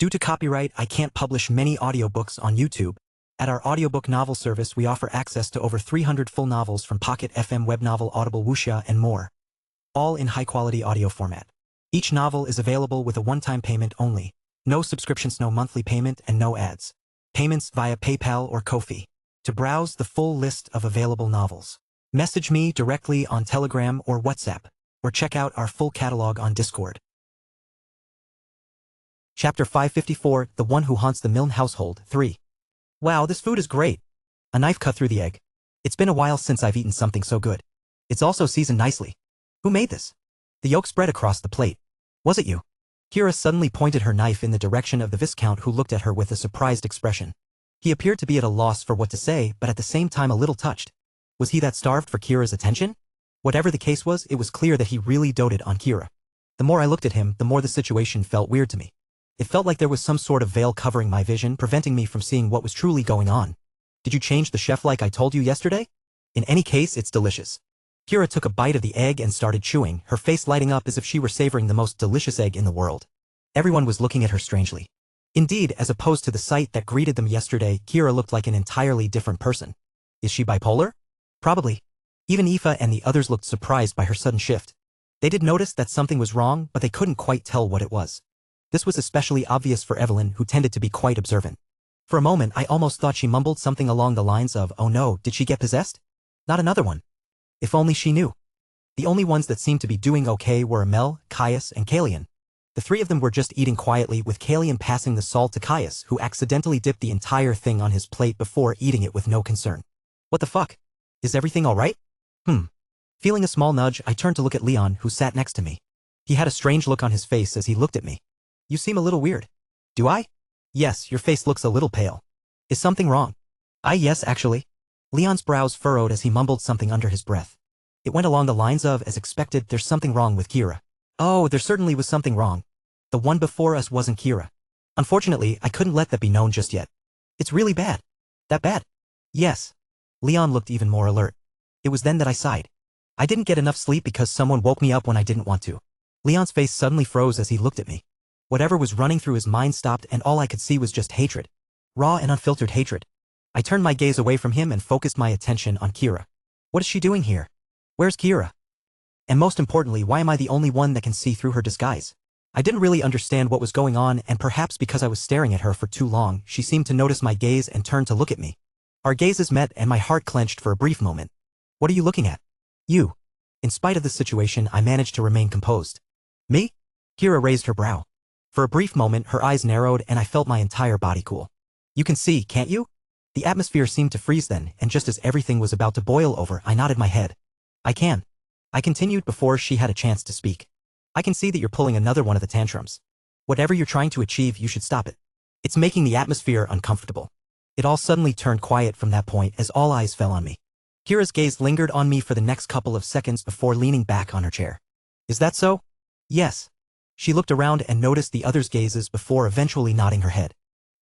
Due to copyright, I can't publish many audiobooks on YouTube. At our audiobook novel service, we offer access to over 300 full novels from Pocket FM, Webnovel, Audible, Wuxia, and more, all in high-quality audio format. Each novel is available with a one-time payment only. No subscriptions, no monthly payment, and no ads. Payments via PayPal or Ko-fi. To browse the full list of available novels, message me directly on Telegram or WhatsApp, or check out our full catalog on Discord. Chapter 554, The One Who Haunts the Milne Household, 3. Wow, this food is great. A knife cut through the egg. It's been a while since I've eaten something so good. It's also seasoned nicely. Who made this? The yolk spread across the plate. Was it you? Kira suddenly pointed her knife in the direction of the Viscount, who looked at her with a surprised expression. He appeared to be at a loss for what to say, but at the same time a little touched. Was he that starved for Kira's attention? Whatever the case was, it was clear that he really doted on Kira. The more I looked at him, the more the situation felt weird to me. It felt like there was some sort of veil covering my vision, preventing me from seeing what was truly going on. Did you change the chef like I told you yesterday? In any case, it's delicious. Kira took a bite of the egg and started chewing, her face lighting up as if she were savoring the most delicious egg in the world. Everyone was looking at her strangely. Indeed, as opposed to the sight that greeted them yesterday, Kira looked like an entirely different person. Is she bipolar? Probably. Even Aoife and the others looked surprised by her sudden shift. They did notice that something was wrong, but they couldn't quite tell what it was. This was especially obvious for Evelyn, who tended to be quite observant. For a moment, I almost thought she mumbled something along the lines of, "Oh no, did she get possessed? Not another one." If only she knew. The only ones that seemed to be doing okay were Amel, Caius, and Kalian. The three of them were just eating quietly, with Kalian passing the salt to Caius, who accidentally dipped the entire thing on his plate before eating it with no concern. What the fuck? Is everything alright? Feeling a small nudge, I turned to look at Leon, who sat next to me. He had a strange look on his face as he looked at me. You seem a little weird. Do I? Yes, your face looks a little pale. Is something wrong? Yes, actually. Leon's brows furrowed as he mumbled something under his breath. It went along the lines of, as expected, there's something wrong with Kira. Oh, there certainly was something wrong. The one before us wasn't Kira. Unfortunately, I couldn't let that be known just yet. It's really bad. That bad? Yes. Leon looked even more alert. It was then that I sighed. I didn't get enough sleep because someone woke me up when I didn't want to. Leon's face suddenly froze as he looked at me. Whatever was running through his mind stopped, and all I could see was just hatred. Raw and unfiltered hatred. I turned my gaze away from him and focused my attention on Kira. What is she doing here? Where's Kira? And most importantly, why am I the only one that can see through her disguise? I didn't really understand what was going on, and perhaps because I was staring at her for too long, she seemed to notice my gaze and turned to look at me. Our gazes met and my heart clenched for a brief moment. What are you looking at? You. In spite of the situation, I managed to remain composed. Me? Kira raised her brow. For a brief moment, her eyes narrowed and I felt my entire body cool. You can see, can't you? The atmosphere seemed to freeze then, and just as everything was about to boil over, I nodded my head. I can. I continued before she had a chance to speak. I can see that you're pulling another one of the tantrums. Whatever you're trying to achieve, you should stop it. It's making the atmosphere uncomfortable. It all suddenly turned quiet from that point as all eyes fell on me. Kira's gaze lingered on me for the next couple of seconds before leaning back on her chair. Is that so? Yes. She looked around and noticed the others' gazes before eventually nodding her head.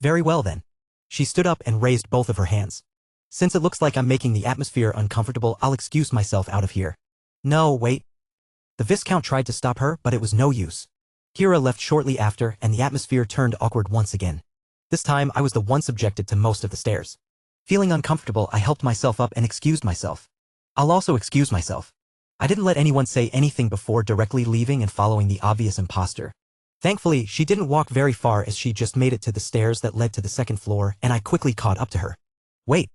Very well then. She stood up and raised both of her hands. Since it looks like I'm making the atmosphere uncomfortable, I'll excuse myself out of here. No, wait. The Viscount tried to stop her, but it was no use. Kira left shortly after, and the atmosphere turned awkward once again. This time, I was the one subjected to most of the stares. Feeling uncomfortable, I helped myself up and excused myself. I'll also excuse myself. I didn't let anyone say anything before directly leaving and following the obvious imposter. Thankfully, she didn't walk very far as she just made it to the stairs that led to the second floor, and I quickly caught up to her. Wait.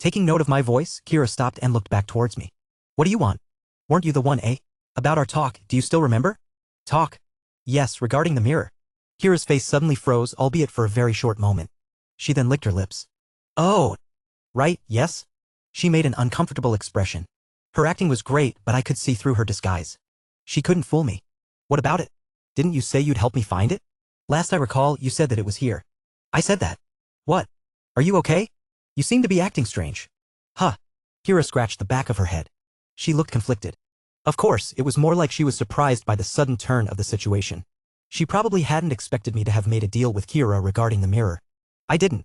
Taking note of my voice, Kira stopped and looked back towards me. What do you want? Weren't you the one, eh? About our talk, do you still remember? Talk? Yes, regarding the mirror. Kira's face suddenly froze, albeit for a very short moment. She then licked her lips. Oh. Right, yes? She made an uncomfortable expression. Her acting was great, but I could see through her disguise. She couldn't fool me. What about it? Didn't you say you'd help me find it? Last I recall, you said that it was here. I said that. What? Are you okay? You seem to be acting strange. Huh. Kira scratched the back of her head. She looked conflicted. Of course, it was more like she was surprised by the sudden turn of the situation. She probably hadn't expected me to have made a deal with Kira regarding the mirror. I didn't.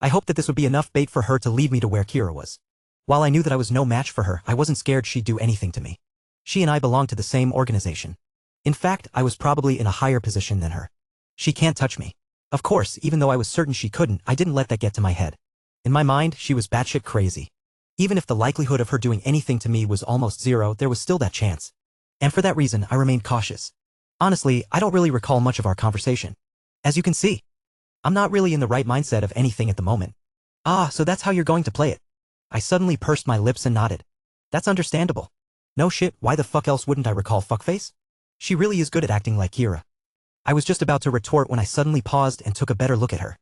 I hoped that this would be enough bait for her to lead me to where Kira was. While I knew that I was no match for her, I wasn't scared she'd do anything to me. She and I belonged to the same organization. In fact, I was probably in a higher position than her. She can't touch me. Of course, even though I was certain she couldn't, I didn't let that get to my head. In my mind, she was batshit crazy. Even if the likelihood of her doing anything to me was almost zero, there was still that chance. And for that reason, I remained cautious. Honestly, I don't really recall much of our conversation. As you can see, I'm not really in the right mindset of anything at the moment. Ah, so that's how you're going to play it. I suddenly pursed my lips and nodded. That's understandable. No shit, why the fuck else wouldn't I recall fuckface? She really is good at acting like Kira. I was just about to retort when I suddenly paused and took a better look at her.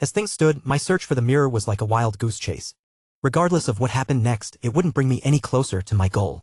As things stood, my search for the mirror was like a wild goose chase. Regardless of what happened next, it wouldn't bring me any closer to my goal.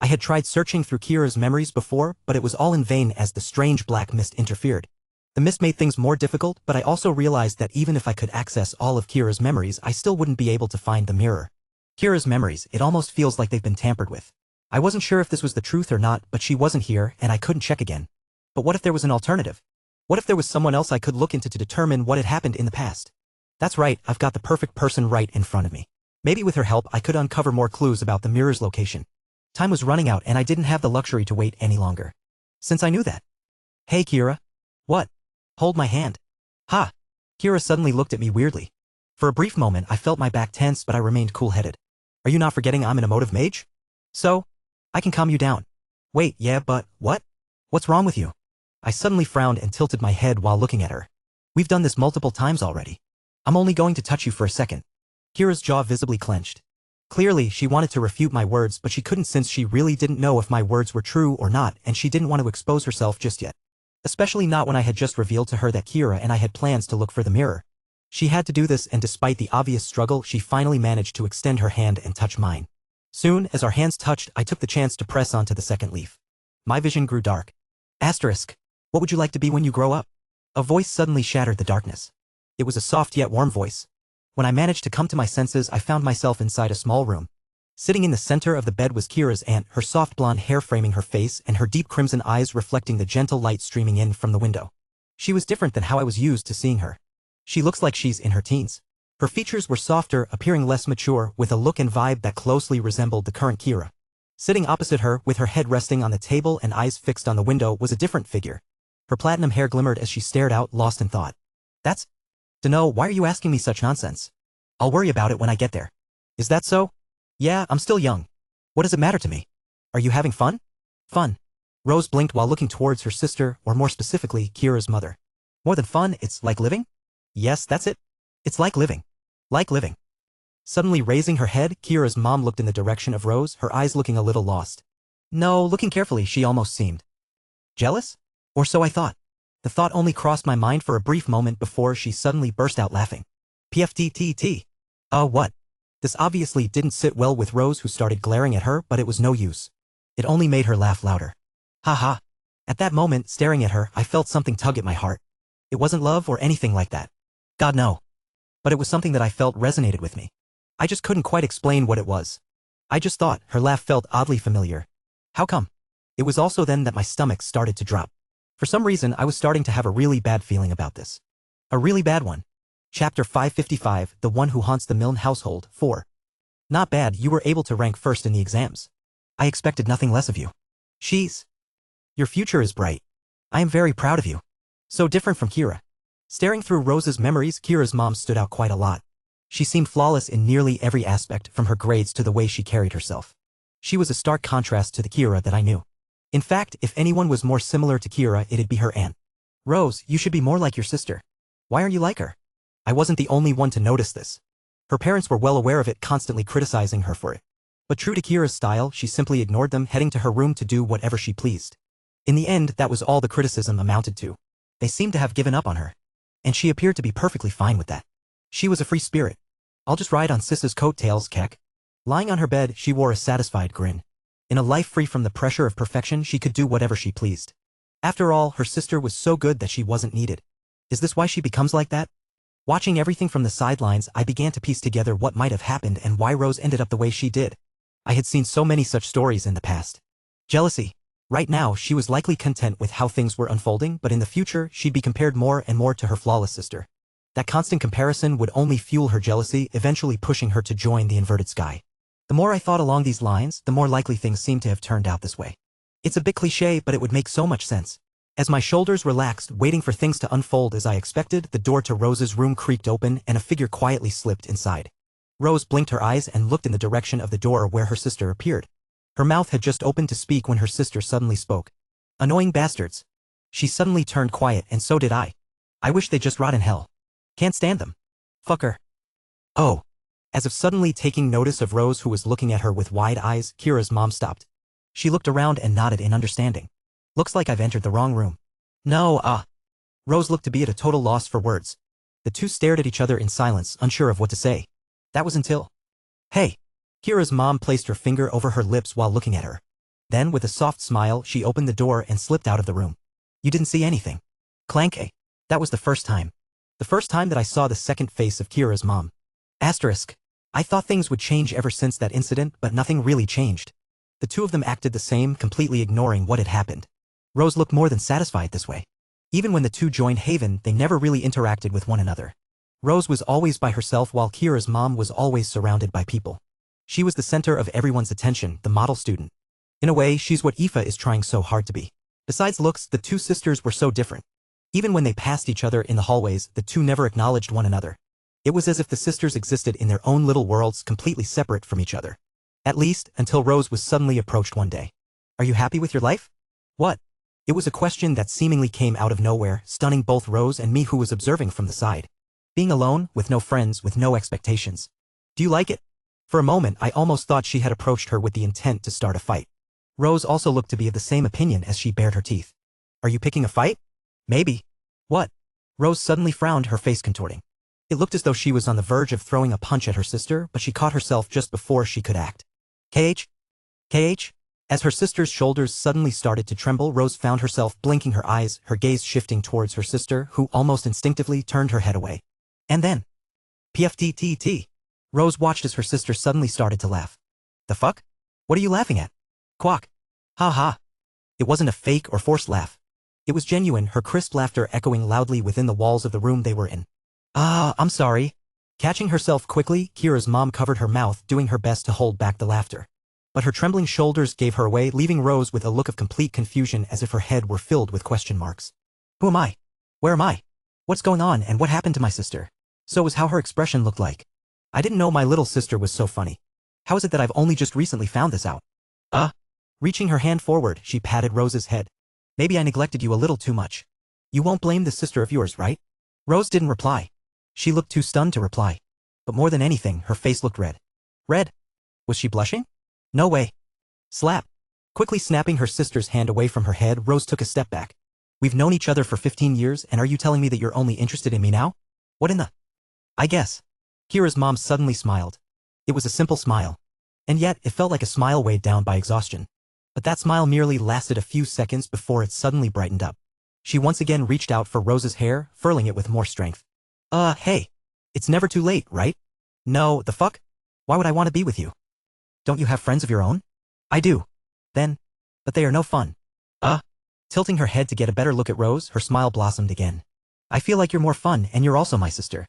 I had tried searching through Kira's memories before, but it was all in vain as the strange black mist interfered. The mist made things more difficult, but I also realized that even if I could access all of Kira's memories, I still wouldn't be able to find the mirror. Kira's memories, it almost feels like they've been tampered with. I wasn't sure if this was the truth or not, but she wasn't here, and I couldn't check again. But what if there was an alternative? What if there was someone else I could look into to determine what had happened in the past? That's right, I've got the perfect person right in front of me. Maybe with her help I could uncover more clues about the mirror's location. Time was running out and I didn't have the luxury to wait any longer. Since I knew that. Hey Kira. What? Hold my hand. Ha! Kira suddenly looked at me weirdly. For a brief moment I felt my back tense, but I remained cool-headed. Are you not forgetting I'm an emotive mage? So? I can calm you down. Wait, yeah, but what? What's wrong with you? I suddenly frowned and tilted my head while looking at her. We've done this multiple times already. I'm only going to touch you for a second. Kira's jaw visibly clenched. Clearly, she wanted to refute my words, but she couldn't since she really didn't know if my words were true or not, and she didn't want to expose herself just yet. Especially not when I had just revealed to her that Kira and I had plans to look for the mirror. She had to do this, and despite the obvious struggle, she finally managed to extend her hand and touch mine. Soon, as our hands touched, I took the chance to press onto the second leaf. My vision grew dark. Asterisk. What would you like to be when you grow up? A voice suddenly shattered the darkness. It was a soft yet warm voice. When I managed to come to my senses, I found myself inside a small room. Sitting in the center of the bed was Kira's aunt, her soft blonde hair framing her face and her deep crimson eyes reflecting the gentle light streaming in from the window. She was different than how I was used to seeing her. She looks like she's in her teens. Her features were softer, appearing less mature, with a look and vibe that closely resembled the current Kira. Sitting opposite her, with her head resting on the table and eyes fixed on the window, was a different figure. Her platinum hair glimmered as she stared out, lost in thought. Dunno, why are you asking me such nonsense? I'll worry about it when I get there. Is that so? Yeah, I'm still young. What does it matter to me? Are you having fun? Fun. Rose blinked while looking towards her sister, or more specifically, Kira's mother. More than fun, it's like living? Yes, that's it. It's like living. Like living. Suddenly raising her head, Kira's mom looked in the direction of Rose, her eyes looking a little lost. No, looking carefully, she almost seemed jealous? Or so I thought. The thought only crossed my mind for a brief moment before she suddenly burst out laughing. PFTTT. What? This obviously didn't sit well with Rose, who started glaring at her, but it was no use. It only made her laugh louder. Ha ha. At that moment, staring at her, I felt something tug at my heart. It wasn't love or anything like that. God no. But it was something that I felt resonated with me. I just couldn't quite explain what it was. I just thought her laugh felt oddly familiar. How come? It was also then that my stomach started to drop. For some reason, I was starting to have a really bad feeling about this. A really bad one. Chapter 555, The One Who Haunts the Milne Household, 4. Not bad, you were able to rank first in the exams. I expected nothing less of you. She's. Your future is bright. I am very proud of you. So different from Kira. Staring through Rose's memories, Kira's mom stood out quite a lot. She seemed flawless in nearly every aspect, from her grades to the way she carried herself. She was a stark contrast to the Kira that I knew. In fact, if anyone was more similar to Kira, it'd be her aunt. Rose, you should be more like your sister. Why aren't you like her? I wasn't the only one to notice this. Her parents were well aware of it, constantly criticizing her for it. But true to Kira's style, she simply ignored them, heading to her room to do whatever she pleased. In the end, that was all the criticism amounted to. They seemed to have given up on her. And she appeared to be perfectly fine with that. She was a free spirit. I'll just ride on Sis's coattails, Keck. Lying on her bed, she wore a satisfied grin. In a life free from the pressure of perfection, she could do whatever she pleased. After all, her sister was so good that she wasn't needed. Is this why she becomes like that? Watching everything from the sidelines, I began to piece together what might have happened and why Rose ended up the way she did. I had seen so many such stories in the past. Jealousy. Right now, she was likely content with how things were unfolding, but in the future, she'd be compared more and more to her flawless sister. That constant comparison would only fuel her jealousy, eventually pushing her to join the inverted sky. The more I thought along these lines, the more likely things seemed to have turned out this way. It's a bit cliché, but it would make so much sense. As my shoulders relaxed, waiting for things to unfold as I expected, the door to Rose's room creaked open and a figure quietly slipped inside. Rose blinked her eyes and looked in the direction of the door where her sister appeared. Her mouth had just opened to speak when her sister suddenly spoke. "Annoying bastards." She suddenly turned quiet, and so did I. "I wish they just rot in hell. Can't stand them. Fucker." "Oh." As if suddenly taking notice of Rose, who was looking at her with wide eyes, Kira's mom stopped. She looked around and nodded in understanding. "Looks like I've entered the wrong room." "No, Rose looked to be at a total loss for words. The two stared at each other in silence, unsure of what to say. That was until... "Hey." Kira's mom placed her finger over her lips while looking at her. Then, with a soft smile, she opened the door and slipped out of the room. "You didn't see anything?" Clank. That was the first time. The first time that I saw the second face of Kira's mom. Asterisk. I thought things would change ever since that incident, but nothing really changed. The two of them acted the same, completely ignoring what had happened. Rose looked more than satisfied this way. Even when the two joined Haven, they never really interacted with one another. Rose was always by herself while Kira's mom was always surrounded by people. She was the center of everyone's attention, the model student. In a way, she's what Aoife is trying so hard to be. Besides looks, the two sisters were so different. Even when they passed each other in the hallways, the two never acknowledged one another. It was as if the sisters existed in their own little worlds, completely separate from each other. At least, until Rose was suddenly approached one day. "Are you happy with your life?" "What?" It was a question that seemingly came out of nowhere, stunning both Rose and me, who was observing from the side. Being alone, with no friends, with no expectations. "Do you like it?" For a moment, I almost thought she had approached her with the intent to start a fight. Rose also looked to be of the same opinion as she bared her teeth. "Are you picking a fight?" "Maybe." "What?" Rose suddenly frowned, her face contorting. It looked as though she was on the verge of throwing a punch at her sister, but she caught herself just before she could act. KH? As her sister's shoulders suddenly started to tremble, Rose found herself blinking her eyes, her gaze shifting towards her sister, who almost instinctively turned her head away. And then... PFTTT. Rose watched as her sister suddenly started to laugh. "The fuck? What are you laughing at?" "Quack. Ha ha." It wasn't a fake or forced laugh. It was genuine, her crisp laughter echoing loudly within the walls of the room they were in. I'm sorry." Catching herself quickly, Kira's mom covered her mouth, doing her best to hold back the laughter. But her trembling shoulders gave her away, leaving Rose with a look of complete confusion, as if her head were filled with question marks. "Who am I? Where am I? What's going on, and what happened to my sister?" So was how her expression looked like. "I didn't know my little sister was so funny. How is it that I've only just recently found this out?" Reaching her hand forward, she patted Rose's head. "Maybe I neglected you a little too much. You won't blame this sister of yours, right?" Rose didn't reply. She looked too stunned to reply. But more than anything, her face looked red. Red? Was she blushing? "No way." Slap. Quickly snapping her sister's hand away from her head, Rose took a step back. "We've known each other for 15 years, and are you telling me that you're only interested in me now? What in the... I guess." Kira's mom suddenly smiled. It was a simple smile. And yet, it felt like a smile weighed down by exhaustion. But that smile merely lasted a few seconds before it suddenly brightened up. She once again reached out for Rose's hair, furling it with more strength. Hey. It's never too late, right?" "No, the fuck? Why would I want to be with you? Don't you have friends of your own?" "I do." "Then? But they are no fun." Tilting her head to get a better look at Rose, her smile blossomed again. "I feel like you're more fun, and you're also my sister.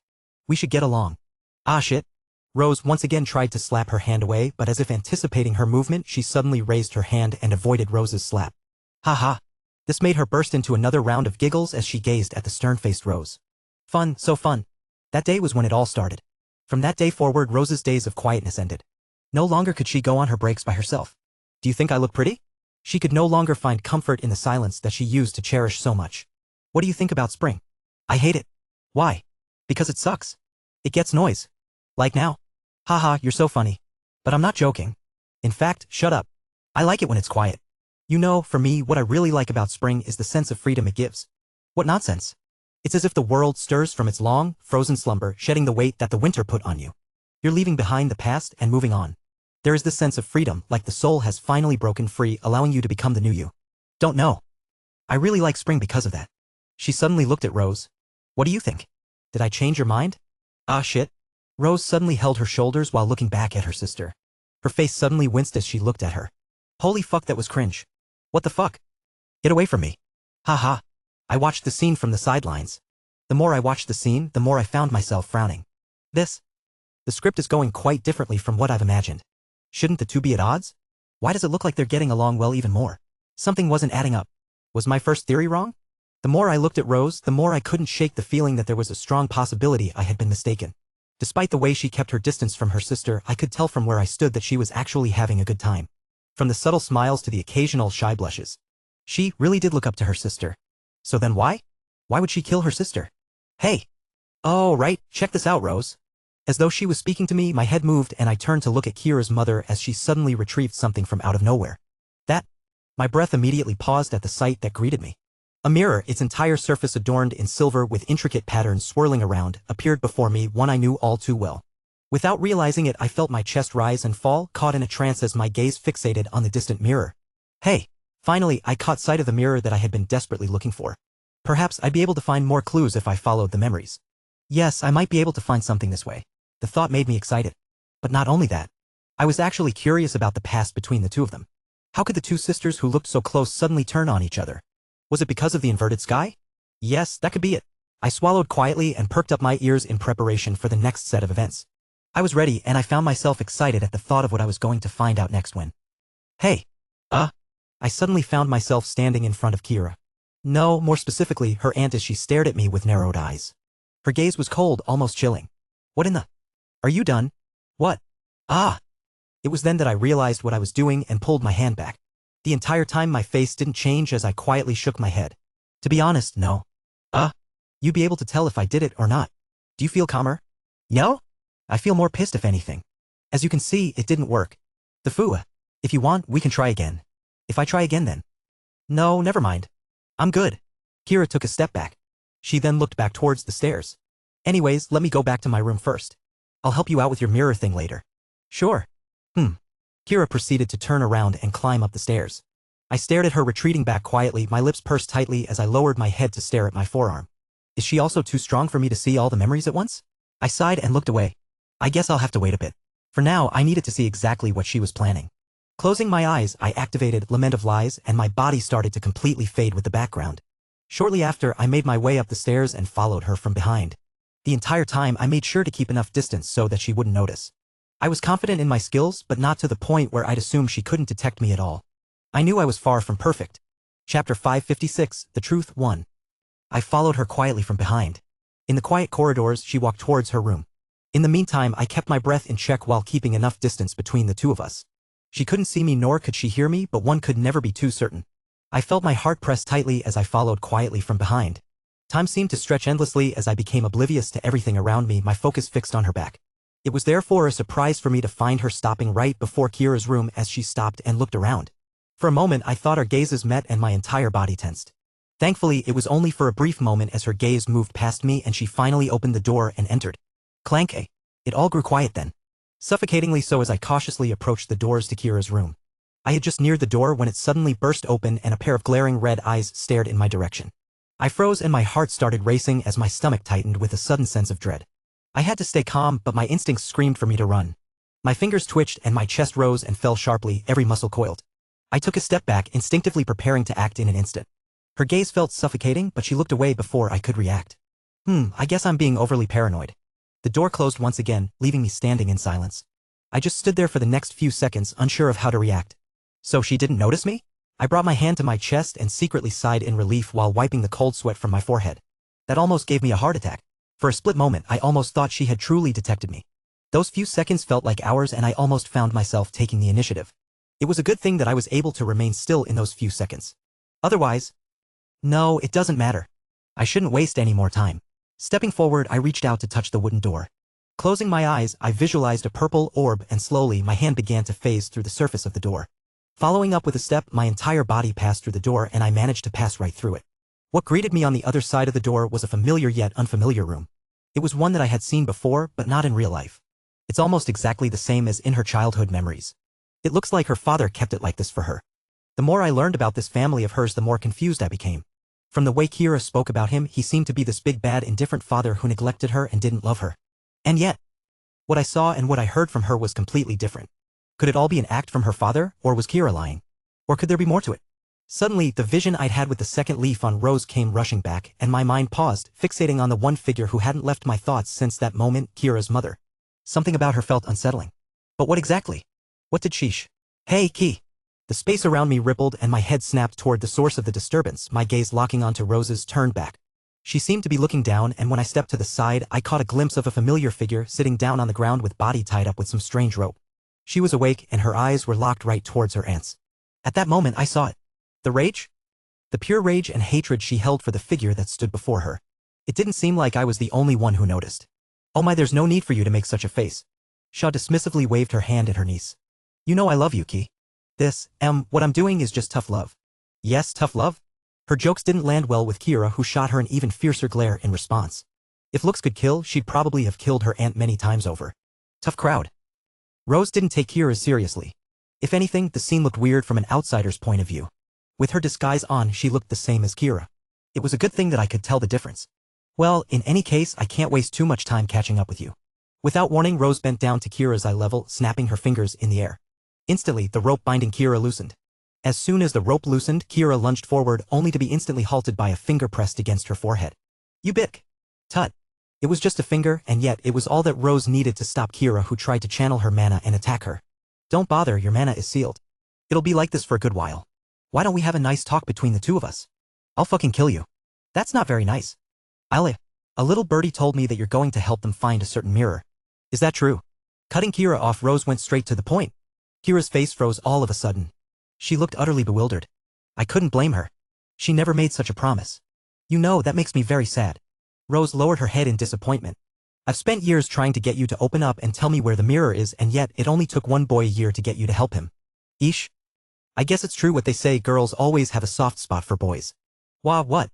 We should get along." "Ah shit." Rose once again tried to slap her hand away, but as if anticipating her movement, she suddenly raised her hand and avoided Rose's slap. "Ha ha." This made her burst into another round of giggles as she gazed at the stern-faced Rose. "Fun, so fun." That day was when it all started. From that day forward, Rose's days of quietness ended. No longer could she go on her breaks by herself. "Do you think I look pretty?" She could no longer find comfort in the silence that she used to cherish so much. "What do you think about spring?" "I hate it." "Why?" "Because it sucks. It gets noise. Like now." "Haha, you're so funny." "But I'm not joking. In fact, shut up. I like it when it's quiet. You know, for me, what I really like about spring is the sense of freedom it gives." "What nonsense." "It's as if the world stirs from its long, frozen slumber, shedding the weight that the winter put on you. You're leaving behind the past and moving on. There is this sense of freedom, like the soul has finally broken free, allowing you to become the new you." "Don't know. I really like spring because of that." She suddenly looked at Rose. "What do you think? Did I change your mind?" "Ah shit." Rose suddenly held her shoulders while looking back at her sister. Her face suddenly winced as she looked at her. "Holy fuck, that was cringe. What the fuck? Get away from me." "Ha ha." I watched the scene from the sidelines. The more I watched the scene, the more I found myself frowning. The script is going quite differently from what I've imagined. Shouldn't the two be at odds? Why does it look like they're getting along well even more? Something wasn't adding up. Was my first theory wrong? The more I looked at Rose, the more I couldn't shake the feeling that there was a strong possibility I had been mistaken. Despite the way she kept her distance from her sister, I could tell from where I stood that she was actually having a good time. From the subtle smiles to the occasional shy blushes. She really did look up to her sister. So then why? Why would she kill her sister? Hey! Oh, right, check this out, Rose. As though she was speaking to me, my head moved and I turned to look at Kira's mother as she suddenly retrieved something from out of nowhere. That? My breath immediately paused at the sight that greeted me. A mirror, its entire surface adorned in silver with intricate patterns swirling around, appeared before me, one I knew all too well. Without realizing it, I felt my chest rise and fall, caught in a trance as my gaze fixated on the distant mirror. Hey! Finally, I caught sight of the mirror that I had been desperately looking for. Perhaps I'd be able to find more clues if I followed the memories. Yes, I might be able to find something this way. The thought made me excited. But not only that. I was actually curious about the past between the two of them. How could the two sisters who looked so close suddenly turn on each other? Was it because of the inverted sky? Yes, that could be it. I swallowed quietly and perked up my ears in preparation for the next set of events. I was ready and I found myself excited at the thought of what I was going to find out next when. Hey! I suddenly found myself standing in front of Kira. No, more specifically, her aunt as she stared at me with narrowed eyes. Her gaze was cold, almost chilling. What in the? Are you done? What? It was then that I realized what I was doing and pulled my hand back. The entire time my face didn't change as I quietly shook my head. To be honest, no. You'd be able to tell if I did it or not. Do you feel calmer? No? I feel more pissed if anything. As you can see, it didn't work. The foo. If you want, we can try again. If I try again then. No, never mind. I'm good. Kira took a step back. She then looked back towards the stairs. Anyways, let me go back to my room first. I'll help you out with your mirror thing later. Sure. Kira proceeded to turn around and climb up the stairs. I stared at her retreating back quietly, my lips pursed tightly as I lowered my head to stare at my forearm. Is she also too strong for me to see all the memories at once? I sighed and looked away. I guess I'll have to wait a bit. For now, I needed to see exactly what she was planning. Closing my eyes, I activated Lament of Lies and my body started to completely fade with the background. Shortly after, I made my way up the stairs and followed her from behind. The entire time, I made sure to keep enough distance so that she wouldn't notice. I was confident in my skills, but not to the point where I'd assume she couldn't detect me at all. I knew I was far from perfect. Chapter 556, The Truth 1. I followed her quietly from behind. In the quiet corridors, she walked towards her room. In the meantime, I kept my breath in check while keeping enough distance between the two of us. She couldn't see me nor could she hear me, but one could never be too certain. I felt my heart press tightly as I followed quietly from behind. Time seemed to stretch endlessly as I became oblivious to everything around me, my focus fixed on her back. It was therefore a surprise for me to find her stopping right before Kira's room as she stopped and looked around. For a moment I thought our gazes met and my entire body tensed. Thankfully, it was only for a brief moment as her gaze moved past me and she finally opened the door and entered. Clank. It all grew quiet then. Suffocatingly so as I cautiously approached the doors to Kira's room. I had just neared the door when it suddenly burst open and a pair of glaring red eyes stared in my direction. I froze and my heart started racing as my stomach tightened with a sudden sense of dread. I had to stay calm, but my instincts screamed for me to run. My fingers twitched and my chest rose and fell sharply, every muscle coiled. I took a step back, instinctively preparing to act in an instant. Her gaze felt suffocating, but she looked away before I could react. I guess I'm being overly paranoid. The door closed once again, leaving me standing in silence. I just stood there for the next few seconds, unsure of how to react. So she didn't notice me? I brought my hand to my chest and secretly sighed in relief while wiping the cold sweat from my forehead. That almost gave me a heart attack. For a split moment, I almost thought she had truly detected me. Those few seconds felt like hours and I almost found myself taking the initiative. It was a good thing that I was able to remain still in those few seconds. Otherwise... No, it doesn't matter. I shouldn't waste any more time. Stepping forward, I reached out to touch the wooden door. Closing my eyes, I visualized a purple orb and slowly my hand began to phase through the surface of the door. Following up with a step, my entire body passed through the door and I managed to pass right through it. What greeted me on the other side of the door was a familiar yet unfamiliar room. It was one that I had seen before, but not in real life. It's almost exactly the same as in her childhood memories. It looks like her father kept it like this for her. The more I learned about this family of hers, the more confused I became. From the way Kira spoke about him, he seemed to be this big bad indifferent father who neglected her and didn't love her. And yet, what I saw and what I heard from her was completely different. Could it all be an act from her father, or was Kira lying? Or could there be more to it? Suddenly, the vision I'd had with the second leaf on Rose came rushing back, and my mind paused, fixating on the one figure who hadn't left my thoughts since that moment, Kira's mother. Something about her felt unsettling. But what exactly? What did she Hey, Key. The space around me rippled and my head snapped toward the source of the disturbance, my gaze locking onto Rose's turned back. She seemed to be looking down, and when I stepped to the side, I caught a glimpse of a familiar figure sitting down on the ground with body tied up with some strange rope. She was awake, and her eyes were locked right towards her aunt's. At that moment I saw it. The rage? The pure rage and hatred she held for the figure that stood before her. It didn't seem like I was the only one who noticed. "Oh my, there's no need for you to make such a face." Shaw dismissively waved her hand at her niece. "You know I love you, Key. What I'm doing is just tough love." "Yes, tough love?" Her jokes didn't land well with Kira, who shot her an even fiercer glare in response. If looks could kill, she'd probably have killed her aunt many times over. Tough crowd. Rose didn't take Kira's seriously. If anything, the scene looked weird from an outsider's point of view. With her disguise on, she looked the same as Kira. It was a good thing that I could tell the difference. "Well, in any case, I can't waste too much time catching up with you." Without warning, Rose bent down to Kira's eye level, snapping her fingers in the air. Instantly, the rope binding Kira loosened. As soon as the rope loosened, Kira lunged forward, only to be instantly halted by a finger pressed against her forehead. "You bitch." "Tut." It was just a finger, and yet it was all that Rose needed to stop Kira, who tried to channel her mana and attack her. "Don't bother, your mana is sealed. It'll be like this for a good while. Why don't we have a nice talk between the two of us? I'll fucking kill you." "That's not very nice." A little birdie told me that you're going to help them find a certain mirror." "Is that true?" Cutting Kira off, Rose went straight to the point. Kira's face froze all of a sudden. She looked utterly bewildered. I couldn't blame her. She never made such a promise. "You know, that makes me very sad." Rose lowered her head in disappointment. "I've spent years trying to get you to open up and tell me where the mirror is, and yet it only took one boy a year to get you to help him." "Eesh. I guess it's true what they say, girls always have a soft spot for boys." "Wah, what?"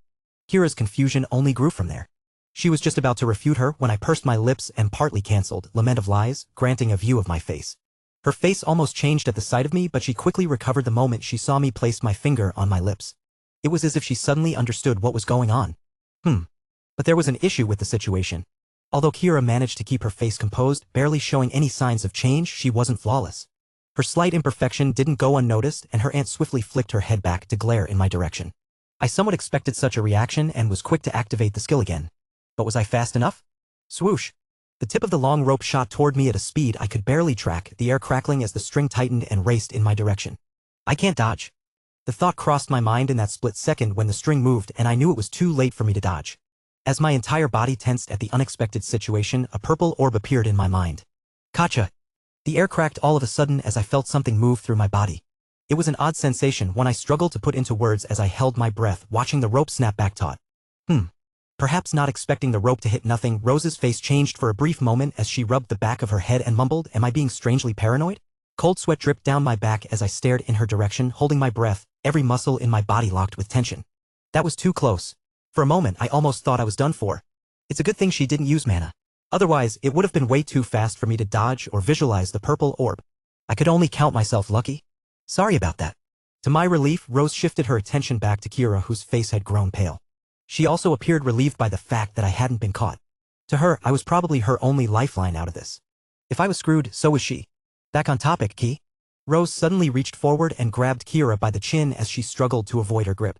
Kira's confusion only grew from there. She was just about to refute her when I pursed my lips and partly cancelled Lament of Lies, granting a view of my face. Her face almost changed at the sight of me, but she quickly recovered the moment she saw me place my finger on my lips. It was as if she suddenly understood what was going on. But there was an issue with the situation. Although Kira managed to keep her face composed, barely showing any signs of change, she wasn't flawless. Her slight imperfection didn't go unnoticed, and her aunt swiftly flicked her head back to glare in my direction. I somewhat expected such a reaction and was quick to activate the skill again. But was I fast enough? Swoosh. The tip of the long rope shot toward me at a speed I could barely track, the air crackling as the string tightened and raced in my direction. I can't dodge. The thought crossed my mind in that split second when the string moved, and I knew it was too late for me to dodge. As my entire body tensed at the unexpected situation, a purple orb appeared in my mind. Gotcha. The air cracked all of a sudden as I felt something move through my body. It was an odd sensation, one I struggled to put into words as I held my breath, watching the rope snap back taut. Perhaps not expecting the rope to hit nothing, Rose's face changed for a brief moment as she rubbed the back of her head and mumbled, "Am I being strangely paranoid?" Cold sweat dripped down my back as I stared in her direction, holding my breath, every muscle in my body locked with tension. That was too close. For a moment, I almost thought I was done for. It's a good thing she didn't use mana. Otherwise, it would have been way too fast for me to dodge or visualize the purple orb. I could only count myself lucky. Sorry about that. To my relief, Rose shifted her attention back to Kira, whose face had grown pale. She also appeared relieved by the fact that I hadn't been caught. To her, I was probably her only lifeline out of this. If I was screwed, so was she. Back on topic, Key. Rose suddenly reached forward and grabbed Kira by the chin as she struggled to avoid her grip.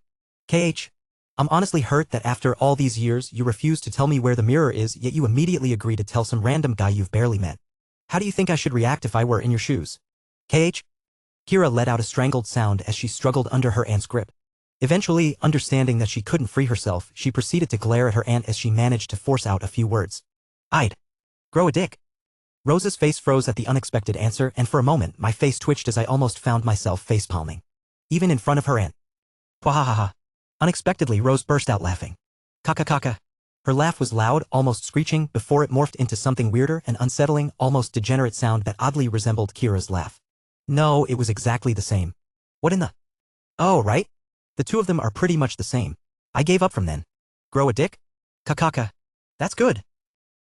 I'm honestly hurt that after all these years you refused to tell me where the mirror is, yet you immediately agree to tell some random guy you've barely met. How do you think I should react if I were in your shoes? Kira let out a strangled sound as she struggled under her aunt's grip. Eventually, understanding that she couldn't free herself, she proceeded to glare at her aunt as she managed to force out a few words. "I'd grow a dick." Rose's face froze at the unexpected answer, and for a moment my face twitched as I almost found myself facepalming. Even in front of her aunt. Wahahaha. Unexpectedly, Rose burst out laughing. Kaka. Her laugh was loud, almost screeching, before it morphed into something weirder, an unsettling, almost degenerate sound that oddly resembled Kira's laugh. No, it was exactly the same. What in the... Oh, right? The two of them are pretty much the same. I gave up from then. Grow a dick? Kaka. That's good.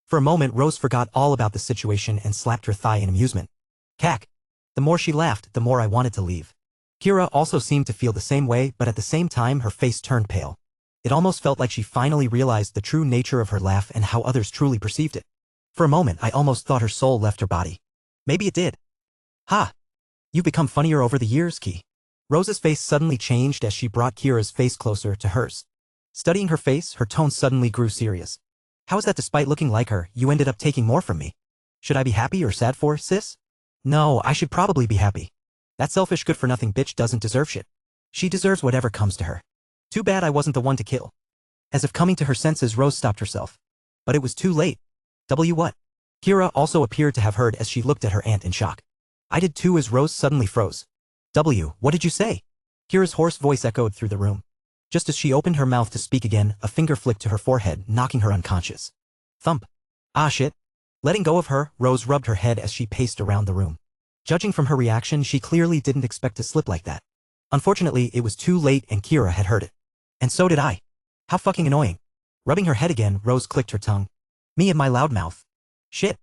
For a moment, Rose forgot all about the situation and slapped her thigh in amusement. Cack. The more she laughed, the more I wanted to leave. Kira also seemed to feel the same way, but at the same time her face turned pale. It almost felt like she finally realized the true nature of her laugh and how others truly perceived it. For a moment, I almost thought her soul left her body. Maybe it did. Ha! You've become funnier over the years, Key. Rose's face suddenly changed as she brought Kira's face closer to hers. Studying her face, her tone suddenly grew serious. How is that despite looking like her, you ended up taking more from me? Should I be happy or sad for, sis? No, I should probably be happy. That selfish good-for-nothing bitch doesn't deserve shit. She deserves whatever comes to her. Too bad I wasn't the one to kill. As if coming to her senses, Rose stopped herself. But it was too late. What? Kira also appeared to have heard as she looked at her aunt in shock. I did too as Rose suddenly froze. What did you say? Kira's hoarse voice echoed through the room. Just as she opened her mouth to speak again, a finger flicked to her forehead, knocking her unconscious. Thump. Ah shit. Letting go of her, Rose rubbed her head as she paced around the room. Judging from her reaction, she clearly didn't expect to slip like that. Unfortunately, it was too late and Kira had heard it. And so did I. How fucking annoying. Rubbing her head again, Rose clicked her tongue. Me and my loud mouth. Shit.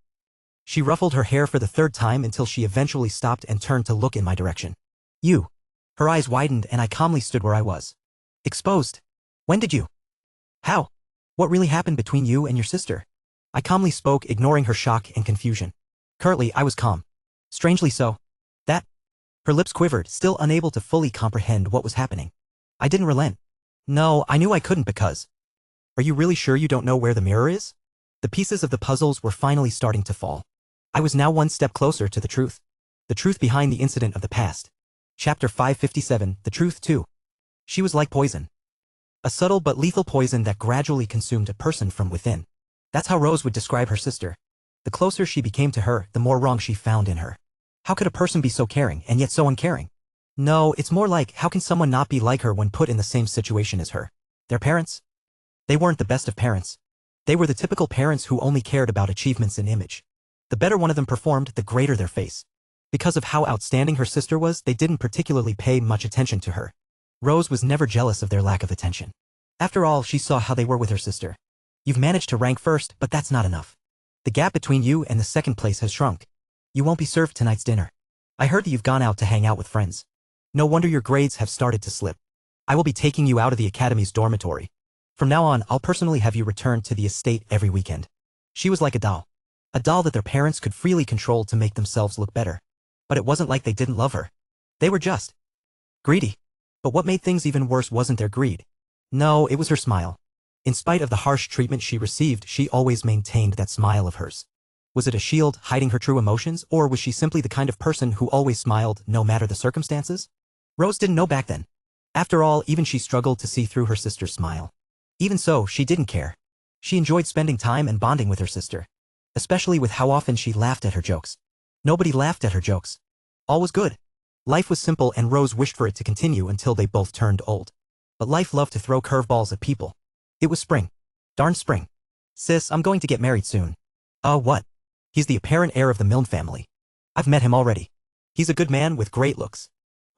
She ruffled her hair for the third time until she eventually stopped and turned to look in my direction. You. Her eyes widened and I calmly stood where I was. Exposed. When did you? How? What really happened between you and your sister? I calmly spoke, ignoring her shock and confusion. Currently, I was calm. Strangely so. That. Her lips quivered, still unable to fully comprehend what was happening. I didn't relent. No, I knew I couldn't because. Are you really sure you don't know where the mirror is? The pieces of the puzzles were finally starting to fall. I was now one step closer to the truth. The truth behind the incident of the past. Chapter 557, The Truth Too. She was like poison. A subtle but lethal poison that gradually consumed a person from within. That's how Rose would describe her sister. The closer she became to her, the more wrong she found in her. How could a person be so caring and yet so uncaring? No, it's more like, how can someone not be like her when put in the same situation as her? Their parents? They weren't the best of parents. They were the typical parents who only cared about achievements and image. The better one of them performed, the greater their face. Because of how outstanding her sister was, they didn't particularly pay much attention to her. Rose was never jealous of their lack of attention. After all, she saw how they were with her sister. You've managed to rank first, but that's not enough. The gap between you and the second place has shrunk. You won't be served tonight's dinner. I heard that you've gone out to hang out with friends. No wonder your grades have started to slip. I will be taking you out of the academy's dormitory. From now on, I'll personally have you return to the estate every weekend. She was like a doll. A doll that their parents could freely control to make themselves look better. But it wasn't like they didn't love her. They were just greedy. But what made things even worse wasn't their greed. No, it was her smile. In spite of the harsh treatment she received, she always maintained that smile of hers. Was it a shield hiding her true emotions, or was she simply the kind of person who always smiled no matter the circumstances? Rose didn't know back then. After all, even she struggled to see through her sister's smile. Even so, she didn't care. She enjoyed spending time and bonding with her sister. Especially with how often she laughed at her jokes. Nobody laughed at her jokes. All was good. Life was simple and Rose wished for it to continue until they both turned old. But life loved to throw curveballs at people. It was spring. Darn spring. Sis, I'm going to get married soon. What? He's the apparent heir of the Milne family. I've met him already. He's a good man with great looks.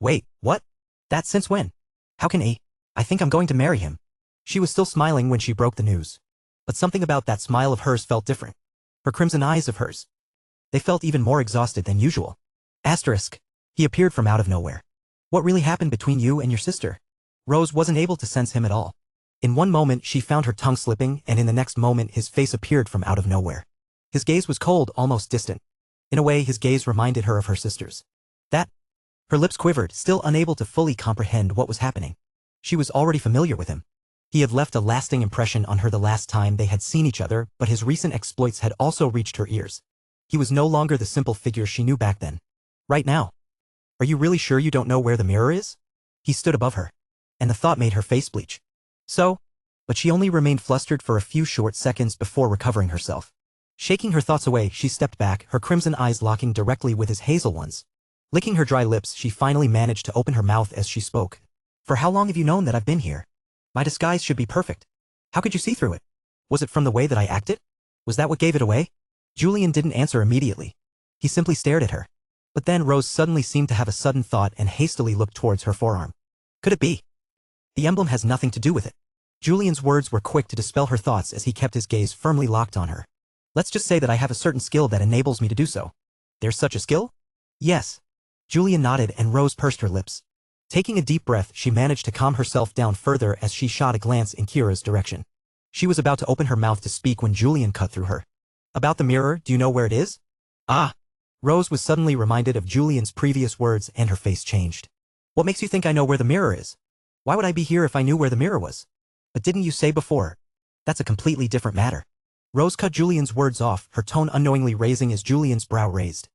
Wait, what? That since when? How can I think I'm going to marry him. She was still smiling when she broke the news. But something about that smile of hers felt different. Her crimson eyes of hers. They felt even more exhausted than usual. Asterisk. He appeared from out of nowhere. What really happened between you and your sister? Rose wasn't able to sense him at all. In one moment she found her tongue slipping, and in the next moment his face appeared from out of nowhere. His gaze was cold, almost distant. In a way, his gaze reminded her of her sister's. That? Her lips quivered, still unable to fully comprehend what was happening. She was already familiar with him. He had left a lasting impression on her the last time they had seen each other, but his recent exploits had also reached her ears. He was no longer the simple figure she knew back then. Right now. Are you really sure you don't know where the mirror is? He stood above her. And the thought made her face bleach. So? But she only remained flustered for a few short seconds before recovering herself. Shaking her thoughts away, she stepped back, her crimson eyes locking directly with his hazel ones. Licking her dry lips, she finally managed to open her mouth as she spoke. For how long have you known that I've been here? My disguise should be perfect. How could you see through it? Was it from the way that I acted? Was that what gave it away? Julian didn't answer immediately. He simply stared at her. But then Rose suddenly seemed to have a sudden thought and hastily looked towards her forearm. Could it be? The emblem has nothing to do with it. Julian's words were quick to dispel her thoughts as he kept his gaze firmly locked on her. Let's just say that I have a certain skill that enables me to do so. There's such a skill? Yes. Julian nodded and Rose pursed her lips. Taking a deep breath, she managed to calm herself down further as she shot a glance in Kira's direction. She was about to open her mouth to speak when Julian cut through her. About the mirror, do you know where it is? Ah. Rose was suddenly reminded of Julian's previous words and her face changed. What makes you think I know where the mirror is? Why would I be here if I knew where the mirror was? But didn't you say before? That's a completely different matter. Rose cut Julian's words off, her tone unknowingly raising as Julian's brow raised.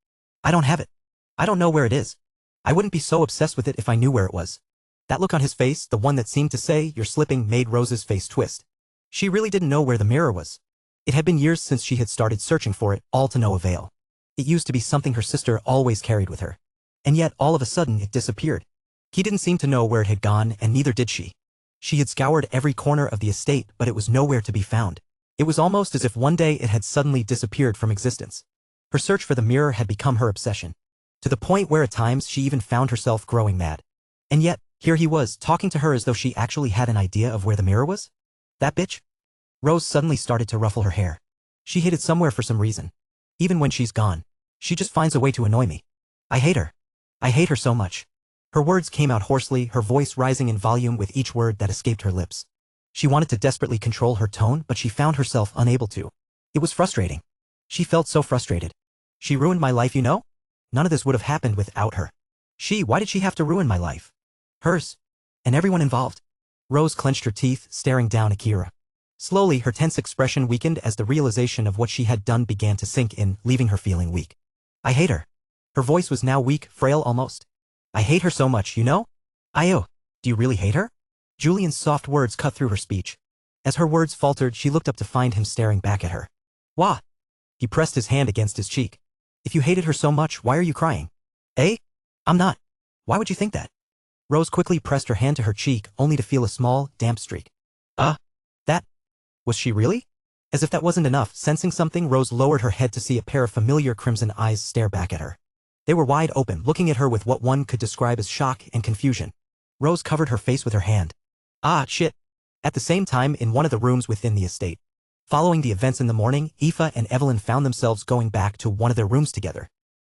I don't have it. I don't know where it is. I wouldn't be so obsessed with it if I knew where it was. That look on his face, the one that seemed to say, "You're slipping," made Rose's face twist. She really didn't know where the mirror was. It had been years since she had started searching for it, all to no avail. It used to be something her sister always carried with her. And yet, all of a sudden, it disappeared. He didn't seem to know where it had gone, and neither did she. She had scoured every corner of the estate, but it was nowhere to be found. It was almost as if one day it had suddenly disappeared from existence. Her search for the mirror had become her obsession, to the point where at times she even found herself growing mad. And yet, here he was, talking to her as though she actually had an idea of where the mirror was? That bitch? Rose suddenly started to ruffle her hair. She hid it somewhere for some reason. Even when she's gone, she just finds a way to annoy me. I hate her. I hate her so much. Her words came out hoarsely, her voice rising in volume with each word that escaped her lips. She wanted to desperately control her tone, but she found herself unable to. It was frustrating. She felt so frustrated. She ruined my life, you know? None of this would have happened without her. Why did she have to ruin my life? Hers. And everyone involved. Rose clenched her teeth, staring down at Kira. Slowly, her tense expression weakened as the realization of what she had done began to sink in, leaving her feeling weak. I hate her. Her voice was now weak, frail almost. I hate her so much, you know? Do you really hate her? Julian's soft words cut through her speech. As her words faltered, she looked up to find him staring back at her. Wah! He pressed his hand against his cheek. If you hated her so much, why are you crying? I'm not. Why would you think that? Rose quickly pressed her hand to her cheek, only to feel a small, damp streak. That? Was she really? As if that wasn't enough, sensing something, Rose lowered her head to see a pair of familiar crimson eyes stare back at her. They were wide open, looking at her with what one could describe as shock and confusion. Rose covered her face with her hand. Shit. At the same time, in one of the rooms within the estate. Following the events in the morning, Aoife and Evelyn found themselves going back to one of their rooms together.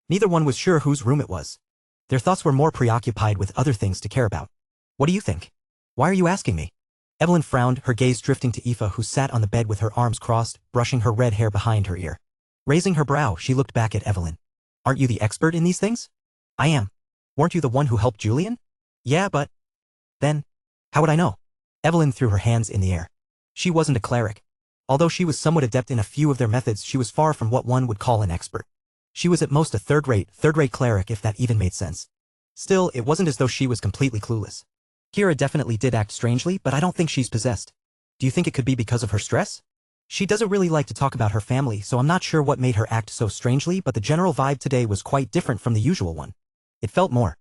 Neither one was sure whose room it was. Their thoughts were more preoccupied with other things to care about. What do you think? Why are you asking me? Evelyn frowned, her gaze drifting to Aoife, who sat on the bed with her arms crossed, brushing her red hair behind her ear. Raising her brow, she looked back at Evelyn. Aren't you the expert in these things? I am. Weren't you the one who helped Julian? Yeah, but... Then, how would I know? Evelyn threw her hands in the air. She wasn't a cleric. Although she was somewhat adept in a few of their methods, she was far from what one would call an expert. She was at most a third-rate cleric, if that even made sense. Still, it wasn't as though she was completely clueless. Kira definitely did act strangely, but I don't think she's possessed. Do you think it could be because of her stress? She doesn't really like to talk about her family, so I'm not sure what made her act so strangely, but the general vibe today was quite different from the usual one. It felt more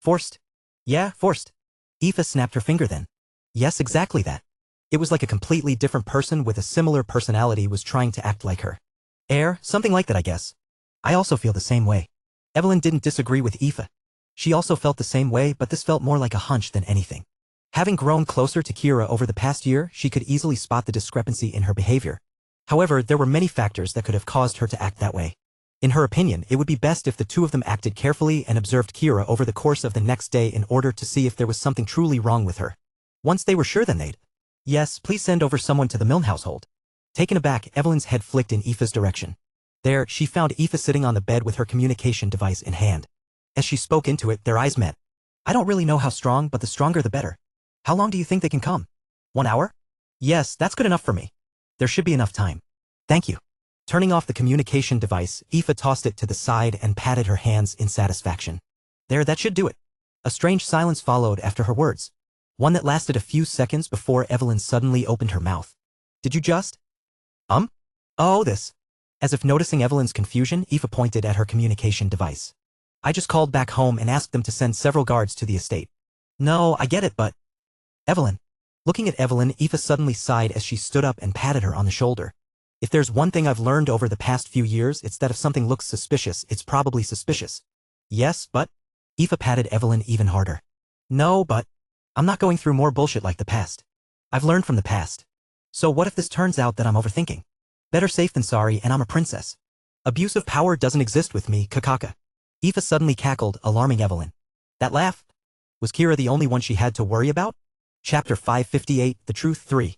forced. Yeah, forced. Aoife snapped her finger then. Yes, exactly that. It was like a completely different person with a similar personality was trying to act like her. Something like that, I guess. I also feel the same way. Evelyn didn't disagree with Aoife. She also felt the same way, but this felt more like a hunch than anything. Having grown closer to Kira over the past year, she could easily spot the discrepancy in her behavior. However, there were many factors that could have caused her to act that way. In her opinion, it would be best if the two of them acted carefully and observed Kira over the course of the next day in order to see if there was something truly wrong with her. Once they were sure, then they'd... Yes, please send over someone to the Milne household. Taken aback, Evelyn's head flicked in Aoife's direction. There, she found Aoife sitting on the bed with her communication device in hand. As she spoke into it, their eyes met. I don't really know how strong, but the stronger the better. How long do you think they can come? 1 hour? Yes, that's good enough for me. There should be enough time. Thank you. Turning off the communication device, Aoife tossed it to the side and patted her hands in satisfaction. There, that should do it. A strange silence followed after her words. One that lasted a few seconds before Evelyn suddenly opened her mouth. Did you just? Oh, this. As if noticing Evelyn's confusion, Aoife pointed at her communication device. I just called back home and asked them to send several guards to the estate. No, I get it, but... Evelyn. Looking at Evelyn, Aoife suddenly sighed as she stood up and patted her on the shoulder. If there's one thing I've learned over the past few years, it's that if something looks suspicious, it's probably suspicious. Yes, but... Aoife patted Evelyn even harder. No, but... I'm not going through more bullshit like the past. I've learned from the past. So what if this turns out that I'm overthinking? Better safe than sorry, and I'm a princess. Abuse of power doesn't exist with me, kakaka. Aoife suddenly cackled, alarming Evelyn. That laugh? Was Kira the only one she had to worry about? Chapter 558, The Truth 3.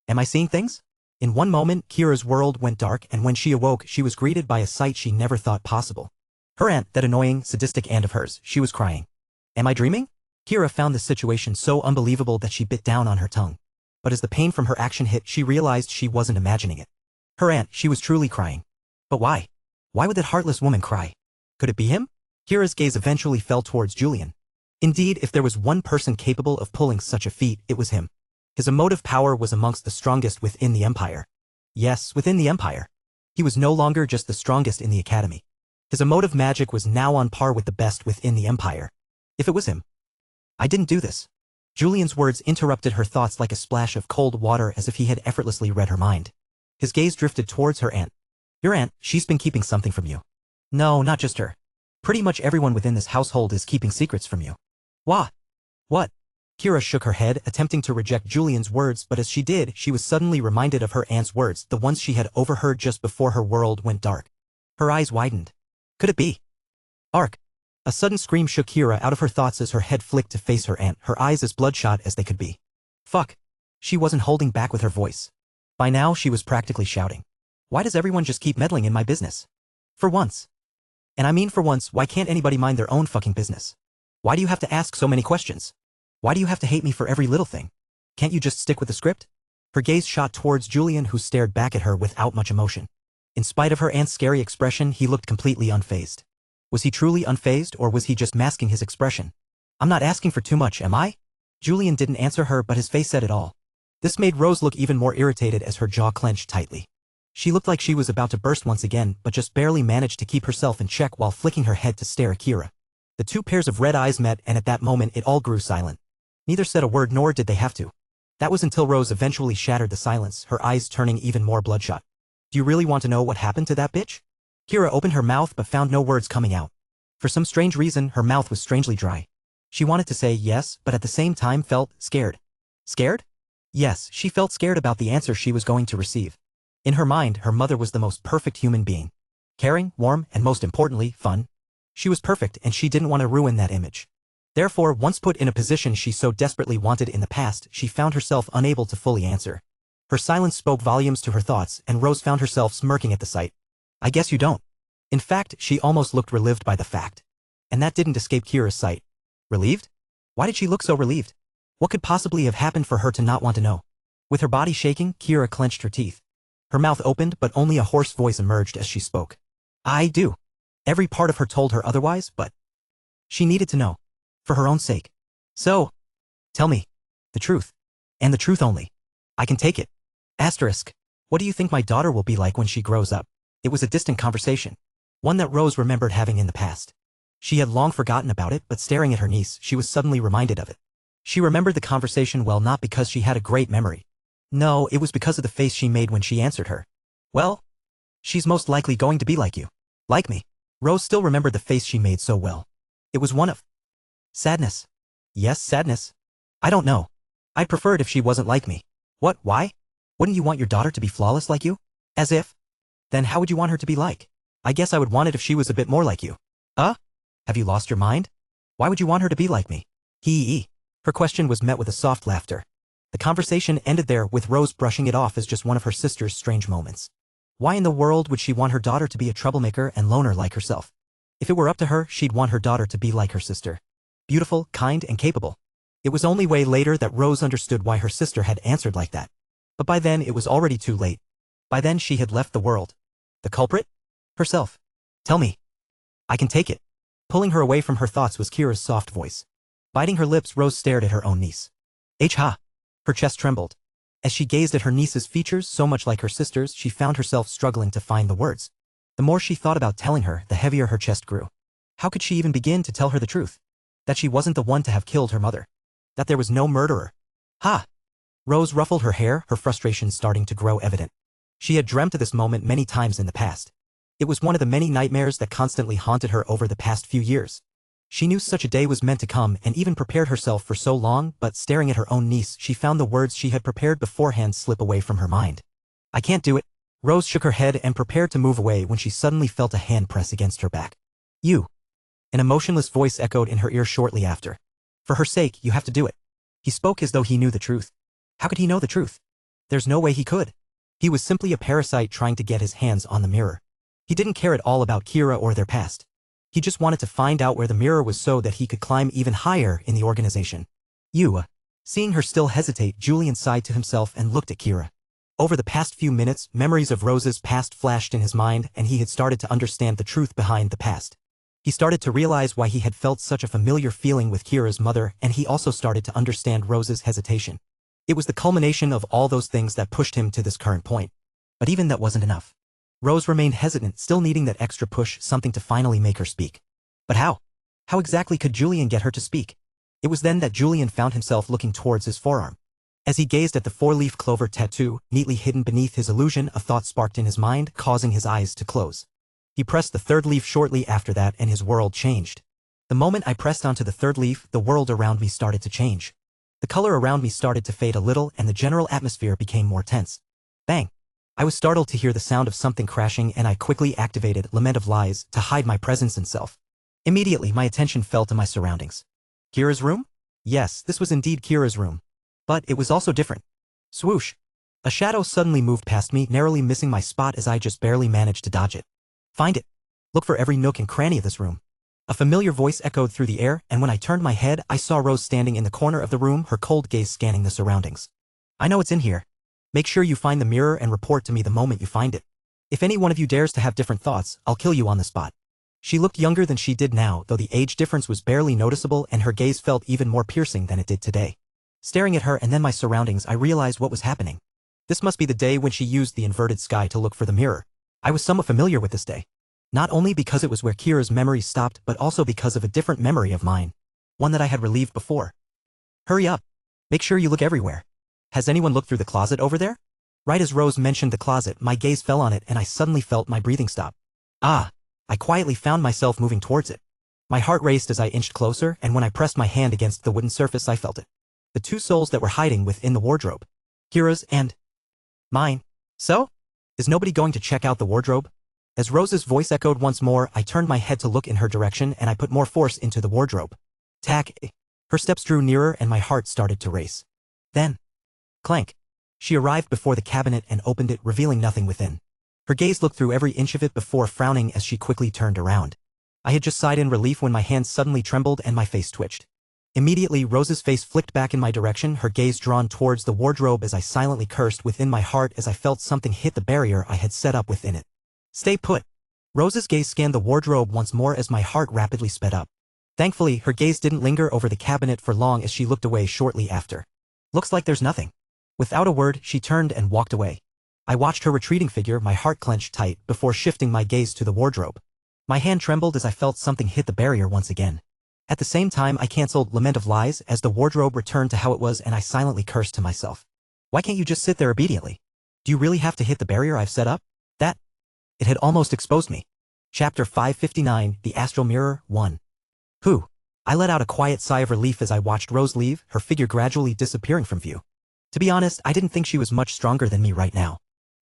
Am I seeing things? In one moment, Kira's world went dark, and when she awoke, she was greeted by a sight she never thought possible. Her aunt, that annoying, sadistic aunt of hers, she was crying. Am I dreaming? Kira found the situation so unbelievable that she bit down on her tongue. But as the pain from her action hit, she realized she wasn't imagining it. Her aunt, she was truly crying. But why? Why would that heartless woman cry? Could it be him? Kira's gaze eventually fell towards Julian. Indeed, if there was one person capable of pulling such a feat, it was him. His emotive power was amongst the strongest within the Empire. Yes, within the Empire. He was no longer just the strongest in the Academy. His emotive magic was now on par with the best within the Empire. If it was him. I didn't do this. Julian's words interrupted her thoughts like a splash of cold water, as if he had effortlessly read her mind. His gaze drifted towards her aunt. Your aunt, she's been keeping something from you. No, not just her. Pretty much everyone within this household is keeping secrets from you. Wha? What? Kira shook her head, attempting to reject Julian's words, but as she did, she was suddenly reminded of her aunt's words, the ones she had overheard just before her world went dark. Her eyes widened. Could it be? Ark. A sudden scream shook Kira out of her thoughts as her head flicked to face her aunt, her eyes as bloodshot as they could be. Fuck. She wasn't holding back with her voice. By now, she was practically shouting. Why does everyone just keep meddling in my business? For once. And I mean for once, why can't anybody mind their own fucking business? Why do you have to ask so many questions? Why do you have to hate me for every little thing? Can't you just stick with the script? Her gaze shot towards Julian, who stared back at her without much emotion. In spite of her aunt's scary expression, he looked completely unfazed. Was he truly unfazed, or was he just masking his expression? I'm not asking for too much, am I? Julian didn't answer her, but his face said it all. This made Rose look even more irritated as her jaw clenched tightly. She looked like she was about to burst once again, but just barely managed to keep herself in check while flicking her head to stare at Kira. The two pairs of red eyes met, and at that moment it all grew silent. Neither said a word, nor did they have to. That was until Rose eventually shattered the silence, her eyes turning even more bloodshot. Do you really want to know what happened to that bitch? Kira opened her mouth but found no words coming out. For some strange reason, her mouth was strangely dry. She wanted to say yes, but at the same time felt scared. Scared? Yes, she felt scared about the answer she was going to receive. In her mind, her mother was the most perfect human being. Caring, warm, and most importantly, fun. She was perfect, and she didn't want to ruin that image. Therefore, once put in a position she so desperately wanted in the past, she found herself unable to fully answer. Her silence spoke volumes to her thoughts, and Rose found herself smirking at the sight. I guess you don't. In fact, she almost looked relieved by the fact. And that didn't escape Kira's sight. Relieved? Why did she look so relieved? What could possibly have happened for her to not want to know? With her body shaking, Kira clenched her teeth. Her mouth opened, but only a hoarse voice emerged as she spoke. I do. Every part of her told her otherwise, but she needed to know. For her own sake. So, tell me. The truth. And the truth only. I can take it. Asterisk. What do you think my daughter will be like when she grows up? It was a distant conversation. One that Rose remembered having in the past. She had long forgotten about it, but staring at her niece, she was suddenly reminded of it. She remembered the conversation well, not because she had a great memory. No, it was because of the face she made when she answered her. Well, she's most likely going to be like you. Like me. Rose still remembered the face she made so well. It was one of sadness. Yes, sadness. I don't know. I'd prefer it if she wasn't like me. What, why? Wouldn't you want your daughter to be flawless like you? As if? Then how would you want her to be like? I guess I would want it if she was a bit more like you. Have you lost your mind? Why would you want her to be like me? Hee. Her question was met with a soft laughter. The conversation ended there, with Rose brushing it off as just one of her sister's strange moments. Why in the world would she want her daughter to be a troublemaker and loner like herself? If it were up to her, she'd want her daughter to be like her sister. Beautiful, kind, and capable. It was only way later that Rose understood why her sister had answered like that. But by then it was already too late. By then she had left the world. The culprit? Herself. Tell me. I can take it. Pulling her away from her thoughts was Kira's soft voice. Biting her lips, Rose stared at her own niece. Ha! Her chest trembled. As she gazed at her niece's features, so much like her sister's, she found herself struggling to find the words. The more she thought about telling her, the heavier her chest grew. How could she even begin to tell her the truth? That she wasn't the one to have killed her mother. That there was no murderer. Ha! Rose ruffled her hair, her frustration starting to grow evident. She had dreamt of this moment many times in the past. It was one of the many nightmares that constantly haunted her over the past few years. She knew such a day was meant to come and even prepared herself for so long, but staring at her own niece, she found the words she had prepared beforehand slip away from her mind. I can't do it. Rose shook her head and prepared to move away when she suddenly felt a hand press against her back. You. An emotionless voice echoed in her ear shortly after. For her sake, you have to do it. He spoke as though he knew the truth. How could he know the truth? There's no way he could. He was simply a parasite trying to get his hands on the mirror. He didn't care at all about Kira or their past. He just wanted to find out where the mirror was so that he could climb even higher in the organization. You. Seeing her still hesitate, Julian sighed to himself and looked at Kira. Over the past few minutes, memories of Rose's past flashed in his mind, and he had started to understand the truth behind the past. He started to realize why he had felt such a familiar feeling with Kira's mother, and he also started to understand Rose's hesitation. It was the culmination of all those things that pushed him to this current point. But even that wasn't enough. Rose remained hesitant, still needing that extra push, something to finally make her speak. But how? How exactly could Julian get her to speak? It was then that Julian found himself looking towards his forearm. As he gazed at the four-leaf clover tattoo, neatly hidden beneath his illusion, a thought sparked in his mind, causing his eyes to close. He pressed the third leaf shortly after that, and his world changed. The moment I pressed onto the third leaf, the world around me started to change. The color around me started to fade a little, and the general atmosphere became more tense. Bang! I was startled to hear the sound of something crashing, and I quickly activated Lament of Lies to hide my presence and self. Immediately, my attention fell to my surroundings. Kira's room? Yes, this was indeed Kira's room. But it was also different. Swoosh! A shadow suddenly moved past me, narrowly missing my spot as I just barely managed to dodge it. Find it. Look for every nook and cranny of this room. A familiar voice echoed through the air, and when I turned my head, I saw Rose standing in the corner of the room, her cold gaze scanning the surroundings. I know it's in here. Make sure you find the mirror and report to me the moment you find it. If any one of you dares to have different thoughts, I'll kill you on the spot. She looked younger than she did now, though the age difference was barely noticeable, and her gaze felt even more piercing than it did today. Staring at her and then my surroundings, I realized what was happening. This must be the day when she used the inverted sky to look for the mirror. I was somewhat familiar with this day. Not only because it was where Kira's memory stopped, but also because of a different memory of mine. One that I had relieved before. Hurry up. Make sure you look everywhere. Has anyone looked through the closet over there? Right as Rose mentioned the closet, my gaze fell on it and I suddenly felt my breathing stop. Ah! I quietly found myself moving towards it. My heart raced as I inched closer, and when I pressed my hand against the wooden surface, I felt it. The two souls that were hiding within the wardrobe. Kira's and mine. So? Is nobody going to check out the wardrobe? As Rose's voice echoed once more, I turned my head to look in her direction and I put more force into the wardrobe. Tack! Her steps drew nearer and my heart started to race. Then, clank! She arrived before the cabinet and opened it, revealing nothing within. Her gaze looked through every inch of it before frowning as she quickly turned around. I had just sighed in relief when my hands suddenly trembled and my face twitched. Immediately, Rose's face flicked back in my direction, her gaze drawn towards the wardrobe as I silently cursed within my heart as I felt something hit the barrier I had set up within it. Stay put. Rose's gaze scanned the wardrobe once more as my heart rapidly sped up. Thankfully, her gaze didn't linger over the cabinet for long as she looked away shortly after. Looks like there's nothing. Without a word, she turned and walked away. I watched her retreating figure, my heart clenched tight, before shifting my gaze to the wardrobe. My hand trembled as I felt something hit the barrier once again. At the same time, I canceled Lament of Lies as the wardrobe returned to how it was, and I silently cursed to myself. Why can't you just sit there obediently? Do you really have to hit the barrier I've set up? It had almost exposed me. Chapter 559, The Astral Mirror, 1. Whew. I let out a quiet sigh of relief as I watched Rose leave, her figure gradually disappearing from view. To be honest, I didn't think she was much stronger than me right now.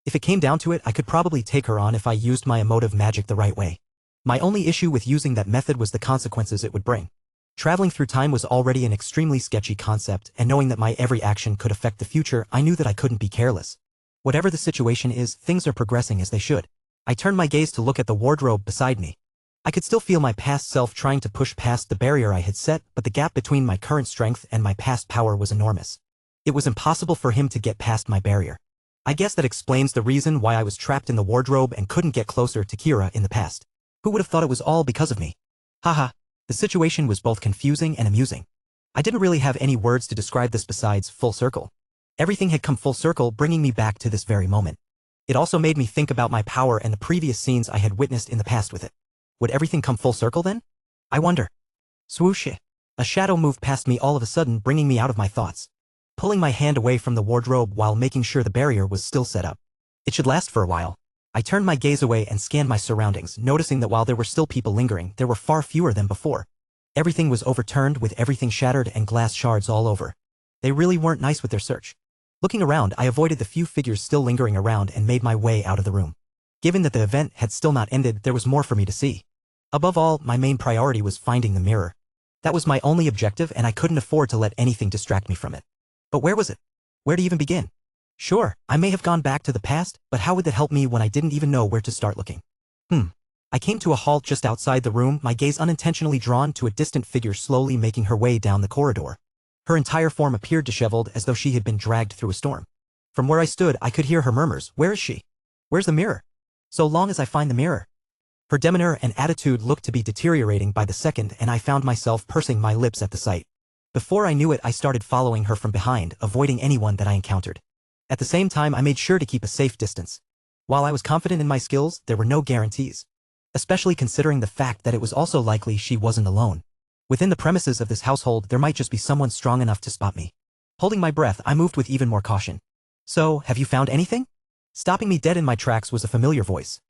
If it came down to it, I could probably take her on if I used my emotive magic the right way. My only issue with using that method was the consequences it would bring. Traveling through time was already an extremely sketchy concept, and knowing that my every action could affect the future, I knew that I couldn't be careless. Whatever the situation is, things are progressing as they should. I turned my gaze to look at the wardrobe beside me. I could still feel my past self trying to push past the barrier I had set, but the gap between my current strength and my past power was enormous. It was impossible for him to get past my barrier. I guess that explains the reason why I was trapped in the wardrobe and couldn't get closer to Kira in the past. Who would have thought it was all because of me? Haha, the situation was both confusing and amusing. I didn't really have any words to describe this besides full circle. Everything had come full circle, bringing me back to this very moment. It also made me think about my power and the previous scenes I had witnessed in the past with it. Would everything come full circle then? I wonder. Swoosh! A shadow moved past me all of a sudden, bringing me out of my thoughts. Pulling my hand away from the wardrobe while making sure the barrier was still set up. It should last for a while. I turned my gaze away and scanned my surroundings, noticing that while there were still people lingering, there were far fewer than before. Everything was overturned, with everything shattered and glass shards all over. They really weren't nice with their search. Looking around, I avoided the few figures still lingering around and made my way out of the room. Given that the event had still not ended, there was more for me to see. Above all, my main priority was finding the mirror. That was my only objective, and I couldn't afford to let anything distract me from it. But where was it? Where to even begin? Sure, I may have gone back to the past, but how would that help me when I didn't even know where to start looking? I came to a halt just outside the room, my gaze unintentionally drawn to a distant figure slowly making her way down the corridor. Her entire form appeared disheveled, as though she had been dragged through a storm. From where I stood, I could hear her murmurs, "Where is she? Where's the mirror? So long as I find the mirror." Her demeanor and attitude looked to be deteriorating by the second, and I found myself pursing my lips at the sight. Before I knew it, I started following her from behind, avoiding anyone that I encountered. At the same time, I made sure to keep a safe distance. While I was confident in my skills, there were no guarantees. Especially considering the fact that it was also likely she wasn't alone. Within the premises of this household, there might just be someone strong enough to spot me. Holding my breath, I moved with even more caution. "So, have you found anything?" Stopping me dead in my tracks was a familiar voice.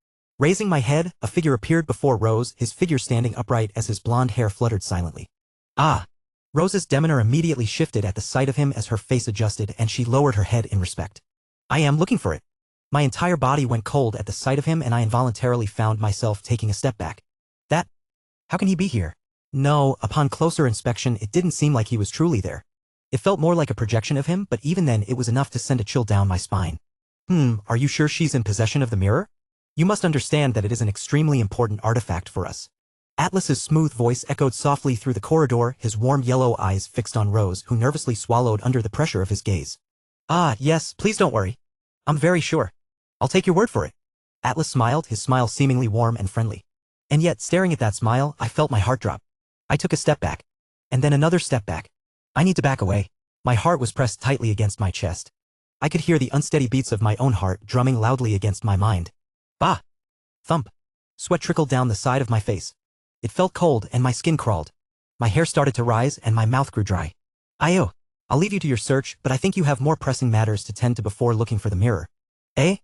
Raising my head, a figure appeared before Rose, his figure standing upright as his blonde hair fluttered silently. "Ah!" Rose's demeanor immediately shifted at the sight of him as her face adjusted, and she lowered her head in respect. "I am looking for it." My entire body went cold at the sight of him, and I involuntarily found myself taking a step back. How can he be here? No, upon closer inspection, it didn't seem like he was truly there. It felt more like a projection of him, but even then it was enough to send a chill down my spine. Are you sure she's in possession of the mirror? You must understand that it is an extremely important artifact for us. Atlas's smooth voice echoed softly through the corridor, his warm yellow eyes fixed on Rose, who nervously swallowed under the pressure of his gaze. "Ah, yes, please don't worry. I'm very sure. I'll take your word for it." Atlas smiled, his smile seemingly warm and friendly. And yet, staring at that smile, I felt my heart drop. I took a step back. And then another step back. I need to back away. My heart was pressed tightly against my chest. I could hear the unsteady beats of my own heart drumming loudly against my mind. Bah! Thump! Sweat trickled down the side of my face. It felt cold and my skin crawled. My hair started to rise and my mouth grew dry. "I'll leave you to your search, but I think you have more pressing matters to tend to before looking for the mirror." "Eh?"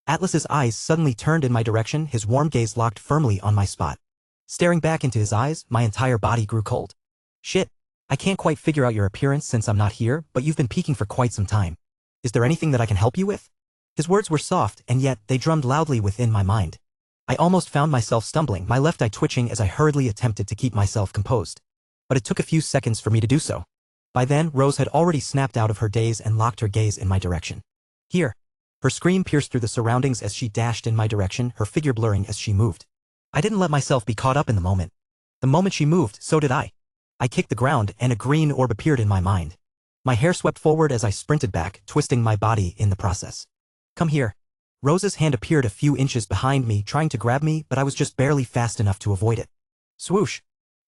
Atlas's eyes suddenly turned in my direction, his warm gaze locked firmly on my spot. Staring back into his eyes, my entire body grew cold. "Shit. I can't quite figure out your appearance since I'm not here, but you've been peeking for quite some time. Is there anything that I can help you with?" His words were soft, and yet they drummed loudly within my mind. I almost found myself stumbling, my left eye twitching as I hurriedly attempted to keep myself composed. But it took a few seconds for me to do so. By then, Rose had already snapped out of her daze and locked her gaze in my direction. "Here." Her scream pierced through the surroundings as she dashed in my direction, her figure blurring as she moved. I didn't let myself be caught up in the moment. The moment she moved, so did I. I kicked the ground, and a green orb appeared in my mind. My hair swept forward as I sprinted back, twisting my body in the process. "Come here." Rose's hand appeared a few inches behind me, trying to grab me, but I was just barely fast enough to avoid it. Swoosh.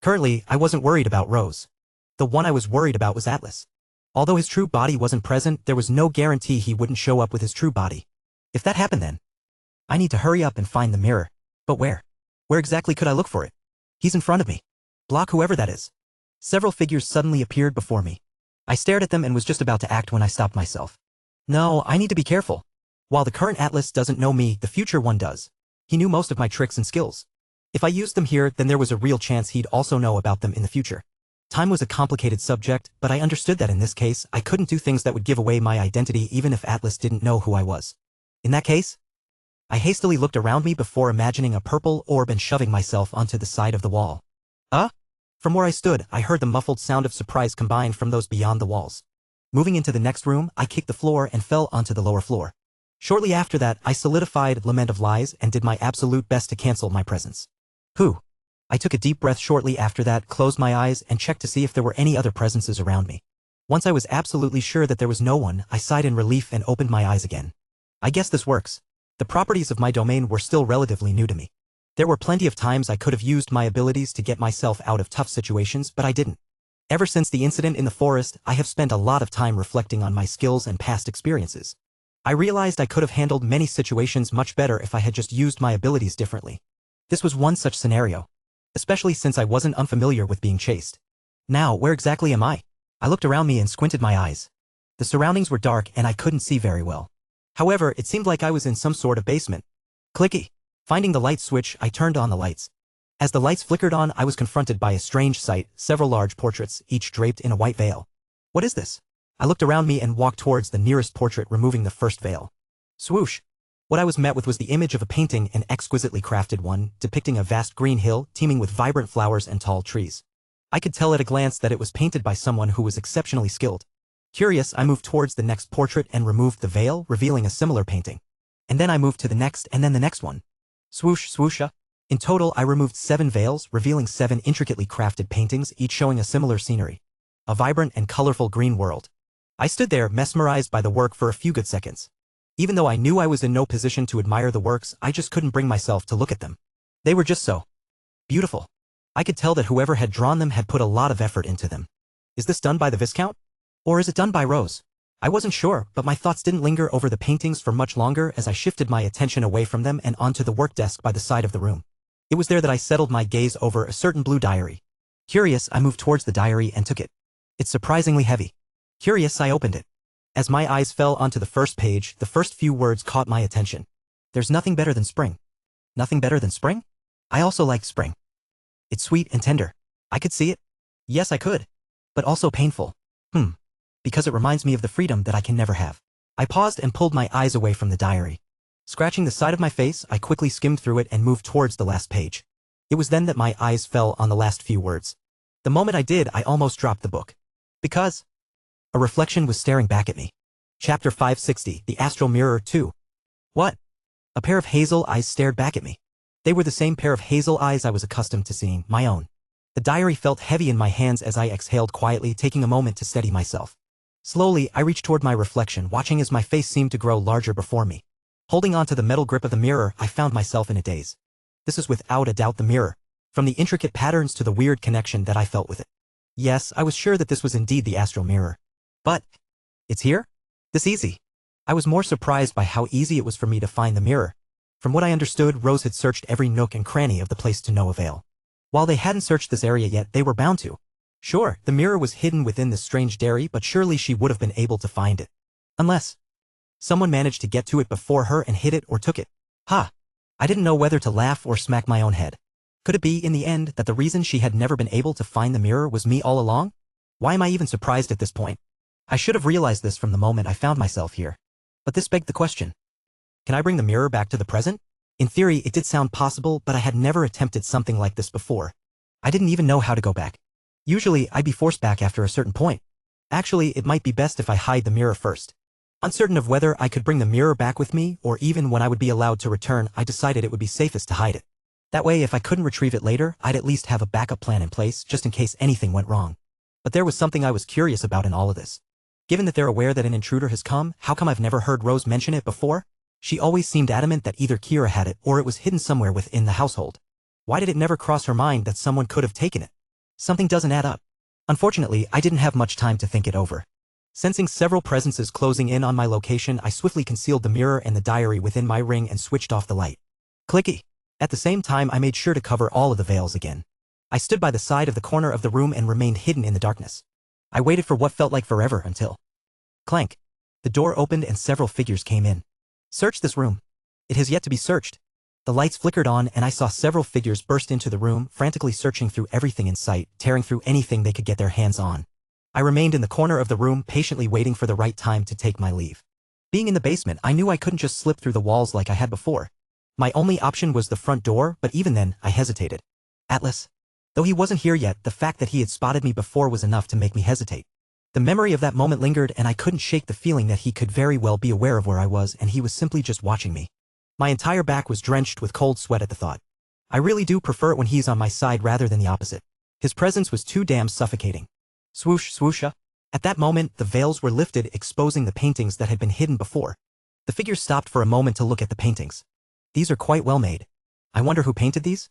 Currently, I wasn't worried about Rose. The one I was worried about was Atlas. Although his true body wasn't present, there was no guarantee he wouldn't show up with his true body. If that happened then, I need to hurry up and find the mirror. But where? Where exactly could I look for it? He's in front of me. Block whoever that is. Several figures suddenly appeared before me. I stared at them and was just about to act when I stopped myself. No, I need to be careful. While the current Atlas doesn't know me, the future one does. He knew most of my tricks and skills. If I used them here, then there was a real chance he'd also know about them in the future. Time was a complicated subject, but I understood that in this case, I couldn't do things that would give away my identity even if Atlas didn't know who I was. In that case, I hastily looked around me before imagining a purple orb and shoving myself onto the side of the wall. From where I stood, I heard the muffled sound of surprise combined from those beyond the walls. Moving into the next room, I kicked the floor and fell onto the lower floor. Shortly after that, I solidified Lament of Lies and did my absolute best to cancel my presence. I took a deep breath shortly after that, closed my eyes, and checked to see if there were any other presences around me. Once I was absolutely sure that there was no one, I sighed in relief and opened my eyes again. I guess this works. The properties of my domain were still relatively new to me. There were plenty of times I could have used my abilities to get myself out of tough situations, but I didn't. Ever since the incident in the forest, I have spent a lot of time reflecting on my skills and past experiences. I realized I could have handled many situations much better if I had just used my abilities differently. This was one such scenario. Especially since I wasn't unfamiliar with being chased. Now, where exactly am I? I looked around me and squinted my eyes. The surroundings were dark and I couldn't see very well. However, it seemed like I was in some sort of basement. Clicky. Finding the light switch, I turned on the lights. As the lights flickered on, I was confronted by a strange sight, several large portraits, each draped in a white veil. What is this? I looked around me and walked towards the nearest portrait, removing the first veil. Swoosh. What I was met with was the image of a painting, an exquisitely crafted one, depicting a vast green hill teeming with vibrant flowers and tall trees. I could tell at a glance that it was painted by someone who was exceptionally skilled. Curious, I moved towards the next portrait and removed the veil, revealing a similar painting. And then I moved to the next and then the next one. Swoosh, swoosha. In total, I removed 7 veils, revealing 7 intricately crafted paintings, each showing a similar scenery. A vibrant and colorful green world. I stood there, mesmerized by the work for a few good seconds. Even though I knew I was in no position to admire the works, I just couldn't bring myself to look at them. They were just so beautiful. I could tell that whoever had drawn them had put a lot of effort into them. Is this done by the Viscount? Or is it done by Rose? I wasn't sure, but my thoughts didn't linger over the paintings for much longer as I shifted my attention away from them and onto the work desk by the side of the room. It was there that I settled my gaze over a certain blue diary. Curious, I moved towards the diary and took it. It's surprisingly heavy. Curious, I opened it. As my eyes fell onto the first page, the first few words caught my attention. There's nothing better than spring. Nothing better than spring? I also like spring. It's sweet and tender. I could see it. Yes, I could. But also painful. Because it reminds me of the freedom that I can never have. I paused and pulled my eyes away from the diary. Scratching the side of my face, I quickly skimmed through it and moved towards the last page. It was then that my eyes fell on the last few words. The moment I did, I almost dropped the book. Because a reflection was staring back at me. Chapter 560, The Astral Mirror 2. What? A pair of hazel eyes stared back at me. They were the same pair of hazel eyes I was accustomed to seeing, my own. The diary felt heavy in my hands as I exhaled quietly, taking a moment to steady myself. Slowly, I reached toward my reflection, watching as my face seemed to grow larger before me. Holding onto the metal grip of the mirror, I found myself in a daze. This is without a doubt the mirror, from the intricate patterns to the weird connection that I felt with it. Yes, I was sure that this was indeed the astral mirror. But it's here? This easy. I was more surprised by how easy it was for me to find the mirror. From what I understood, Rose had searched every nook and cranny of the place to no avail. While they hadn't searched this area yet, they were bound to. Sure, the mirror was hidden within this strange dairy, but surely she would have been able to find it. Unless someone managed to get to it before her and hid it or took it. Ha! I didn't know whether to laugh or smack my own head. Could it be, in the end, that the reason she had never been able to find the mirror was me all along? Why am I even surprised at this point? I should have realized this from the moment I found myself here. But this begged the question. Can I bring the mirror back to the present? In theory, it did sound possible, but I had never attempted something like this before. I didn't even know how to go back. Usually, I'd be forced back after a certain point. Actually, it might be best if I hide the mirror first. Uncertain of whether I could bring the mirror back with me, or even when I would be allowed to return, I decided it would be safest to hide it. That way, if I couldn't retrieve it later, I'd at least have a backup plan in place, just in case anything went wrong. But there was something I was curious about in all of this. Given that they're aware that an intruder has come, how come I've never heard Rose mention it before? She always seemed adamant that either Kira had it or it was hidden somewhere within the household. Why did it never cross her mind that someone could have taken it? Something doesn't add up. Unfortunately, I didn't have much time to think it over. Sensing several presences closing in on my location, I swiftly concealed the mirror and the diary within my ring and switched off the light. Clicky. At the same time, I made sure to cover all of the veils again. I stood by the side of the corner of the room and remained hidden in the darkness. I waited for what felt like forever until... Clank. The door opened and several figures came in. Search this room. It has yet to be searched. The lights flickered on and I saw several figures burst into the room, frantically searching through everything in sight, tearing through anything they could get their hands on. I remained in the corner of the room, patiently waiting for the right time to take my leave. Being in the basement, I knew I couldn't just slip through the walls like I had before. My only option was the front door, but even then, I hesitated. Atlas. Though he wasn't here yet, the fact that he had spotted me before was enough to make me hesitate. The memory of that moment lingered and I couldn't shake the feeling that he could very well be aware of where I was and he was simply just watching me. My entire back was drenched with cold sweat at the thought. I really do prefer it when he's on my side rather than the opposite. His presence was too damn suffocating. Swoosh, swoosha. At that moment, the veils were lifted, exposing the paintings that had been hidden before. The figures stopped for a moment to look at the paintings. These are quite well made. I wonder who painted these?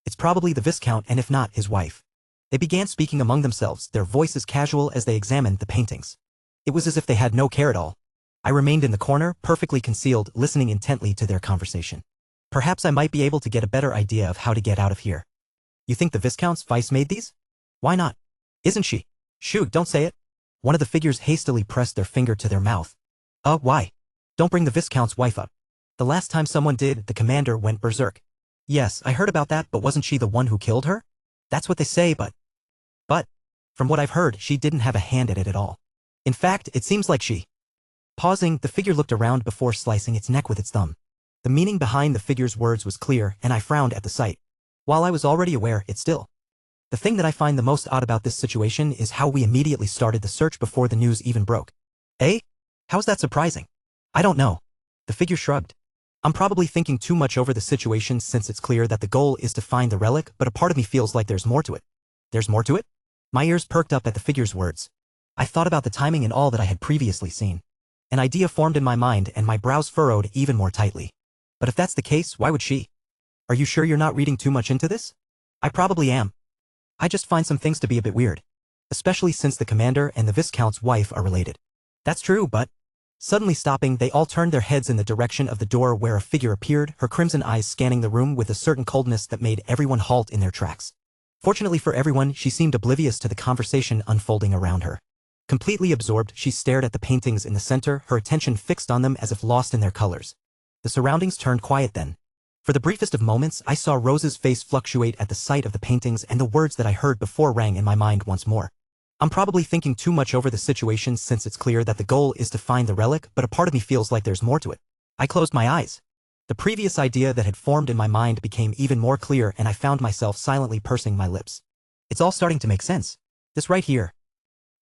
It's probably the Viscount and if not, his wife. They began speaking among themselves, their voices casual as they examined the paintings. It was as if they had no care at all. I remained in the corner, perfectly concealed, listening intently to their conversation. Perhaps I might be able to get a better idea of how to get out of here. You think the Viscount's vice made these? Why not? Isn't she? Shoot, don't say it. One of the figures hastily pressed their finger to their mouth. Why? Don't bring the Viscount's wife up. The last time someone did, the commander went berserk. Yes, I heard about that, but wasn't she the one who killed her? That's what they say, but, from what I've heard, she didn't have a hand at it at all. In fact, it seems like she... Pausing, the figure looked around before slicing its neck with its thumb. The meaning behind the figure's words was clear, and I frowned at the sight. While I was already aware, it still... The thing that I find the most odd about this situation is how we immediately started the search before the news even broke. Eh? How's that surprising? I don't know. The figure shrugged. I'm probably thinking too much over the situation since it's clear that the goal is to find the relic, but a part of me feels like there's more to it. There's more to it? My ears perked up at the figure's words. I thought about the timing and all that I had previously seen. An idea formed in my mind and my brows furrowed even more tightly. But if that's the case, why would she? Are you sure you're not reading too much into this? I probably am. I just find some things to be a bit weird. Especially since the commander and the Viscount's wife are related. That's true, but... Suddenly stopping, they all turned their heads in the direction of the door where a figure appeared, her crimson eyes scanning the room with a certain coldness that made everyone halt in their tracks. Fortunately for everyone, she seemed oblivious to the conversation unfolding around her. Completely absorbed, she stared at the paintings in the center, her attention fixed on them as if lost in their colors. The surroundings turned quiet then. For the briefest of moments, I saw Rose's face fluctuate at the sight of the paintings, and the words that I heard before rang in my mind once more. I'm probably thinking too much over the situation since it's clear that the goal is to find the relic, but a part of me feels like there's more to it. I closed my eyes. The previous idea that had formed in my mind became even more clear, and I found myself silently pursing my lips. It's all starting to make sense. This right here.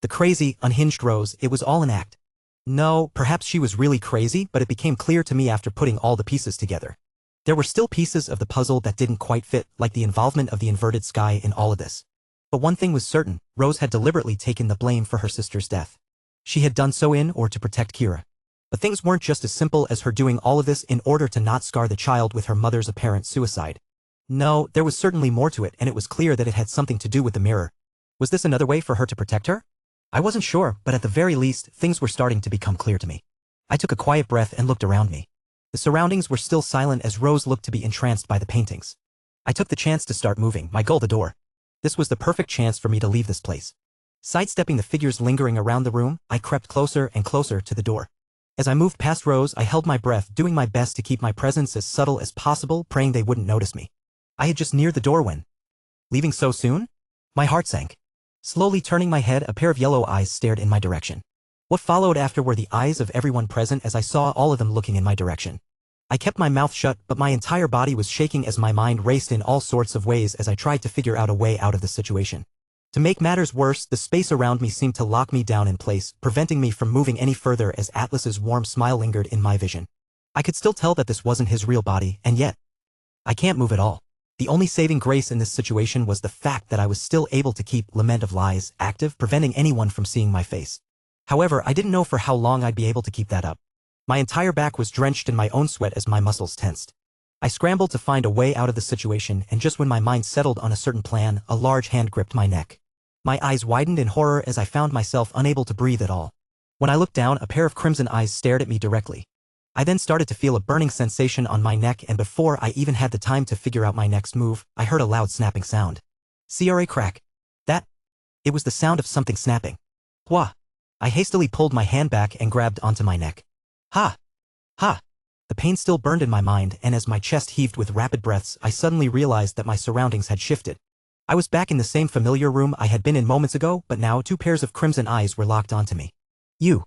The crazy, unhinged Rose, it was all an act. No, perhaps she was really crazy, but it became clear to me after putting all the pieces together. There were still pieces of the puzzle that didn't quite fit, like the involvement of the inverted sky in all of this. But one thing was certain, Rose had deliberately taken the blame for her sister's death. She had done so in order to protect Kira. But things weren't just as simple as her doing all of this in order to not scar the child with her mother's apparent suicide. No, there was certainly more to it, and it was clear that it had something to do with the mirror. Was this another way for her to protect her? I wasn't sure, but at the very least, things were starting to become clear to me. I took a quiet breath and looked around me. The surroundings were still silent as Rose looked to be entranced by the paintings. I took the chance to start moving, my goal the door. This was the perfect chance for me to leave this place. Sidestepping the figures lingering around the room, I crept closer and closer to the door. As I moved past Rose, I held my breath, doing my best to keep my presence as subtle as possible, praying they wouldn't notice me. I had just neared the door when... Leaving so soon? My heart sank. Slowly turning my head, a pair of yellow eyes stared in my direction. What followed after were the eyes of everyone present as I saw all of them looking in my direction. I kept my mouth shut, but my entire body was shaking as my mind raced in all sorts of ways as I tried to figure out a way out of the situation. To make matters worse, the space around me seemed to lock me down in place, preventing me from moving any further as Atlas's warm smile lingered in my vision. I could still tell that this wasn't his real body, and yet... I can't move at all. The only saving grace in this situation was the fact that I was still able to keep Lament of Lies active, preventing anyone from seeing my face. However, I didn't know for how long I'd be able to keep that up. My entire back was drenched in my own sweat as my muscles tensed. I scrambled to find a way out of the situation, and just when my mind settled on a certain plan, a large hand gripped my neck. My eyes widened in horror as I found myself unable to breathe at all. When I looked down, a pair of crimson eyes stared at me directly. I then started to feel a burning sensation on my neck, and before I even had the time to figure out my next move, I heard a loud snapping sound. CRA crack. It was the sound of something snapping. Wah! I hastily pulled my hand back and grabbed onto my neck. Ha! Ha! The pain still burned in my mind, and as my chest heaved with rapid breaths, I suddenly realized that my surroundings had shifted. I was back in the same familiar room I had been in moments ago, but now 2 pairs of crimson eyes were locked onto me. You!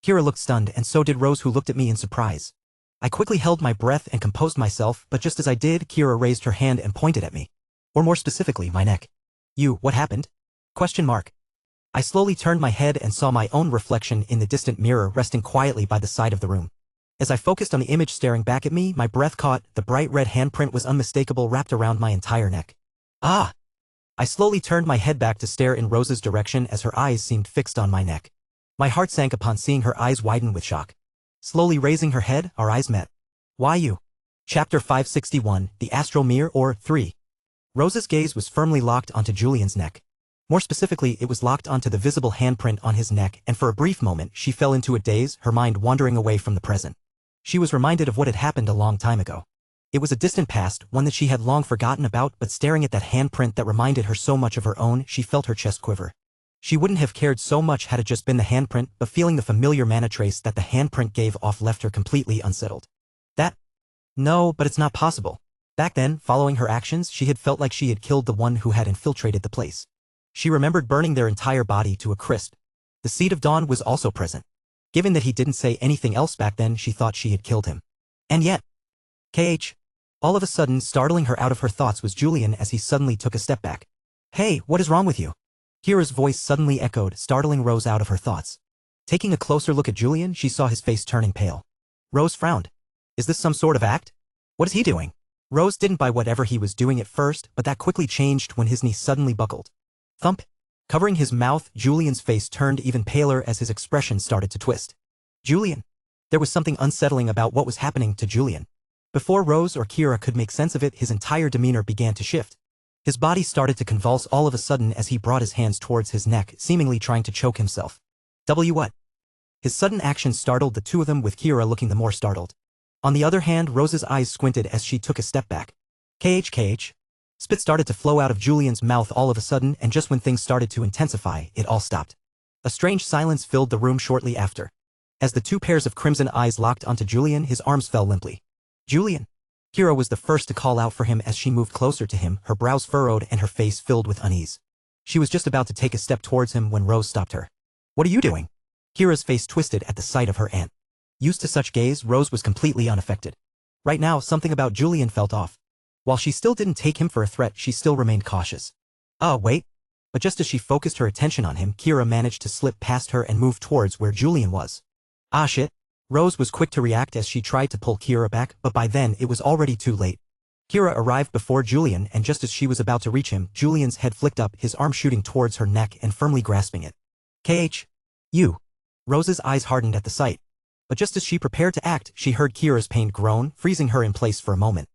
Kira looked stunned, and so did Rose, who looked at me in surprise. I quickly held my breath and composed myself, but just as I did, Kira raised her hand and pointed at me. Or more specifically, my neck. You, what happened? ? I slowly turned my head and saw my own reflection in the distant mirror resting quietly by the side of the room. As I focused on the image staring back at me, my breath caught, the bright red handprint was unmistakable, wrapped around my entire neck. Ah! I slowly turned my head back to stare in Rose's direction as her eyes seemed fixed on my neck. My heart sank upon seeing her eyes widen with shock. Slowly raising her head, our eyes met. Why you? Chapter 561, The Astral Mirror, or 3. Rose's gaze was firmly locked onto Julian's neck. More specifically, it was locked onto the visible handprint on his neck, and for a brief moment, she fell into a daze, her mind wandering away from the present. She was reminded of what had happened a long time ago. It was a distant past, one that she had long forgotten about, but staring at that handprint that reminded her so much of her own, she felt her chest quiver. She wouldn't have cared so much had it just been the handprint, but feeling the familiar mana trace that the handprint gave off left her completely unsettled. No, but it's not possible. Back then, following her actions, she had felt like she had killed the one who had infiltrated the place. She remembered burning their entire body to a crisp. The seed of Dawn was also present. Given that he didn't say anything else back then, she thought she had killed him. And yet... All of a sudden, startling her out of her thoughts was Julian as he suddenly took a step back. Hey, what is wrong with you? Kira's voice suddenly echoed, startling Rose out of her thoughts. Taking a closer look at Julian, she saw his face turning pale. Rose frowned. Is this some sort of act? What is he doing? Rose didn't buy whatever he was doing at first, but that quickly changed when his knee suddenly buckled. Thump. Covering his mouth, Julian's face turned even paler as his expression started to twist. Julian. There was something unsettling about what was happening to Julian. Before Rose or Kira could make sense of it, his entire demeanor began to shift. His body started to convulse all of a sudden as he brought his hands towards his neck, seemingly trying to choke himself. What? His sudden action startled the two of them, with Kira looking the more startled. On the other hand, Rose's eyes squinted as she took a step back. KH. Spit started to flow out of Julian's mouth all of a sudden, and just when things started to intensify, it all stopped. A strange silence filled the room shortly after. As the two pairs of crimson eyes locked onto Julian, his arms fell limply. Julian! Kira was the first to call out for him as she moved closer to him, her brows furrowed and her face filled with unease. She was just about to take a step towards him when Rose stopped her. What are you doing? Kira's face twisted at the sight of her aunt. Used to such gaze, Rose was completely unaffected. Right now, something about Julian felt off. While she still didn't take him for a threat, she still remained cautious. Oh, wait. But just as she focused her attention on him, Kira managed to slip past her and move towards where Julian was. Ah shit. Rose was quick to react as she tried to pull Kira back, but by then it was already too late. Kira arrived before Julian, and just as she was about to reach him, Julian's head flicked up, his arm shooting towards her neck and firmly grasping it. You. Rose's eyes hardened at the sight. But just as she prepared to act, she heard Kira's pained groan, freezing her in place for a moment.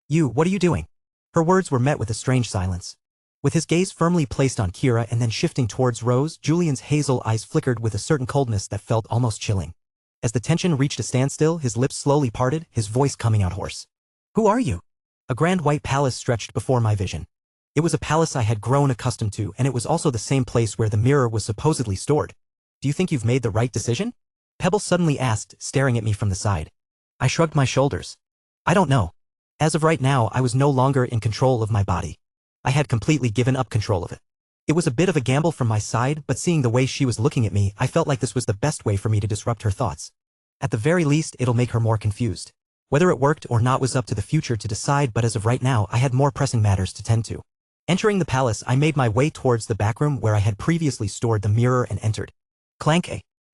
You, what are you doing? Her words were met with a strange silence. With his gaze firmly placed on Kira and then shifting towards Rose, Julian's hazel eyes flickered with a certain coldness that felt almost chilling. As the tension reached a standstill, his lips slowly parted, his voice coming out hoarse. Who are you? A grand white palace stretched before my vision. It was a palace I had grown accustomed to, and it was also the same place where the mirror was supposedly stored. Do you think you've made the right decision? Pebble suddenly asked, staring at me from the side. I shrugged my shoulders. I don't know. As of right now, I was no longer in control of my body. I had completely given up control of it. It was a bit of a gamble from my side, but seeing the way she was looking at me, I felt like this was the best way for me to disrupt her thoughts. At the very least, it'll make her more confused. Whether it worked or not was up to the future to decide, but as of right now, I had more pressing matters to tend to. Entering the palace, I made my way towards the back room where I had previously stored the mirror and entered. Clank.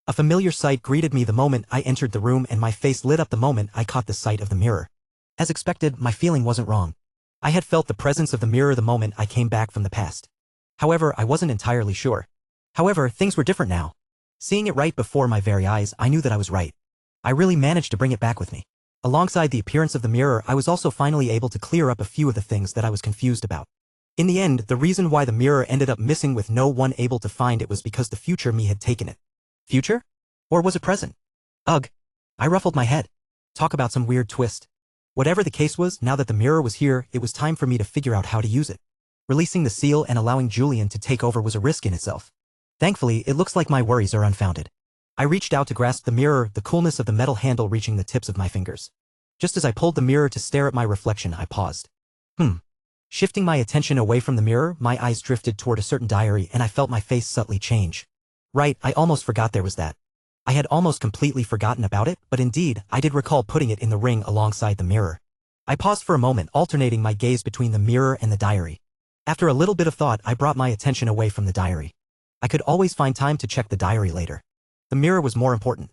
A familiar sight greeted me the moment I entered the room, and my face lit up the moment I caught the sight of the mirror. As expected, my feeling wasn't wrong. I had felt the presence of the mirror the moment I came back from the past. However, I wasn't entirely sure. However, things were different now. Seeing it right before my very eyes, I knew that I was right. I really managed to bring it back with me. Alongside the appearance of the mirror, I was also finally able to clear up a few of the things that I was confused about. In the end, the reason why the mirror ended up missing with no one able to find it was because the future me had taken it. Future? Or was it present? Ugh. I ruffled my head. Talk about some weird twist. Whatever the case was, now that the mirror was here, it was time for me to figure out how to use it. Releasing the seal and allowing Julian to take over was a risk in itself. Thankfully, it looks like my worries are unfounded. I reached out to grasp the mirror, the coolness of the metal handle reaching the tips of my fingers. Just as I pulled the mirror to stare at my reflection, I paused. Shifting my attention away from the mirror, my eyes drifted toward a certain diary and I felt my face subtly change. Right, I almost forgot there was that. I had almost completely forgotten about it, but indeed, I did recall putting it in the ring alongside the mirror. I paused for a moment, alternating my gaze between the mirror and the diary. After a little bit of thought, I brought my attention away from the diary. I could always find time to check the diary later. The mirror was more important.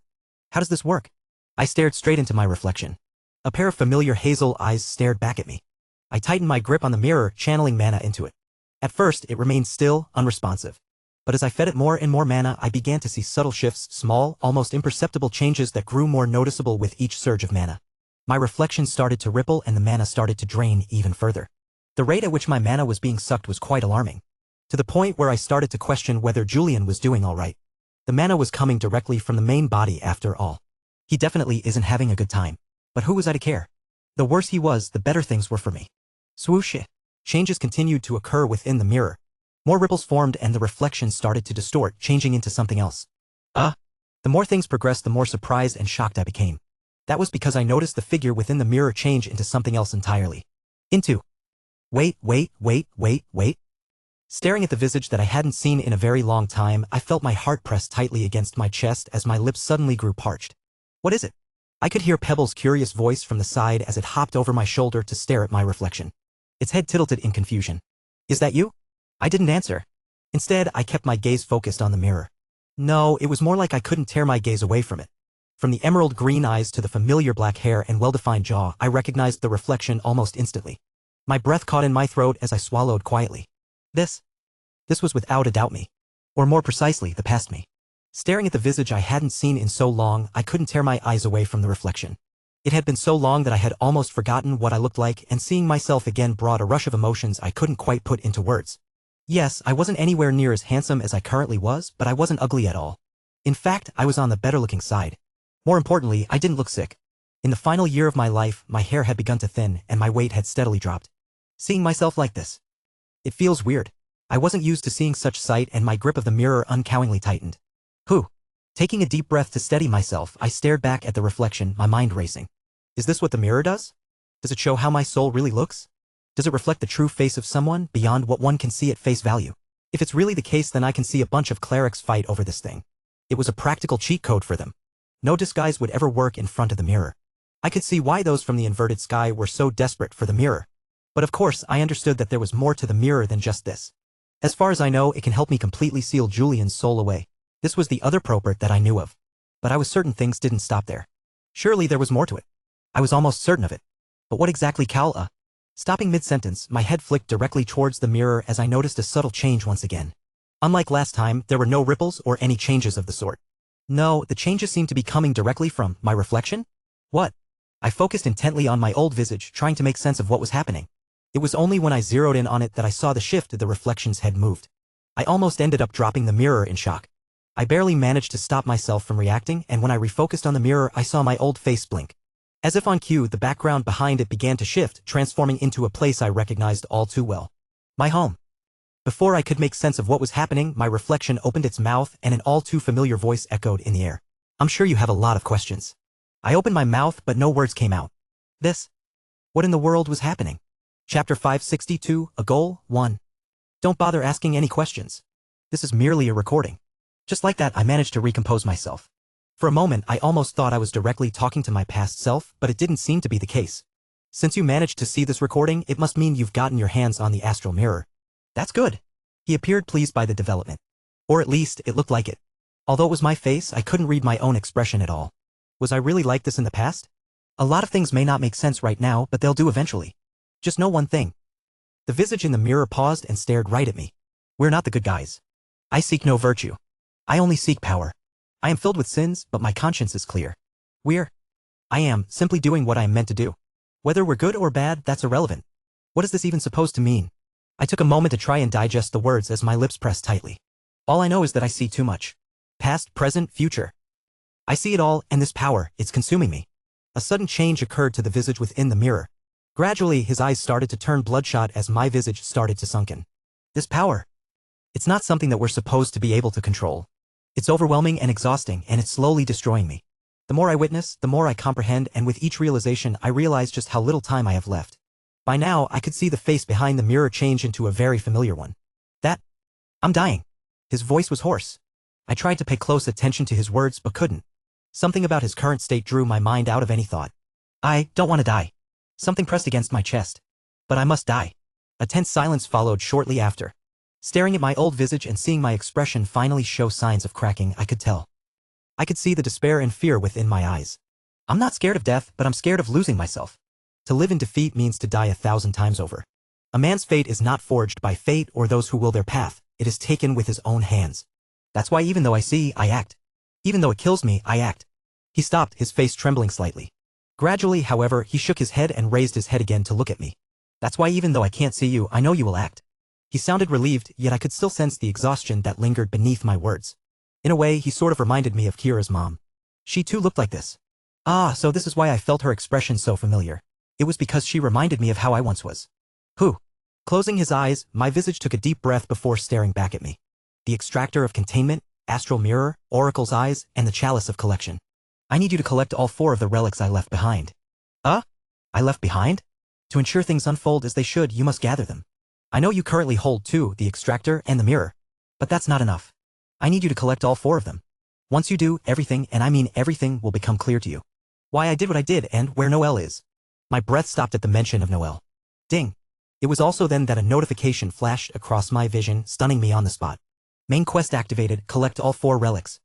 How does this work? I stared straight into my reflection. A pair of familiar hazel eyes stared back at me. I tightened my grip on the mirror, channeling mana into it. At first, it remained still, unresponsive. But as I fed it more and more mana, I began to see subtle shifts, small, almost imperceptible changes that grew more noticeable with each surge of mana. My reflection started to ripple and the mana started to drain even further. The rate at which my mana was being sucked was quite alarming. To the point where I started to question whether Julian was doing all right. The mana was coming directly from the main body after all. He definitely isn't having a good time. But who was I to care? The worse he was, the better things were for me. Swoosh. Changes continued to occur within the mirror. More ripples formed and the reflection started to distort, changing into something else. The more things progressed, the more surprised and shocked I became. That was because I noticed the figure within the mirror change into something else entirely. Wait. Staring at the visage that I hadn't seen in a very long time, I felt my heart press tightly against my chest as my lips suddenly grew parched. What is it? I could hear Pebble's curious voice from the side as it hopped over my shoulder to stare at my reflection. Its head tilted in confusion. Is that you? I didn't answer. Instead, I kept my gaze focused on the mirror. No, it was more like I couldn't tear my gaze away from it. From the emerald green eyes to the familiar black hair and well-defined jaw, I recognized the reflection almost instantly. My breath caught in my throat as I swallowed quietly. This was without a doubt me. Or more precisely, the past me. Staring at the visage I hadn't seen in so long, I couldn't tear my eyes away from the reflection. It had been so long that I had almost forgotten what I looked like, and seeing myself again brought a rush of emotions I couldn't quite put into words. Yes, I wasn't anywhere near as handsome as I currently was, but I wasn't ugly at all. In fact, I was on the better-looking side. More importantly, I didn't look sick. In the final year of my life, my hair had begun to thin, and my weight had steadily dropped. Seeing myself like this, it feels weird. I wasn't used to seeing such sight, and my grip of the mirror uncowingly tightened. Whew. Taking a deep breath to steady myself, I stared back at the reflection, my mind racing. Is this what the mirror does? Does it show how my soul really looks? Does it reflect the true face of someone beyond what one can see at face value? If it's really the case, then I can see a bunch of clerics fight over this thing. It was a practical cheat code for them. No disguise would ever work in front of the mirror. I could see why those from the inverted sky were so desperate for the mirror. But of course, I understood that there was more to the mirror than just this. As far as I know, it can help me completely seal Julian's soul away. This was the other propert that I knew of. But I was certain things didn't stop there. Surely there was more to it. I was almost certain of it. But what exactly, Cal? Stopping mid-sentence, my head flicked directly towards the mirror as I noticed a subtle change once again. Unlike last time, there were no ripples or any changes of the sort. No, the changes seemed to be coming directly from my reflection? What? I focused intently on my old visage, trying to make sense of what was happening. It was only when I zeroed in on it that I saw the shift the reflection's head moved. I almost ended up dropping the mirror in shock. I barely managed to stop myself from reacting, and when I refocused on the mirror, I saw my old face blink. As if on cue, the background behind it began to shift, transforming into a place I recognized all too well. My home. Before I could make sense of what was happening, my reflection opened its mouth and an all too familiar voice echoed in the air. I'm sure you have a lot of questions. I opened my mouth, but no words came out. This? What in the world was happening? Chapter 562, A Goal, 1. Don't bother asking any questions. This is merely a recording. Just like that, I managed to recompose myself. For a moment, I almost thought I was directly talking to my past self, but it didn't seem to be the case. Since you managed to see this recording, it must mean you've gotten your hands on the astral mirror. That's good. He appeared pleased by the development. Or at least, it looked like it. Although it was my face, I couldn't read my own expression at all. Was I really like this in the past? A lot of things may not make sense right now, but they'll do eventually. Just know one thing. The visage in the mirror paused and stared right at me. We're not the good guys. I seek no virtue. I only seek power. I am filled with sins, but my conscience is clear. I am simply doing what I am meant to do. Whether we're good or bad, that's irrelevant. What is this even supposed to mean? I took a moment to try and digest the words as my lips pressed tightly. All I know is that I see too much. Past, present, future. I see it all, and this power, it's consuming me. A sudden change occurred to the visage within the mirror. Gradually, his eyes started to turn bloodshot as my visage started to sunken. This power. It's not something that we're supposed to be able to control. It's overwhelming and exhausting, and it's slowly destroying me. The more I witness, the more I comprehend, and with each realization, I realize just how little time I have left. By now, I could see the face behind the mirror change into a very familiar one. I'm dying. His voice was hoarse. I tried to pay close attention to his words, but couldn't. Something about his current state drew my mind out of any thought. I don't want to die. Something pressed against my chest. But I must die. A tense silence followed shortly after. Staring at my old visage and seeing my expression finally show signs of cracking, I could tell. I could see the despair and fear within my eyes. I'm not scared of death, but I'm scared of losing myself. To live in defeat means to die 1,000 times over. A man's fate is not forged by fate or those who will their path. It is taken with his own hands. That's why even though I see, I act. Even though it kills me, I act. He stopped, his face trembling slightly. Gradually, however, he shook his head and raised his head again to look at me. That's why even though I can't see you, I know you will act. He sounded relieved, yet I could still sense the exhaustion that lingered beneath my words. In a way, he sort of reminded me of Kira's mom. She too looked like this. So this is why I felt her expression so familiar. It was because she reminded me of how I once was. Whew. Closing his eyes, my visage took a deep breath before staring back at me. The extractor of containment, astral mirror, oracle's eyes, and the chalice of collection. I need you to collect all 4 of the relics I left behind. I left behind? To ensure things unfold as they should, you must gather them. I know you currently hold 2, the extractor and the mirror. But that's not enough. I need you to collect all 4 of them. Once you do, everything, and I mean everything, will become clear to you. Why I did what I did and where Noelle is. My breath stopped at the mention of Noelle. Ding. It was also then that a notification flashed across my vision, stunning me on the spot. Main quest activated, collect all 4 relics.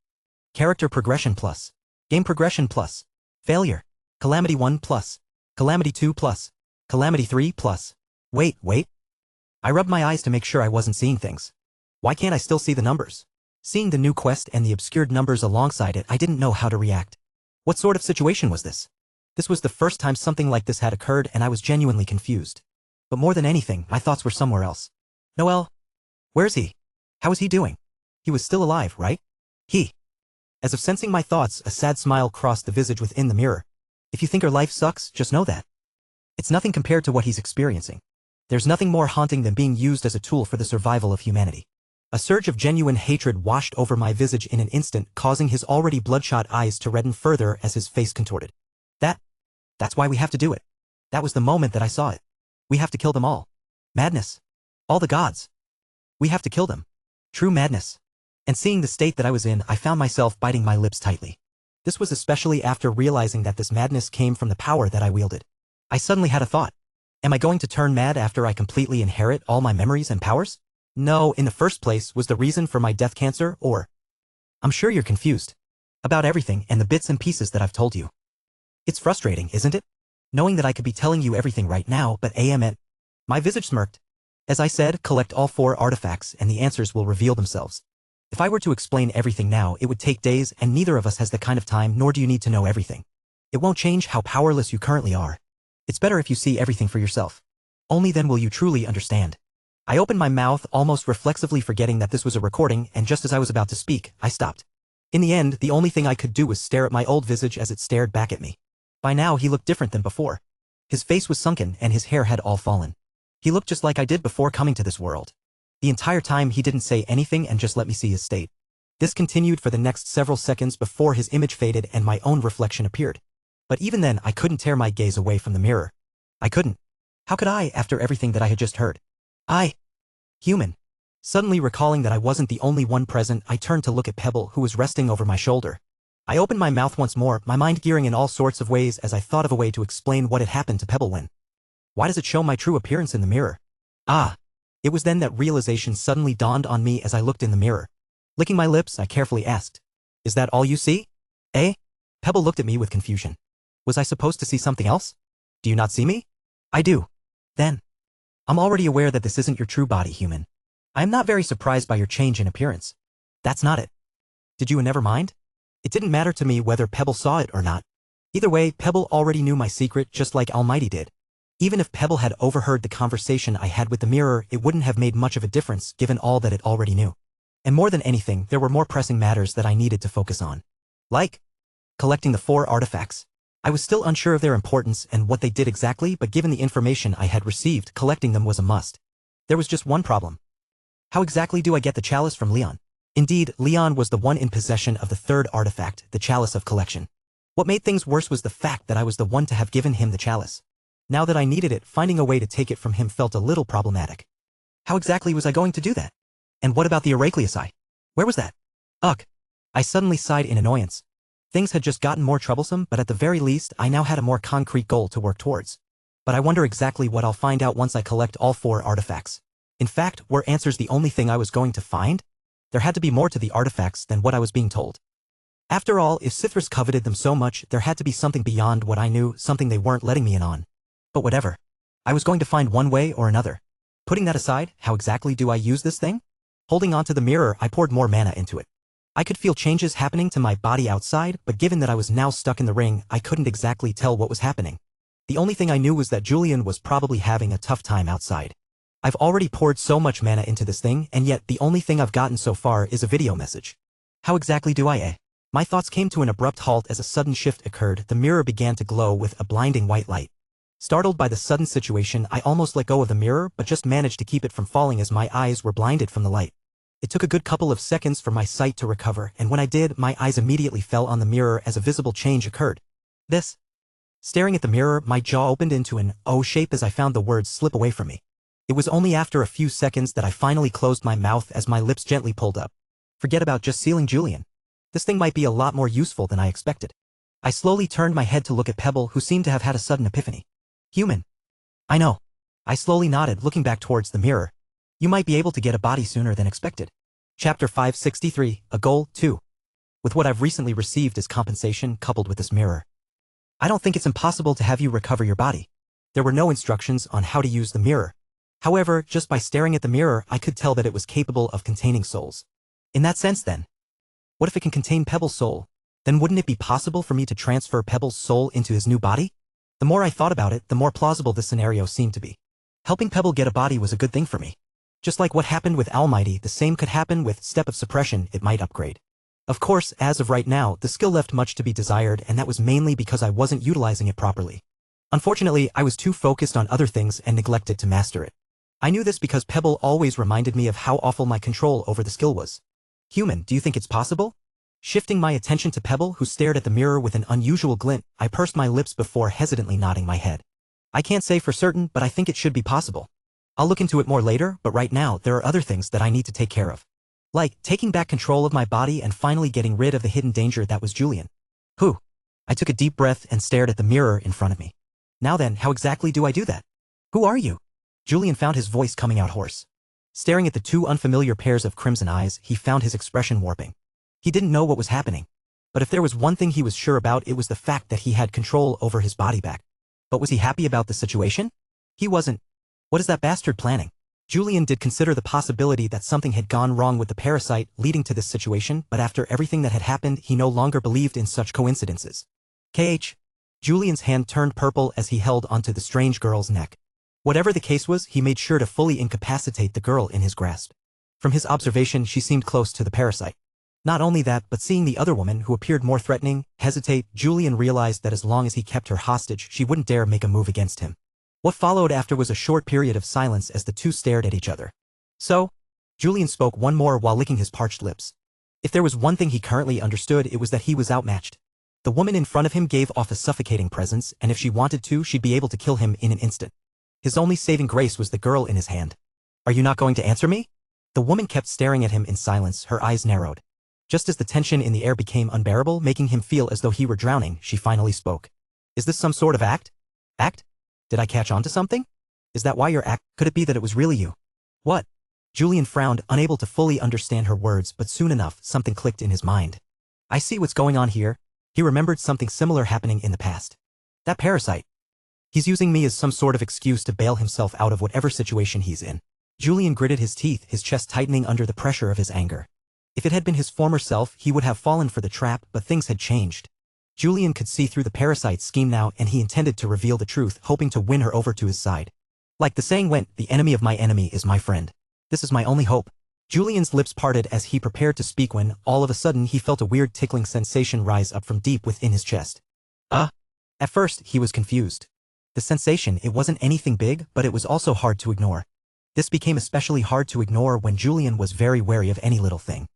Character progression plus. Game progression plus. Failure. Calamity 1 plus. Calamity 2 plus. Calamity 3 plus. Wait. I rubbed my eyes to make sure I wasn't seeing things. Why can't I still see the numbers? Seeing the new quest and the obscured numbers alongside it, I didn't know how to react. What sort of situation was this? This was the first time something like this had occurred and I was genuinely confused. But more than anything, my thoughts were somewhere else. Noel? Where's he? How is he doing? He was still alive, right? He. As if sensing my thoughts, a sad smile crossed the visage within the mirror. If you think your life sucks, just know that. It's nothing compared to what he's experiencing. There's nothing more haunting than being used as a tool for the survival of humanity. A surge of genuine hatred washed over my visage in an instant, causing his already bloodshot eyes to redden further as his face contorted. That's why we have to do it. That was the moment that I saw it. We have to kill them all. Madness. All the gods. We have to kill them. True madness. And seeing the state that I was in, I found myself biting my lips tightly. This was especially after realizing that this madness came from the power that I wielded. I suddenly had a thought. Am I going to turn mad after I completely inherit all my memories and powers? No, in the first place was the reason for my death cancer, or... I'm sure you're confused. About everything and the bits and pieces that I've told you. It's frustrating, isn't it? Knowing that I could be telling you everything right now, but my visage smirked. As I said, collect all 4 artifacts and the answers will reveal themselves. If I were to explain everything now, it would take days and neither of us has the kind of time, nor do you need to know everything. It won't change how powerless you currently are. It's better if you see everything for yourself. Only then will you truly understand. I opened my mouth, almost reflexively forgetting that this was a recording, and just as I was about to speak, I stopped. In the end, the only thing I could do was stare at my old visage as it stared back at me. By now he looked different than before. His face was sunken and his hair had all fallen. He looked just like I did before coming to this world. The entire time he didn't say anything and just let me see his state. This continued for the next several seconds before his image faded and my own reflection appeared. But even then I couldn't tear my gaze away from the mirror. I couldn't. How could I after everything that I had just heard? Human. Suddenly recalling that I wasn't the only one present, I turned to look at Pebble, who was resting over my shoulder. I opened my mouth once more, my mind gearing in all sorts of ways as I thought of a way to explain what had happened to Pebble when. Why does it show my true appearance in the mirror? It was then that realization suddenly dawned on me as I looked in the mirror. Licking my lips, I carefully asked, "Is that all you see?" Pebble looked at me with confusion. Was I supposed to see something else? Do you not see me? I do. Then. I'm already aware that this isn't your true body, human. I am not very surprised by your change in appearance. That's not it. Did you never mind? It didn't matter to me whether Pebble saw it or not. Either way, Pebble already knew my secret just like Almighty did. Even if Pebble had overheard the conversation I had with the mirror, it wouldn't have made much of a difference given all that it already knew. And more than anything, there were more pressing matters that I needed to focus on. Like collecting the 4 artifacts. I was still unsure of their importance and what they did exactly, but given the information I had received, collecting them was a must. There was just one problem. How exactly do I get the chalice from Leon? Indeed, Leon was the one in possession of the 3rd artifact, the chalice of collection. What made things worse was the fact that I was the one to have given him the chalice. Now that I needed it, finding a way to take it from him felt a little problematic. How exactly was I going to do that? And what about the Heracleus eye? Where was that? Ugh. I suddenly sighed in annoyance. Things had just gotten more troublesome, but at the very least, I now had a more concrete goal to work towards. But I wonder exactly what I'll find out once I collect all 4 artifacts. In fact, were answers the only thing I was going to find? There had to be more to the artifacts than what I was being told. After all, if Sithras coveted them so much, there had to be something beyond what I knew, something they weren't letting me in on. But whatever. I was going to find one way or another. Putting that aside, how exactly do I use this thing? Holding onto the mirror, I poured more mana into it. I could feel changes happening to my body outside, but given that I was now stuck in the ring, I couldn't exactly tell what was happening. The only thing I knew was that Julian was probably having a tough time outside. I've already poured so much mana into this thing, and yet the only thing I've gotten so far is a video message. How exactly do I? My thoughts came to an abrupt halt as a sudden shift occurred. The mirror began to glow with a blinding white light. Startled by the sudden situation, I almost let go of the mirror, but just managed to keep it from falling as my eyes were blinded from the light. It took a good couple of seconds for my sight to recover, and when I did, my eyes immediately fell on the mirror as a visible change occurred. Staring at the mirror, my jaw opened into an O shape as I found the words slip away from me. It was only after a few seconds that I finally closed my mouth as my lips gently pulled up. Forget about just sealing Julian. This thing might be a lot more useful than I expected. I slowly turned my head to look at Pebble, who seemed to have had a sudden epiphany. Human. I know. I slowly nodded, looking back towards the mirror. You might be able to get a body sooner than expected. Chapter 563, A Goal 2. With what I've recently received as compensation coupled with this mirror, I don't think it's impossible to have you recover your body. There were no instructions on how to use the mirror. However, just by staring at the mirror, I could tell that it was capable of containing souls. In that sense then, what if it can contain Pebble's soul? Then wouldn't it be possible for me to transfer Pebble's soul into his new body? The more I thought about it, the more plausible this scenario seemed to be. Helping Pebble get a body was a good thing for me. Just like what happened with Almighty, the same could happen with Step of Suppression. It might upgrade. Of course, as of right now, the skill left much to be desired, and that was mainly because I wasn't utilizing it properly. Unfortunately, I was too focused on other things and neglected to master it. I knew this because Pebble always reminded me of how awful my control over the skill was. Human, do you think it's possible? Shifting my attention to Pebble, who stared at the mirror with an unusual glint, I pursed my lips before hesitantly nodding my head. I can't say for certain, but I think it should be possible. I'll look into it more later, but right now there are other things that I need to take care of. Like, taking back control of my body and finally getting rid of the hidden danger that was Julian. Who? I took a deep breath and stared at the mirror in front of me. Now then, how exactly do I do that? Who are you? Julian found his voice coming out hoarse. Staring at the two unfamiliar pairs of crimson eyes, he found his expression warping. He didn't know what was happening. But if there was one thing he was sure about, it was the fact that he had control over his body back. But was he happy about the situation? He wasn't. What is that bastard planning? Julian did consider the possibility that something had gone wrong with the parasite leading to this situation, but after everything that had happened, he no longer believed in such coincidences. Julian's hand turned purple as he held onto the strange girl's neck. Whatever the case was, he made sure to fully incapacitate the girl in his grasp. From his observation, she seemed close to the parasite. Not only that, but seeing the other woman, who appeared more threatening, hesitate, Julian realized that as long as he kept her hostage, she wouldn't dare make a move against him. What followed after was a short period of silence as the two stared at each other. So, Julian spoke one more while licking his parched lips. If there was one thing he currently understood, it was that he was outmatched. The woman in front of him gave off a suffocating presence, and if she wanted to, she'd be able to kill him in an instant. His only saving grace was the girl in his hand. Are you not going to answer me? The woman kept staring at him in silence, her eyes narrowed. Just as the tension in the air became unbearable, making him feel as though he were drowning, she finally spoke. Is this some sort of act? Act? Did I catch on to something? Is that why you're Could it be that it was really you? What? Julian frowned, unable to fully understand her words, but soon enough, something clicked in his mind. I see what's going on here. He remembered something similar happening in the past. That parasite. He's using me as some sort of excuse to bail himself out of whatever situation he's in. Julian gritted his teeth, his chest tightening under the pressure of his anger. If it had been his former self, he would have fallen for the trap, but things had changed. Julian could see through the parasite's scheme now, and he intended to reveal the truth, hoping to win her over to his side. Like the saying went, the enemy of my enemy is my friend. This is my only hope. Julian's lips parted as he prepared to speak when, all of a sudden, he felt a weird tickling sensation rise up from deep within his chest. At first, he was confused. The sensation, it wasn't anything big, but it was also hard to ignore. This became especially hard to ignore when Julian was very wary of any little thing.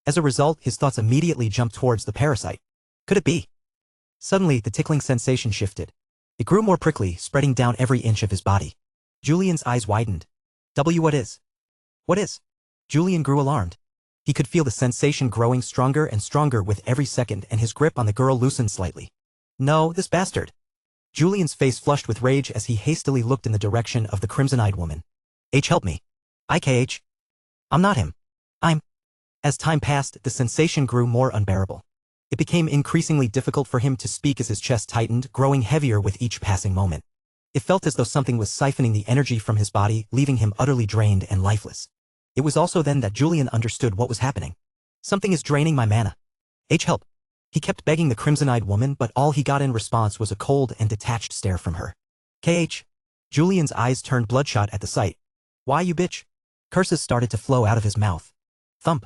As a result, his thoughts immediately jumped towards the parasite. Could it be? Suddenly, the tickling sensation shifted. It grew more prickly, spreading down every inch of his body. Julian's eyes widened. What is? What is? Julian grew alarmed. He could feel the sensation growing stronger and stronger with every second, and his grip on the girl loosened slightly. No, this bastard. Julian's face flushed with rage as he hastily looked in the direction of the crimson-eyed woman. Help me. I'm not him. As time passed, the sensation grew more unbearable. It became increasingly difficult for him to speak as his chest tightened, growing heavier with each passing moment. It felt as though something was siphoning the energy from his body, leaving him utterly drained and lifeless. It was also then that Julian understood what was happening. Something is draining my mana. Help. He kept begging the crimson-eyed woman, but all he got in response was a cold and detached stare from her. Julian's eyes turned bloodshot at the sight. Why, you bitch? Curses started to flow out of his mouth. Thump.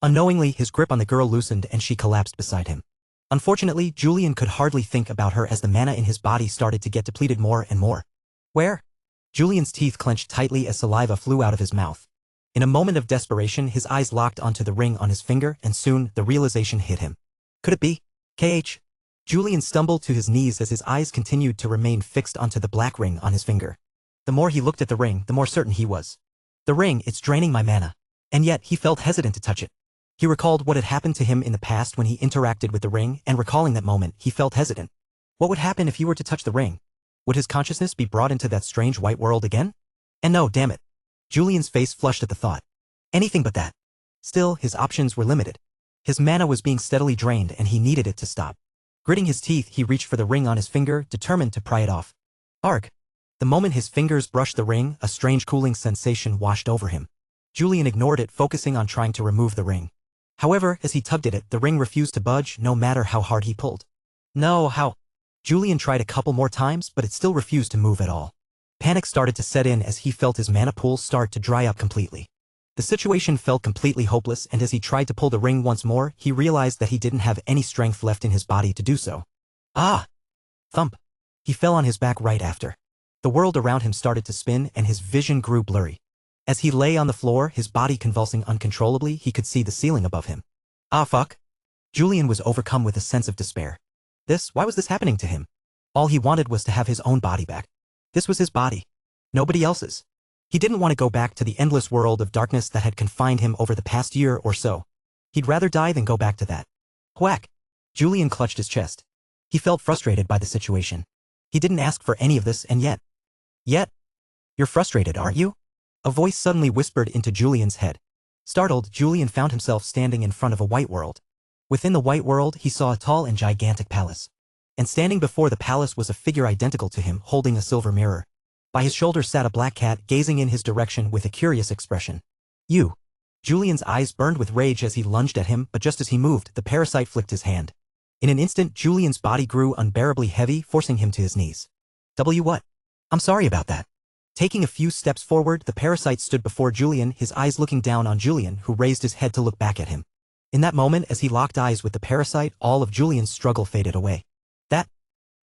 Unknowingly, his grip on the girl loosened and she collapsed beside him. Unfortunately, Julian could hardly think about her as the mana in his body started to get depleted more and more. Where? Julian's teeth clenched tightly as saliva flew out of his mouth. In a moment of desperation, his eyes locked onto the ring on his finger, and soon, the realization hit him. Could it be? Julian stumbled to his knees as his eyes continued to remain fixed onto the black ring on his finger. The more he looked at the ring, the more certain he was. The ring, it's draining my mana. And yet, he felt hesitant to touch it. He recalled what had happened to him in the past when he interacted with the ring, and recalling that moment, he felt hesitant. What would happen if he were to touch the ring? Would his consciousness be brought into that strange white world again? And no, damn it. Julian's face flushed at the thought. Anything but that. Still, his options were limited. His mana was being steadily drained, and he needed it to stop. Gritting his teeth, he reached for the ring on his finger, determined to pry it off. Arg! The moment his fingers brushed the ring, a strange cooling sensation washed over him. Julian ignored it, focusing on trying to remove the ring. However, as he tugged at it, the ring refused to budge no matter how hard he pulled. No, how? Julian tried a couple more times, but it still refused to move at all. Panic started to set in as he felt his mana pool start to dry up completely. The situation felt completely hopeless, and as he tried to pull the ring once more, he realized that he didn't have any strength left in his body to do so. Ah! Thump! He fell on his back right after. The world around him started to spin, and his vision grew blurry. As he lay on the floor, his body convulsing uncontrollably, he could see the ceiling above him. Ah fuck! Julian was overcome with a sense of despair. Why was this happening to him? All he wanted was to have his own body back. This was his body. Nobody else's. He didn't want to go back to the endless world of darkness that had confined him over the past year or so. He'd rather die than go back to that. Whack! Julian clutched his chest. He felt frustrated by the situation. He didn't ask for any of this, and yet. You're frustrated, aren't you? A voice suddenly whispered into Julian's head. Startled, Julian found himself standing in front of a white world. Within the white world, he saw a tall and gigantic palace. And standing before the palace was a figure identical to him, holding a silver mirror. By his shoulder sat a black cat, gazing in his direction with a curious expression. You. Julian's eyes burned with rage as he lunged at him, but just as he moved, the parasite flicked his hand. In an instant, Julian's body grew unbearably heavy, forcing him to his knees. What? I'm sorry about that. Taking a few steps forward, the parasite stood before Julian, his eyes looking down on Julian, who raised his head to look back at him. In that moment, as he locked eyes with the parasite, all of Julian's struggle faded away.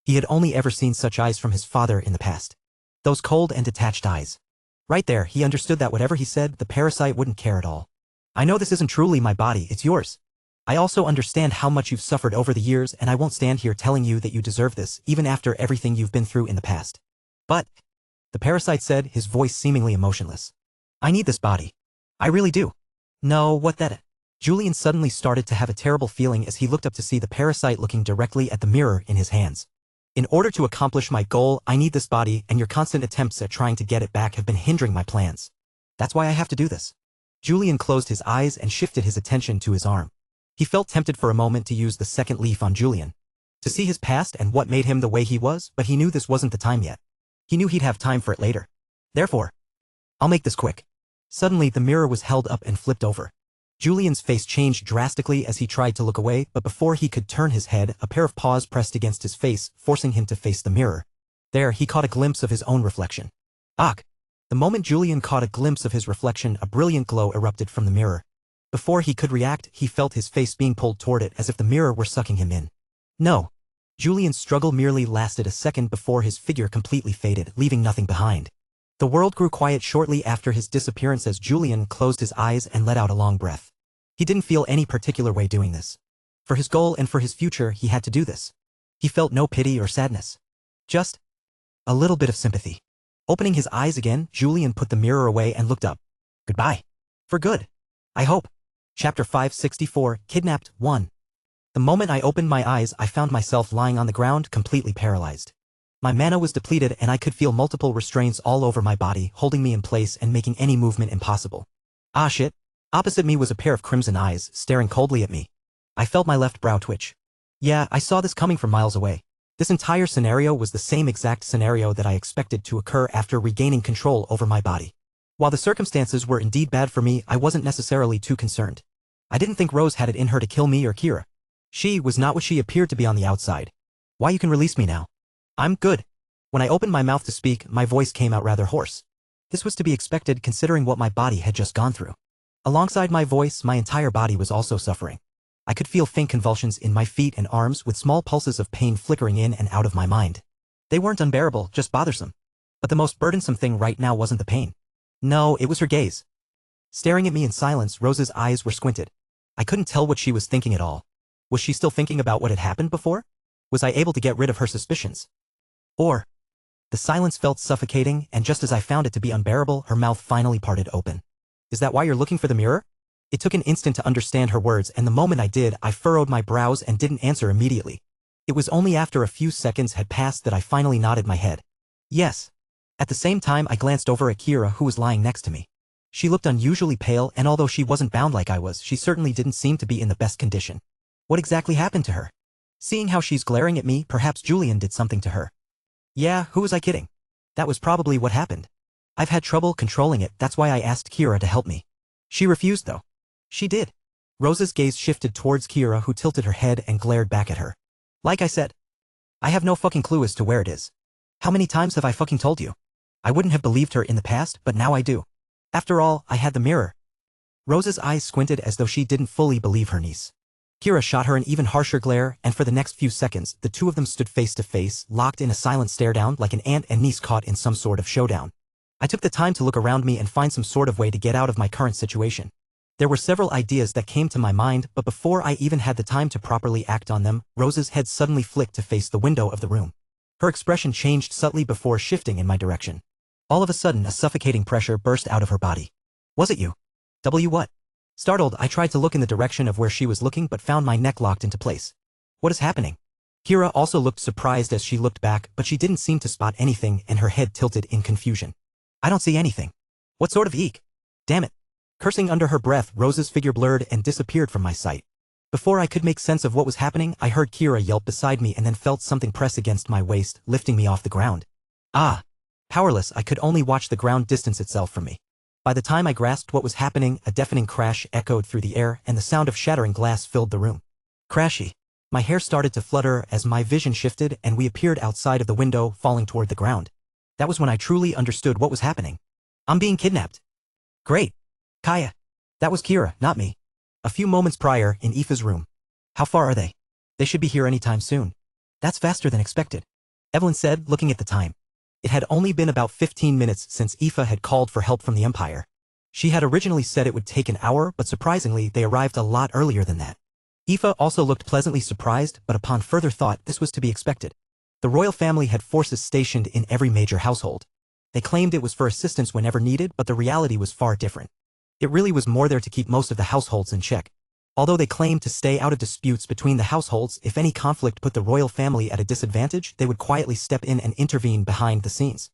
He had only ever seen such eyes from his father in the past. Those cold and detached eyes. Right there, he understood that whatever he said, the parasite wouldn't care at all. I know this isn't truly my body, it's yours. I also understand how much you've suffered over the years, and I won't stand here telling you that you deserve this, even after everything you've been through in the past. But, the parasite said, his voice seemingly emotionless. I need this body. I really do. No, what that? Julian suddenly started to have a terrible feeling as he looked up to see the parasite looking directly at the mirror in his hands. In order to accomplish my goal, I need this body, and your constant attempts at trying to get it back have been hindering my plans. That's why I have to do this. Julian closed his eyes and shifted his attention to his arm. He felt tempted for a moment to use the second leaf on Julian, to see his past and what made him the way he was, but he knew this wasn't the time yet. He knew he'd have time for it later. Therefore, I'll make this quick. Suddenly, the mirror was held up and flipped over. Julian's face changed drastically as he tried to look away, but before he could turn his head, a pair of paws pressed against his face, forcing him to face the mirror. There, he caught a glimpse of his own reflection. Ach! The moment Julian caught a glimpse of his reflection, a brilliant glow erupted from the mirror. Before he could react, he felt his face being pulled toward it as if the mirror were sucking him in. No. Julian's struggle merely lasted a second before his figure completely faded, leaving nothing behind. The world grew quiet shortly after his disappearance as Julian closed his eyes and let out a long breath. He didn't feel any particular way doing this. For his goal and for his future, he had to do this. He felt no pity or sadness. Just a little bit of sympathy. Opening his eyes again, Julian put the mirror away and looked up. Goodbye. For good. I hope. Chapter 564, Kidnapped 1. The moment I opened my eyes, I found myself lying on the ground, completely paralyzed. My mana was depleted and I could feel multiple restraints all over my body, holding me in place and making any movement impossible. Ah shit. Opposite me was a pair of crimson eyes, staring coldly at me. I felt my left brow twitch. Yeah, I saw this coming from miles away. This entire scenario was the same exact scenario that I expected to occur after regaining control over my body. While the circumstances were indeed bad for me, I wasn't necessarily too concerned. I didn't think Rose had it in her to kill me or Kira. She was not what she appeared to be on the outside. Why, you can release me now. I'm good. When I opened my mouth to speak, my voice came out rather hoarse. This was to be expected considering what my body had just gone through. Alongside my voice, my entire body was also suffering. I could feel faint convulsions in my feet and arms with small pulses of pain flickering in and out of my mind. They weren't unbearable, just bothersome. But the most burdensome thing right now wasn't the pain. No, it was her gaze. Staring at me in silence, Rose's eyes were squinted. I couldn't tell what she was thinking at all. Was she still thinking about what had happened before? Was I able to get rid of her suspicions? Or, the silence felt suffocating, and just as I found it to be unbearable, her mouth finally parted open. Is that why you're looking for the mirror? It took an instant to understand her words, and the moment I did, I furrowed my brows and didn't answer immediately. It was only after a few seconds had passed that I finally nodded my head. Yes. At the same time, I glanced over at Kira, who was lying next to me. She looked unusually pale, and although she wasn't bound like I was, she certainly didn't seem to be in the best condition. What exactly happened to her? Seeing how she's glaring at me, perhaps Julian did something to her. Yeah, who was I kidding? That was probably what happened. I've had trouble controlling it, that's why I asked Kira to help me. She refused though. She did. Rose's gaze shifted towards Kira, who tilted her head and glared back at her. Like I said, I have no fucking clue as to where it is. How many times have I fucking told you? I wouldn't have believed her in the past, but now I do. After all, I had the mirror. Rose's eyes squinted as though she didn't fully believe her niece. Kira shot her an even harsher glare, and for the next few seconds, the two of them stood face to face, locked in a silent stare-down like an aunt and niece caught in some sort of showdown. I took the time to look around me and find some sort of way to get out of my current situation. There were several ideas that came to my mind, but before I even had the time to properly act on them, Rose's head suddenly flicked to face the window of the room. Her expression changed subtly before shifting in my direction. All of a sudden, a suffocating pressure burst out of her body. Was it you? What? Startled, I tried to look in the direction of where she was looking but found my neck locked into place. What is happening? Kira also looked surprised as she looked back, but she didn't seem to spot anything and her head tilted in confusion. I don't see anything. What sort of eek? Damn it. Cursing under her breath, Rose's figure blurred and disappeared from my sight. Before I could make sense of what was happening, I heard Kira yelp beside me and then felt something press against my waist, lifting me off the ground. Ah! Powerless, I could only watch the ground distance itself from me. By the time I grasped what was happening, a deafening crash echoed through the air and the sound of shattering glass filled the room. Crashy. My hair started to flutter as my vision shifted and we appeared outside of the window, falling toward the ground. That was when I truly understood what was happening. I'm being kidnapped. Great. Kaya. That was Kira, not me. A few moments prior, in Aoife's room. How far are they? They should be here anytime soon. That's faster than expected. Evelyn said, looking at the time. It had only been about 15 minutes since Aoife had called for help from the Empire. She had originally said it would take an hour, but surprisingly, they arrived a lot earlier than that. Aoife also looked pleasantly surprised, but upon further thought, this was to be expected. The royal family had forces stationed in every major household. They claimed it was for assistance whenever needed, but the reality was far different. It really was more there to keep most of the households in check. Although they claimed to stay out of disputes between the households, if any conflict put the royal family at a disadvantage, they would quietly step in and intervene behind the scenes.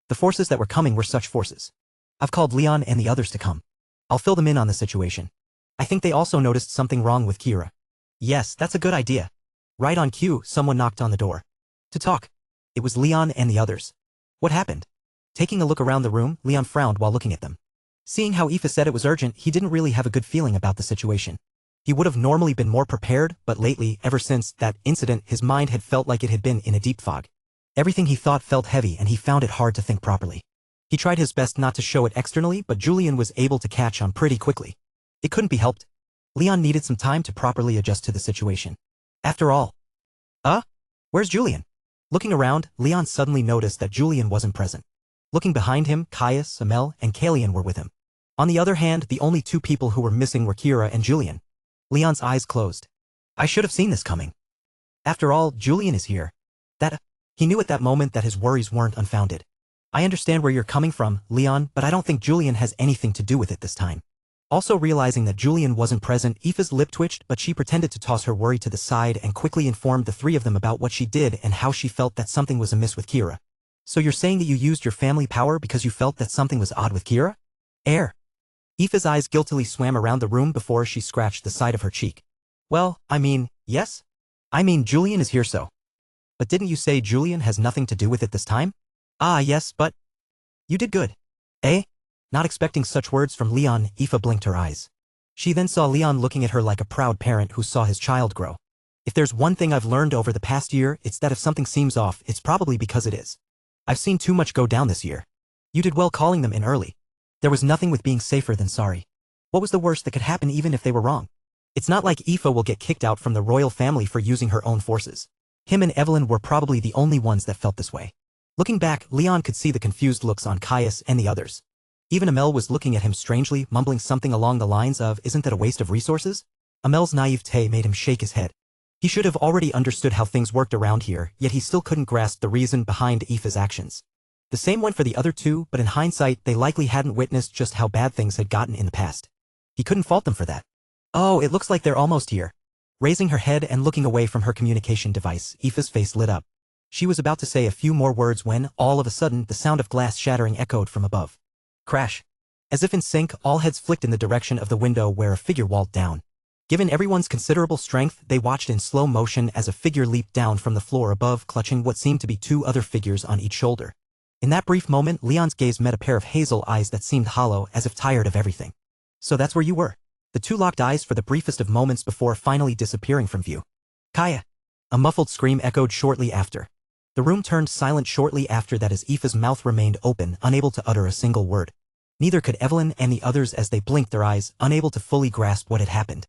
The forces that were coming were such forces. I've called Leon and the others to come. I'll fill them in on the situation. I think they also noticed something wrong with Kira. Yes, that's a good idea. Right on cue, someone knocked on the door. To talk. It was Leon and the others. What happened? Taking a look around the room, Leon frowned while looking at them. Seeing how Aoife said it was urgent, he didn't really have a good feeling about the situation. He would have normally been more prepared, but lately, ever since that incident, his mind had felt like it had been in a deep fog. Everything he thought felt heavy and he found it hard to think properly. He tried his best not to show it externally, but Julian was able to catch on pretty quickly. It couldn't be helped. Leon needed some time to properly adjust to the situation. After all. Where's Julian? Looking around, Leon suddenly noticed that Julian wasn't present. Looking behind him, Caius, Amel, and Kalian were with him. On the other hand, the only two people who were missing were Kira and Julian. Leon's eyes closed. I should have seen this coming. After all, Julian is here. He knew at that moment that his worries weren't unfounded. I understand where you're coming from, Leon, but I don't think Julian has anything to do with it this time. Also realizing that Julian wasn't present, Aoife's lip twitched, but she pretended to toss her worry to the side and quickly informed the three of them about what she did and how she felt that something was amiss with Kira. So you're saying that you used your family power because you felt that something was odd with Kira? Aoife's eyes guiltily swam around the room before she scratched the side of her cheek. Well, yes? Julian is here so. But didn't you say Julian has nothing to do with it this time? Yes, but... You did good. Not expecting such words from Leon, Aoife blinked her eyes. She then saw Leon looking at her like a proud parent who saw his child grow. If there's one thing I've learned over the past year, it's that if something seems off, it's probably because it is. I've seen too much go down this year. You did well calling them in early. There was nothing with being safer than sorry. What was the worst that could happen even if they were wrong? It's not like Aoife will get kicked out from the royal family for using her own forces. Him and Evelyn were probably the only ones that felt this way. Looking back, Leon could see the confused looks on Caius and the others. Even Amel was looking at him strangely, mumbling something along the lines of, "Isn't that a waste of resources?" Amel's naivete made him shake his head. He should have already understood how things worked around here, yet he still couldn't grasp the reason behind Aoife's actions. The same went for the other two, but in hindsight, they likely hadn't witnessed just how bad things had gotten in the past. He couldn't fault them for that. Oh, it looks like they're almost here. Raising her head and looking away from her communication device, Aoife's face lit up. She was about to say a few more words when, all of a sudden, the sound of glass shattering echoed from above. Crash. As if in sync, all heads flicked in the direction of the window where a figure walled down. Given everyone's considerable strength, they watched in slow motion as a figure leaped down from the floor above, clutching what seemed to be two other figures on each shoulder. In that brief moment, Leon's gaze met a pair of hazel eyes that seemed hollow, as if tired of everything. So that's where you were. The two locked eyes for the briefest of moments before finally disappearing from view. Kaya! A muffled scream echoed shortly after. The room turned silent shortly after that as Aoife's mouth remained open, unable to utter a single word. Neither could Evelyn and the others as they blinked their eyes, unable to fully grasp what had happened.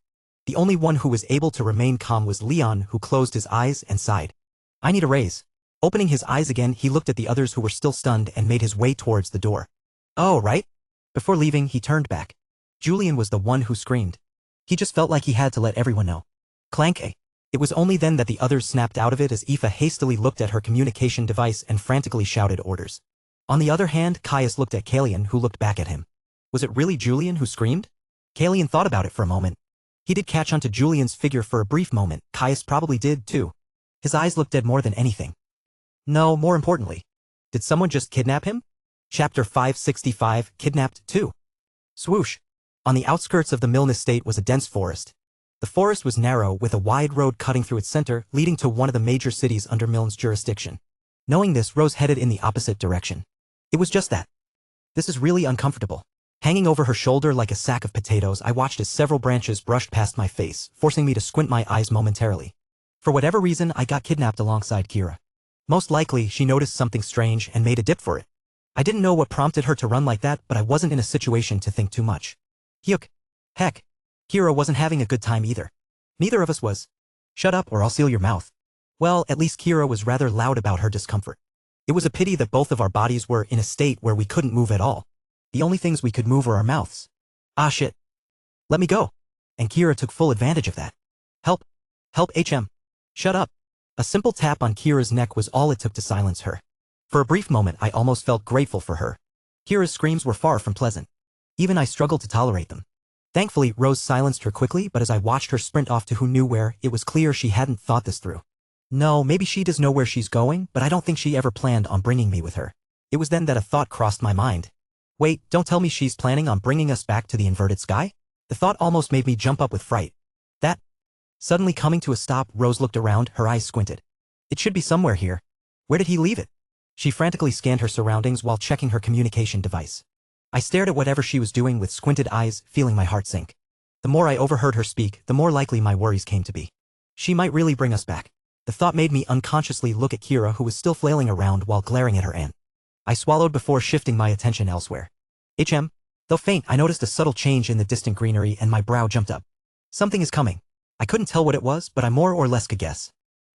The only one who was able to remain calm was Leon, who closed his eyes and sighed. I need a raise. Opening his eyes again, he looked at the others who were still stunned and made his way towards the door. Oh, right? Before leaving, he turned back. Julian was the one who screamed. He just felt like he had to let everyone know. Clank. It was only then that the others snapped out of it as Aoife hastily looked at her communication device and frantically shouted orders. On the other hand, Caius looked at Calian, who looked back at him. Was it really Julian who screamed? Calian thought about it for a moment. He did catch onto Julian's figure for a brief moment. Caius probably did, too. His eyes looked dead more than anything. No, more importantly. Did someone just kidnap him? Chapter 565, Kidnapped 2. Swoosh. On the outskirts of the Milne estate was a dense forest. The forest was narrow, with a wide road cutting through its center, leading to one of the major cities under Milne's jurisdiction. Knowing this, Rose headed in the opposite direction. It was just that. This is really uncomfortable. Hanging over her shoulder like a sack of potatoes, I watched as several branches brushed past my face, forcing me to squint my eyes momentarily. For whatever reason, I got kidnapped alongside Kira. Most likely, she noticed something strange and made a dip for it. I didn't know what prompted her to run like that, but I wasn't in a situation to think too much. Hyuk. Heck. Kira wasn't having a good time either. Neither of us was. Shut up or I'll seal your mouth. Well, at least Kira was rather loud about her discomfort. It was a pity that both of our bodies were in a state where we couldn't move at all. The only things we could move were our mouths. Ah shit. Let me go. And Kira took full advantage of that. Help. Help HM. Shut up. A simple tap on Kira's neck was all it took to silence her. For a brief moment I almost felt grateful for her. Kira's screams were far from pleasant. Even I struggled to tolerate them. Thankfully, Rose silenced her quickly, but as I watched her sprint off to who knew where, it was clear she hadn't thought this through. No, maybe she does know where she's going, but I don't think she ever planned on bringing me with her. It was then that a thought crossed my mind. Wait, don't tell me she's planning on bringing us back to the inverted sky? The thought almost made me jump up with fright. That. Suddenly coming to a stop, Rose looked around, her eyes squinted. It should be somewhere here. Where did he leave it? She frantically scanned her surroundings while checking her communication device. I stared at whatever she was doing with squinted eyes, feeling my heart sink. The more I overheard her speak, the more likely my worries came to be. She might really bring us back. The thought made me unconsciously look at Kira, who was still flailing around while glaring at her aunt. I swallowed before shifting my attention elsewhere. Though faint, I noticed a subtle change in the distant greenery and my brow jumped up. Something is coming. I couldn't tell what it was, but I more or less could guess.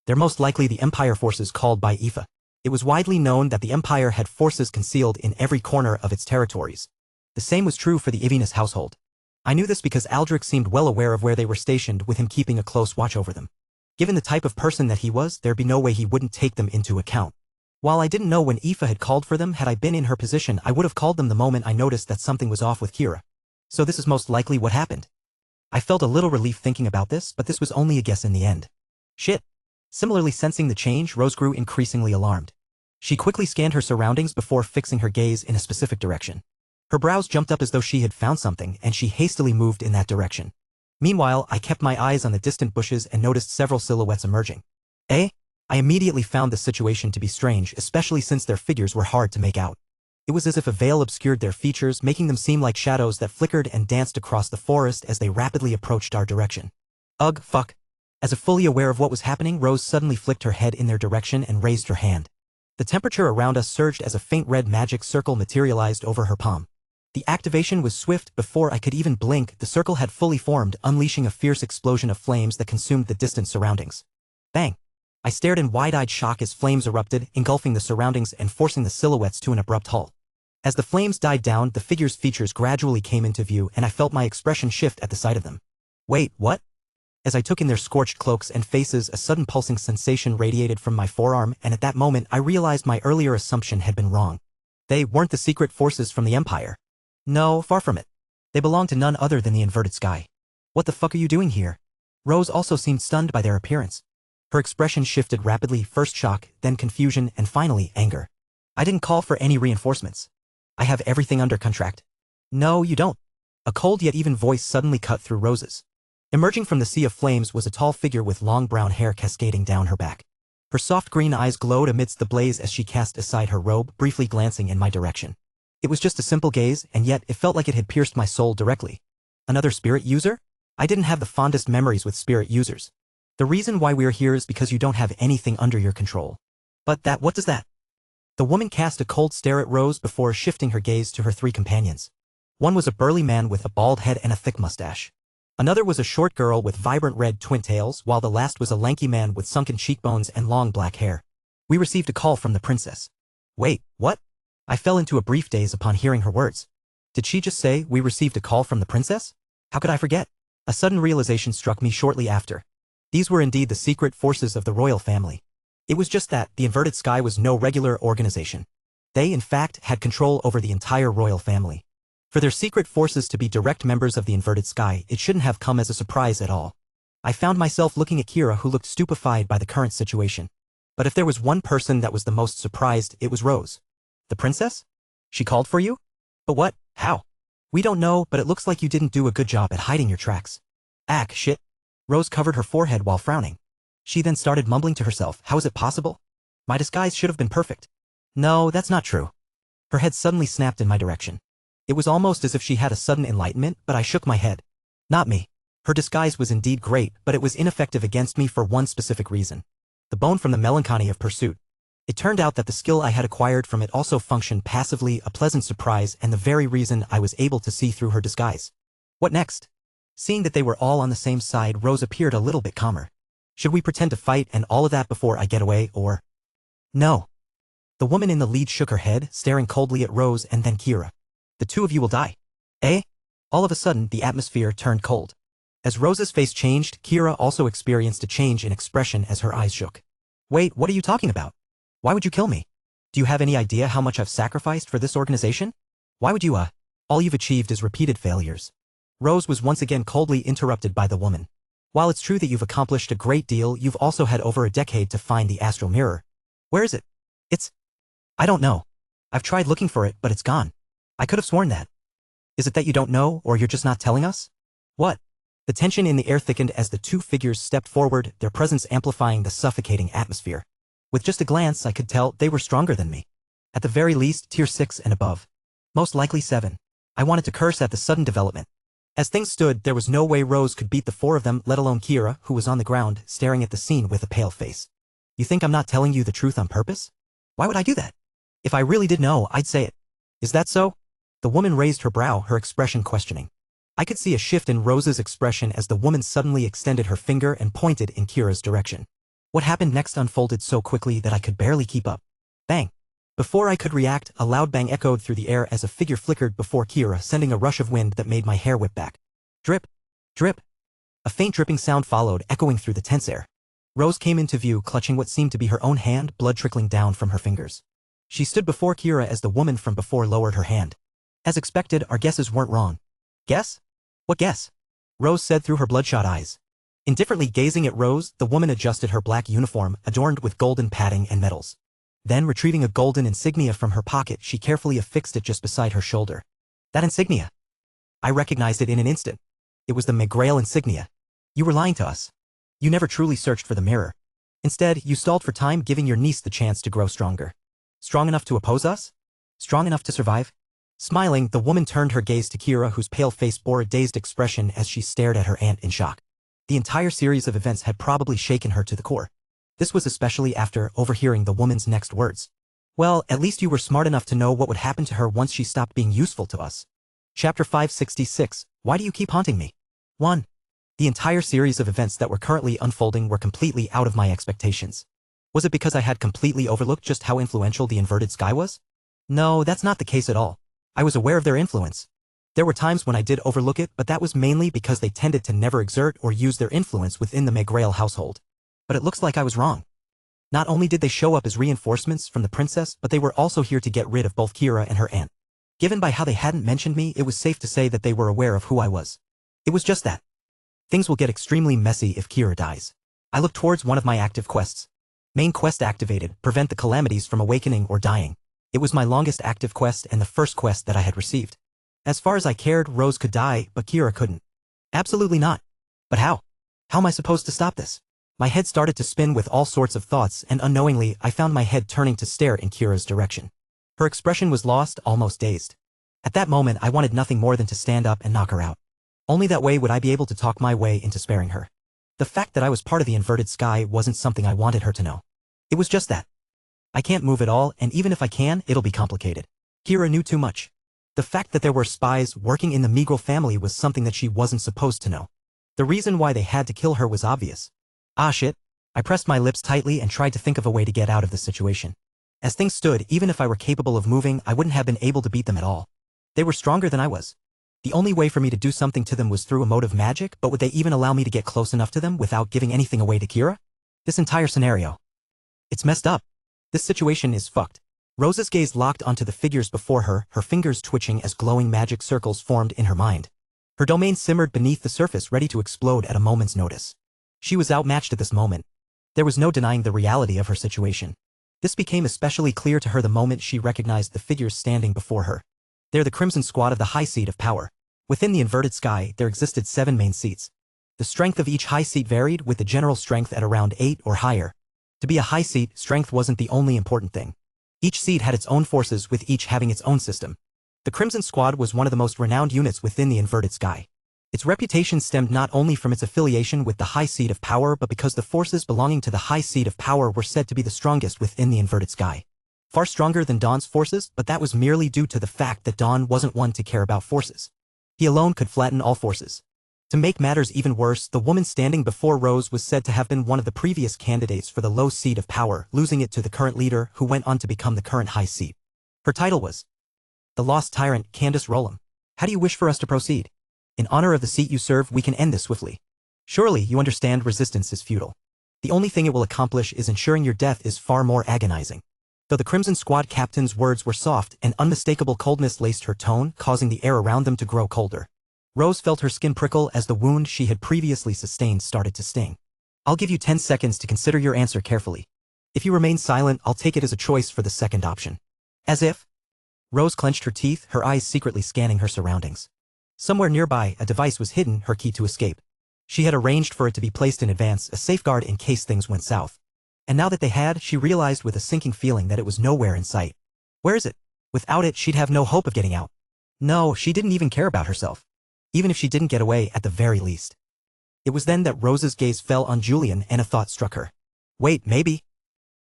They're most likely the Empire forces called by Aoife. It was widely known that the Empire had forces concealed in every corner of its territories. The same was true for the Ivinus household. I knew this because Aldrich seemed well aware of where they were stationed, with him keeping a close watch over them. Given the type of person that he was, there'd be no way he wouldn't take them into account. While I didn't know when Aoife had called for them, had I been in her position, I would have called them the moment I noticed that something was off with Kira. So this is most likely what happened. I felt a little relief thinking about this, but this was only a guess in the end. Shit. Similarly sensing the change, Rose grew increasingly alarmed. She quickly scanned her surroundings before fixing her gaze in a specific direction. Her brows jumped up as though she had found something, and she hastily moved in that direction. Meanwhile, I kept my eyes on the distant bushes and noticed several silhouettes emerging. I immediately found the situation to be strange, especially since their figures were hard to make out. It was as if a veil obscured their features, making them seem like shadows that flickered and danced across the forest as they rapidly approached our direction. Ugh, fuck. As if fully aware of what was happening, Rose suddenly flicked her head in their direction and raised her hand. The temperature around us surged as a faint red magic circle materialized over her palm. The activation was swift. Before I could even blink, the circle had fully formed, unleashing a fierce explosion of flames that consumed the distant surroundings. Bang! I stared in wide-eyed shock as flames erupted, engulfing the surroundings and forcing the silhouettes to an abrupt halt. As the flames died down, the figures' features gradually came into view, and I felt my expression shift at the sight of them. Wait, what? As I took in their scorched cloaks and faces, a sudden pulsing sensation radiated from my forearm, and at that moment I realized my earlier assumption had been wrong. They weren't the secret forces from the Empire. No, far from it. They belonged to none other than the inverted sky. What the fuck are you doing here? Rose also seemed stunned by their appearance. Her expression shifted rapidly, first shock, then confusion, and finally anger. I didn't call for any reinforcements. I have everything under contract. No, you don't. A cold yet even voice suddenly cut through Rose's. Emerging from the sea of flames was a tall figure with long brown hair cascading down her back. Her soft green eyes glowed amidst the blaze as she cast aside her robe, briefly glancing in my direction. It was just a simple gaze, and yet it felt like it had pierced my soul directly. Another spirit user? I didn't have the fondest memories with spirit users. The reason why we're here is because you don't have anything under your control. But what does that? The woman cast a cold stare at Rose before shifting her gaze to her three companions. One was a burly man with a bald head and a thick mustache. Another was a short girl with vibrant red twin tails, while the last was a lanky man with sunken cheekbones and long black hair. We received a call from the princess. Wait, what? I fell into a brief daze upon hearing her words. Did she just say we received a call from the princess? How could I forget? A sudden realization struck me shortly after. These were indeed the secret forces of the royal family. It was just that the Inverted Sky was no regular organization. They, in fact, had control over the entire royal family. For their secret forces to be direct members of the Inverted Sky, it shouldn't have come as a surprise at all. I found myself looking at Kira, who looked stupefied by the current situation. But if there was one person that was the most surprised, it was Rose. The princess? She called for you? But what? How? We don't know, but it looks like you didn't do a good job at hiding your tracks. Shit. Rose covered her forehead while frowning. She then started mumbling to herself, how is it possible? My disguise should have been perfect. No, that's not true. Her head suddenly snapped in my direction. It was almost as if she had a sudden enlightenment, but I shook my head. Not me. Her disguise was indeed great, but it was ineffective against me for one specific reason. The bone from the melancholy of pursuit. It turned out that the skill I had acquired from it also functioned passively, a pleasant surprise, and the very reason I was able to see through her disguise. What next? Seeing that they were all on the same side, Rose appeared a little bit calmer. Should we pretend to fight and all of that before I get away, or? No. The woman in the lead shook her head, staring coldly at Rose and then Kira. The two of you will die. Eh? All of a sudden, the atmosphere turned cold. As Rose's face changed, Kira also experienced a change in expression as her eyes shook. Wait, what are you talking about? Why would you kill me? Do you have any idea how much I've sacrificed for this organization? Why would you, All you've achieved is repeated failures. Rose was once again coldly interrupted by the woman. While it's true that you've accomplished a great deal, you've also had over a decade to find the astral mirror. Where is it? I don't know. I've tried looking for it, but it's gone. I could have sworn that. Is it that you don't know, or you're just not telling us? What? The tension in the air thickened as the two figures stepped forward, their presence amplifying the suffocating atmosphere. With just a glance, I could tell they were stronger than me. At the very least, tier 6 and above. Most likely 7. I wanted to curse at the sudden development. As things stood, there was no way Rose could beat the four of them, let alone Kira, who was on the ground, staring at the scene with a pale face. You think I'm not telling you the truth on purpose? Why would I do that? If I really did know, I'd say it. Is that so? The woman raised her brow, her expression questioning. I could see a shift in Rose's expression as the woman suddenly extended her finger and pointed in Kira's direction. What happened next unfolded so quickly that I could barely keep up. Bang! Before I could react, a loud bang echoed through the air as a figure flickered before Kira, sending a rush of wind that made my hair whip back. Drip! Drip! A faint dripping sound followed, echoing through the tense air. Rose came into view, clutching what seemed to be her own hand, blood trickling down from her fingers. She stood before Kira as the woman from before lowered her hand. As expected, our guesses weren't wrong. Guess? What guess? Rose said through her bloodshot eyes. Indifferently gazing at Rose, the woman adjusted her black uniform, adorned with golden padding and medals. Then, retrieving a golden insignia from her pocket, she carefully affixed it just beside her shoulder. That insignia! I recognized it in an instant. It was the Megrail insignia. You were lying to us. You never truly searched for the mirror. Instead, you stalled for time, giving your niece the chance to grow stronger. Strong enough to oppose us? Strong enough to survive? Smiling, the woman turned her gaze to Kira, whose pale face bore a dazed expression as she stared at her aunt in shock. The entire series of events had probably shaken her to the core. This was especially after overhearing the woman's next words. Well, at least you were smart enough to know what would happen to her once she stopped being useful to us. Chapter 566, Why do you keep haunting me? 1. The entire series of events that were currently unfolding were completely out of my expectations. Was it because I had completely overlooked just how influential the Inverted Sky was? No, that's not the case at all. I was aware of their influence. There were times when I did overlook it, but that was mainly because they tended to never exert or use their influence within the Megrail household. But it looks like I was wrong. Not only did they show up as reinforcements from the princess, but they were also here to get rid of both Kira and her aunt. Given by how they hadn't mentioned me, it was safe to say that they were aware of who I was. It was just that. Things will get extremely messy if Kira dies. I looked towards one of my active quests. Main quest activated, prevent the Calamities from awakening or dying. It was my longest active quest and the first quest that I had received. As far as I cared, Rose could die, but Kira couldn't. Absolutely not. But how? How am I supposed to stop this? My head started to spin with all sorts of thoughts, and unknowingly, I found my head turning to stare in Kira's direction. Her expression was lost, almost dazed. At that moment, I wanted nothing more than to stand up and knock her out. Only that way would I be able to talk my way into sparing her. The fact that I was part of the inverted sky wasn't something I wanted her to know. It was just that. I can't move at all, and even if I can, it'll be complicated. Kira knew too much. The fact that there were spies working in the Migral family was something that she wasn't supposed to know. The reason why they had to kill her was obvious. Ah shit. I pressed my lips tightly and tried to think of a way to get out of the situation. As things stood, even if I were capable of moving, I wouldn't have been able to beat them at all. They were stronger than I was. The only way for me to do something to them was through a mode of magic, but would they even allow me to get close enough to them without giving anything away to Kira? This entire scenario. It's messed up. This situation is fucked. Rose's gaze locked onto the figures before her, her fingers twitching as glowing magic circles formed in her mind. Her domain simmered beneath the surface, ready to explode at a moment's notice. She was outmatched at this moment. There was no denying the reality of her situation. This became especially clear to her the moment she recognized the figures standing before her. They're the Crimson Squad of the High Seat of Power. Within the inverted sky, there existed 7 main seats. The strength of each high seat varied, with the general strength at around 8 or higher. To be a high seat, strength wasn't the only important thing. Each seat had its own forces, with each having its own system. The Crimson Squad was one of the most renowned units within the inverted sky. Its reputation stemmed not only from its affiliation with the High Seat of Power, but because the forces belonging to the High Seat of Power were said to be the strongest within the inverted sky. Far stronger than Dawn's forces, but that was merely due to the fact that Dawn wasn't one to care about forces. He alone could flatten all forces. To make matters even worse, the woman standing before Rose was said to have been one of the previous candidates for the low seat of power, losing it to the current leader, who went on to become the current high seat. Her title was the Lost Tyrant, Candace Rolam. How do you wish for us to proceed? In honor of the seat you serve, we can end this swiftly. Surely you understand resistance is futile. The only thing it will accomplish is ensuring your death is far more agonizing. Though the Crimson Squad captain's words were soft, an unmistakable coldness laced her tone, causing the air around them to grow colder. Rose felt her skin prickle as the wound she had previously sustained started to sting. I'll give you 10 seconds to consider your answer carefully. If you remain silent, I'll take it as a choice for the second option. As if? Rose clenched her teeth, her eyes secretly scanning her surroundings. Somewhere nearby, a device was hidden, her key to escape. She had arranged for it to be placed in advance, a safeguard in case things went south. And now that they had, she realized with a sinking feeling that it was nowhere in sight. Where is it? Without it, she'd have no hope of getting out. No, she didn't even care about herself. Even if she didn't get away, at the very least. It was then that Rose's gaze fell on Julian and a thought struck her. Wait, maybe?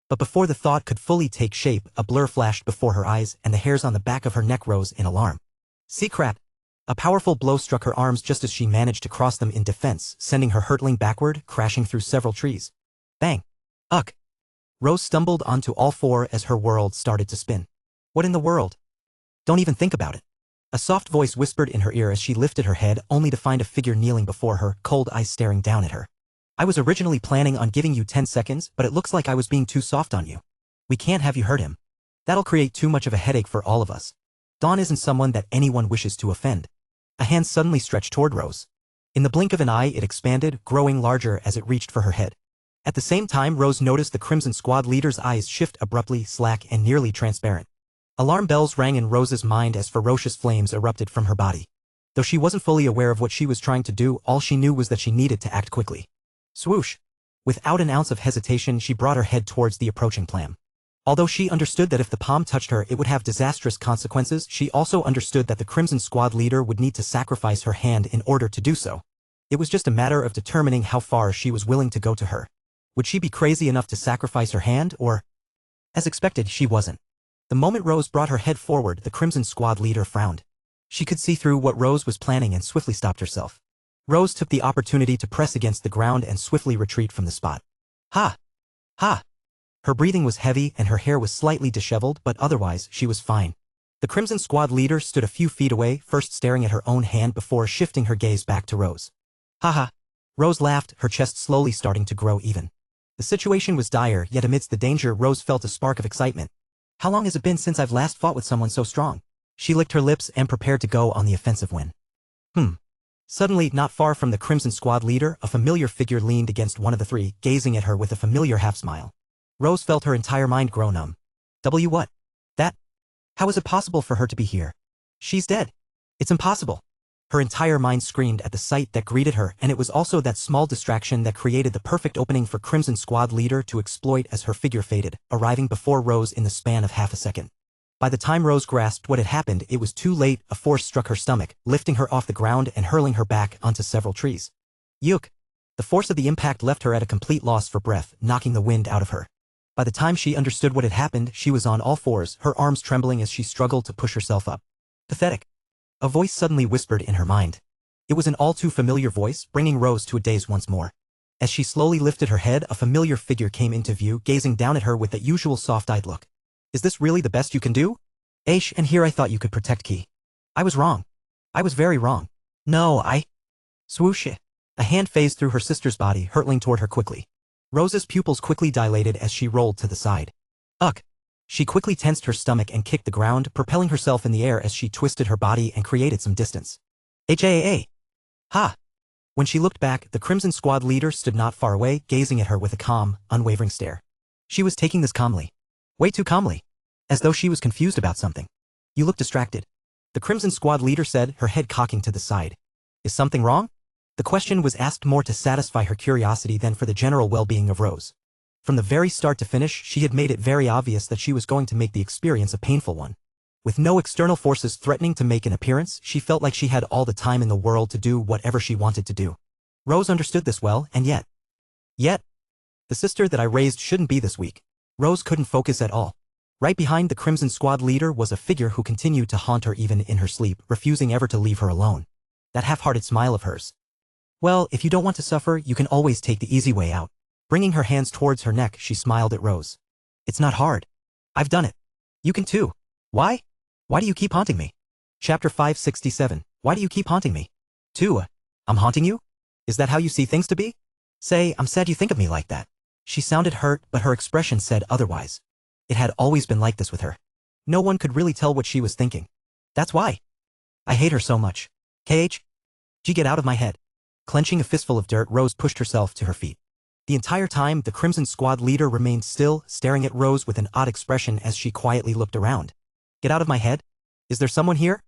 But before the thought could fully take shape, a blur flashed before her eyes and the hairs on the back of her neck rose in alarm. See crap. A powerful blow struck her arms just as she managed to cross them in defense, sending her hurtling backward, crashing through several trees. Bang. Ugh. Rose stumbled onto all four as her world started to spin. What in the world? Don't even think about it. A soft voice whispered in her ear as she lifted her head, only to find a figure kneeling before her, cold eyes staring down at her. I was originally planning on giving you 10 seconds, but it looks like I was being too soft on you. We can't have you hurt him. That'll create too much of a headache for all of us. Dawn isn't someone that anyone wishes to offend. A hand suddenly stretched toward Rose. In the blink of an eye, it expanded, growing larger as it reached for her head. At the same time, Rose noticed the Crimson Squad leader's eyes shift abruptly, slack and nearly transparent. Alarm bells rang in Rose's mind as ferocious flames erupted from her body. Though she wasn't fully aware of what she was trying to do, all she knew was that she needed to act quickly. Swoosh! Without an ounce of hesitation, she brought her head towards the approaching Plam. Although she understood that if the palm touched her it would have disastrous consequences, she also understood that the Crimson Squad leader would need to sacrifice her hand in order to do so. It was just a matter of determining how far she was willing to go to her. Would she be crazy enough to sacrifice her hand, or? As expected, she wasn't. The moment Rose brought her head forward, the Crimson Squad leader frowned. She could see through what Rose was planning and swiftly stopped herself. Rose took the opportunity to press against the ground and swiftly retreat from the spot. Ha! Ha! Her breathing was heavy and her hair was slightly disheveled, but otherwise she was fine. The Crimson Squad leader stood a few feet away, first staring at her own hand before shifting her gaze back to Rose. Haha! Rose laughed, her chest slowly starting to grow even. The situation was dire, yet amidst the danger Rose felt a spark of excitement. How long has it been since I've last fought with someone so strong? She licked her lips and prepared to go on the offensive when. Suddenly, not far from the Crimson Squad leader, a familiar figure leaned against one of the three, gazing at her with a familiar half-smile. Rose felt her entire mind grow numb. What? That? How is it possible for her to be here? She's dead. It's impossible. Her entire mind screamed at the sight that greeted her, and it was also that small distraction that created the perfect opening for Crimson Squad leader to exploit as her figure faded, arriving before Rose in the span of half a second. By the time Rose grasped what had happened, it was too late. A force struck her stomach, lifting her off the ground and hurling her back onto several trees. Yuck! The force of the impact left her at a complete loss for breath, knocking the wind out of her. By the time she understood what had happened, she was on all fours, her arms trembling as she struggled to push herself up. Pathetic. A voice suddenly whispered in her mind. It was an all-too-familiar voice, bringing Rose to a daze once more. As she slowly lifted her head, a familiar figure came into view, gazing down at her with that usual soft-eyed look. Is this really the best you can do? Aish, and here I thought you could protect Key. I was wrong. I was very wrong. No, Swoosh. A hand phased through her sister's body, hurtling toward her quickly. Rose's pupils quickly dilated as she rolled to the side. Ugh! She quickly tensed her stomach and kicked the ground, propelling herself in the air as she twisted her body and created some distance. HAA! Ha! When she looked back, the Crimson Squad leader stood not far away, gazing at her with a calm, unwavering stare. She was taking this calmly. Way too calmly. As though she was confused about something. You look distracted. The Crimson Squad leader said, her head cocking to the side. Is something wrong? The question was asked more to satisfy her curiosity than for the general well-being of Rose. From the very start to finish, she had made it very obvious that she was going to make the experience a painful one. With no external forces threatening to make an appearance, she felt like she had all the time in the world to do whatever she wanted to do. Rose understood this well, and yet, the sister that I raised shouldn't be this weak. Rose couldn't focus at all. Right behind the Crimson Squad leader was a figure who continued to haunt her even in her sleep, refusing ever to leave her alone. That half-hearted smile of hers. Well, if you don't want to suffer, you can always take the easy way out. Bringing her hands towards her neck, she smiled at Rose. It's not hard. I've done it. You can too. Why? Why do you keep haunting me? Chapter 567. Why do you keep haunting me? 2. I'm haunting you? Is that how you see things to be? Say, I'm sad you think of me like that. She sounded hurt, but her expression said otherwise. It had always been like this with her. No one could really tell what she was thinking. That's why. I hate her so much. KH? Get out of my head. Clenching a fistful of dirt, Rose pushed herself to her feet. The entire time, the Crimson Squad leader remained still, staring at Rose with an odd expression as she quietly looked around. Get out of my head? Is there someone here?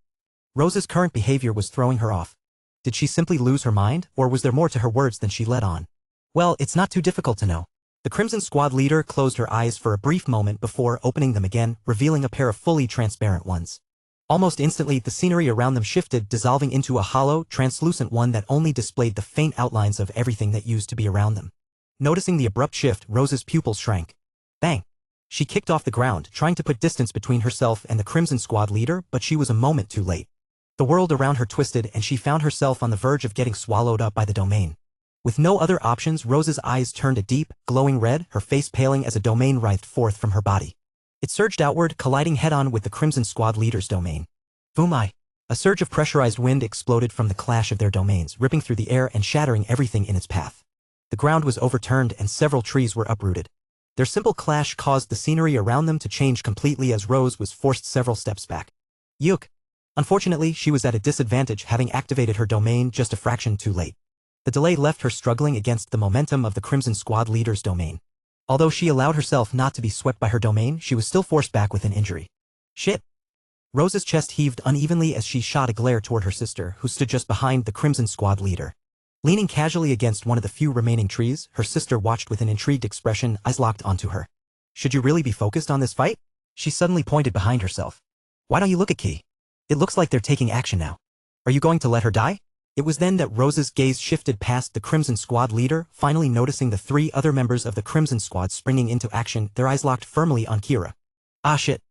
Rose's current behavior was throwing her off. Did she simply lose her mind, or was there more to her words than she let on? Well, it's not too difficult to know. The Crimson Squad leader closed her eyes for a brief moment before opening them again, revealing a pair of fully transparent ones. Almost instantly, the scenery around them shifted, dissolving into a hollow, translucent one that only displayed the faint outlines of everything that used to be around them. Noticing the abrupt shift, Rose's pupils shrank. Bang! She kicked off the ground, trying to put distance between herself and the Crimson Squad leader, but she was a moment too late. The world around her twisted, and she found herself on the verge of getting swallowed up by the domain. With no other options, Rose's eyes turned a deep, glowing red, her face paling as a domain writhed forth from her body. It surged outward, colliding head-on with the Crimson Squad leader's domain. Boom-I! A surge of pressurized wind exploded from the clash of their domains, ripping through the air and shattering everything in its path. The ground was overturned and several trees were uprooted. Their simple clash caused the scenery around them to change completely as Rose was forced several steps back. Yuck! Unfortunately, she was at a disadvantage, having activated her domain just a fraction too late. The delay left her struggling against the momentum of the Crimson Squad leader's domain. Although she allowed herself not to be swept by her domain, she was still forced back with an injury. Shit! Rose's chest heaved unevenly as she shot a glare toward her sister, who stood just behind the Crimson Squad leader. Leaning casually against one of the few remaining trees, her sister watched with an intrigued expression, eyes locked onto her. Should you really be focused on this fight? She suddenly pointed behind herself. Why don't you look at Key? It looks like they're taking action now. Are you going to let her die? It was then that Rose's gaze shifted past the Crimson Squad leader, finally noticing the 3 other members of the Crimson Squad springing into action, their eyes locked firmly on Kira. Ah shit.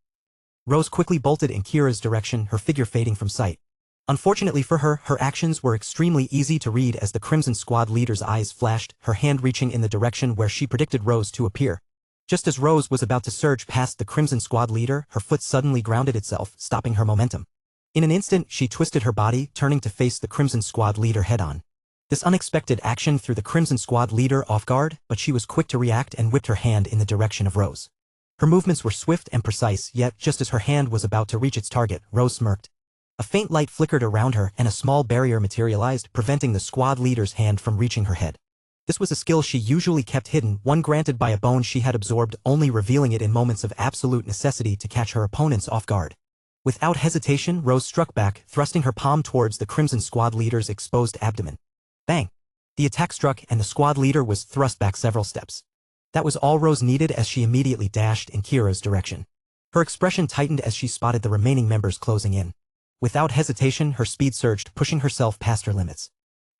Rose quickly bolted in Kira's direction, her figure fading from sight. Unfortunately for her, her actions were extremely easy to read as the Crimson Squad leader's eyes flashed, her hand reaching in the direction where she predicted Rose to appear. Just as Rose was about to surge past the Crimson Squad leader, her foot suddenly grounded itself, stopping her momentum. In an instant, she twisted her body, turning to face the Crimson Squad leader head-on. This unexpected action threw the Crimson Squad leader off guard, but she was quick to react and whipped her hand in the direction of Rose. Her movements were swift and precise, yet just as her hand was about to reach its target, Rose smirked. A faint light flickered around her and a small barrier materialized, preventing the squad leader's hand from reaching her head. This was a skill she usually kept hidden, one granted by a bone she had absorbed, only revealing it in moments of absolute necessity to catch her opponents off guard. Without hesitation, Rose struck back, thrusting her palm towards the Crimson Squad leader's exposed abdomen. Bang! The attack struck and the squad leader was thrust back several steps. That was all Rose needed as she immediately dashed in Kira's direction. Her expression tightened as she spotted the remaining members closing in. Without hesitation, her speed surged, pushing herself past her limits.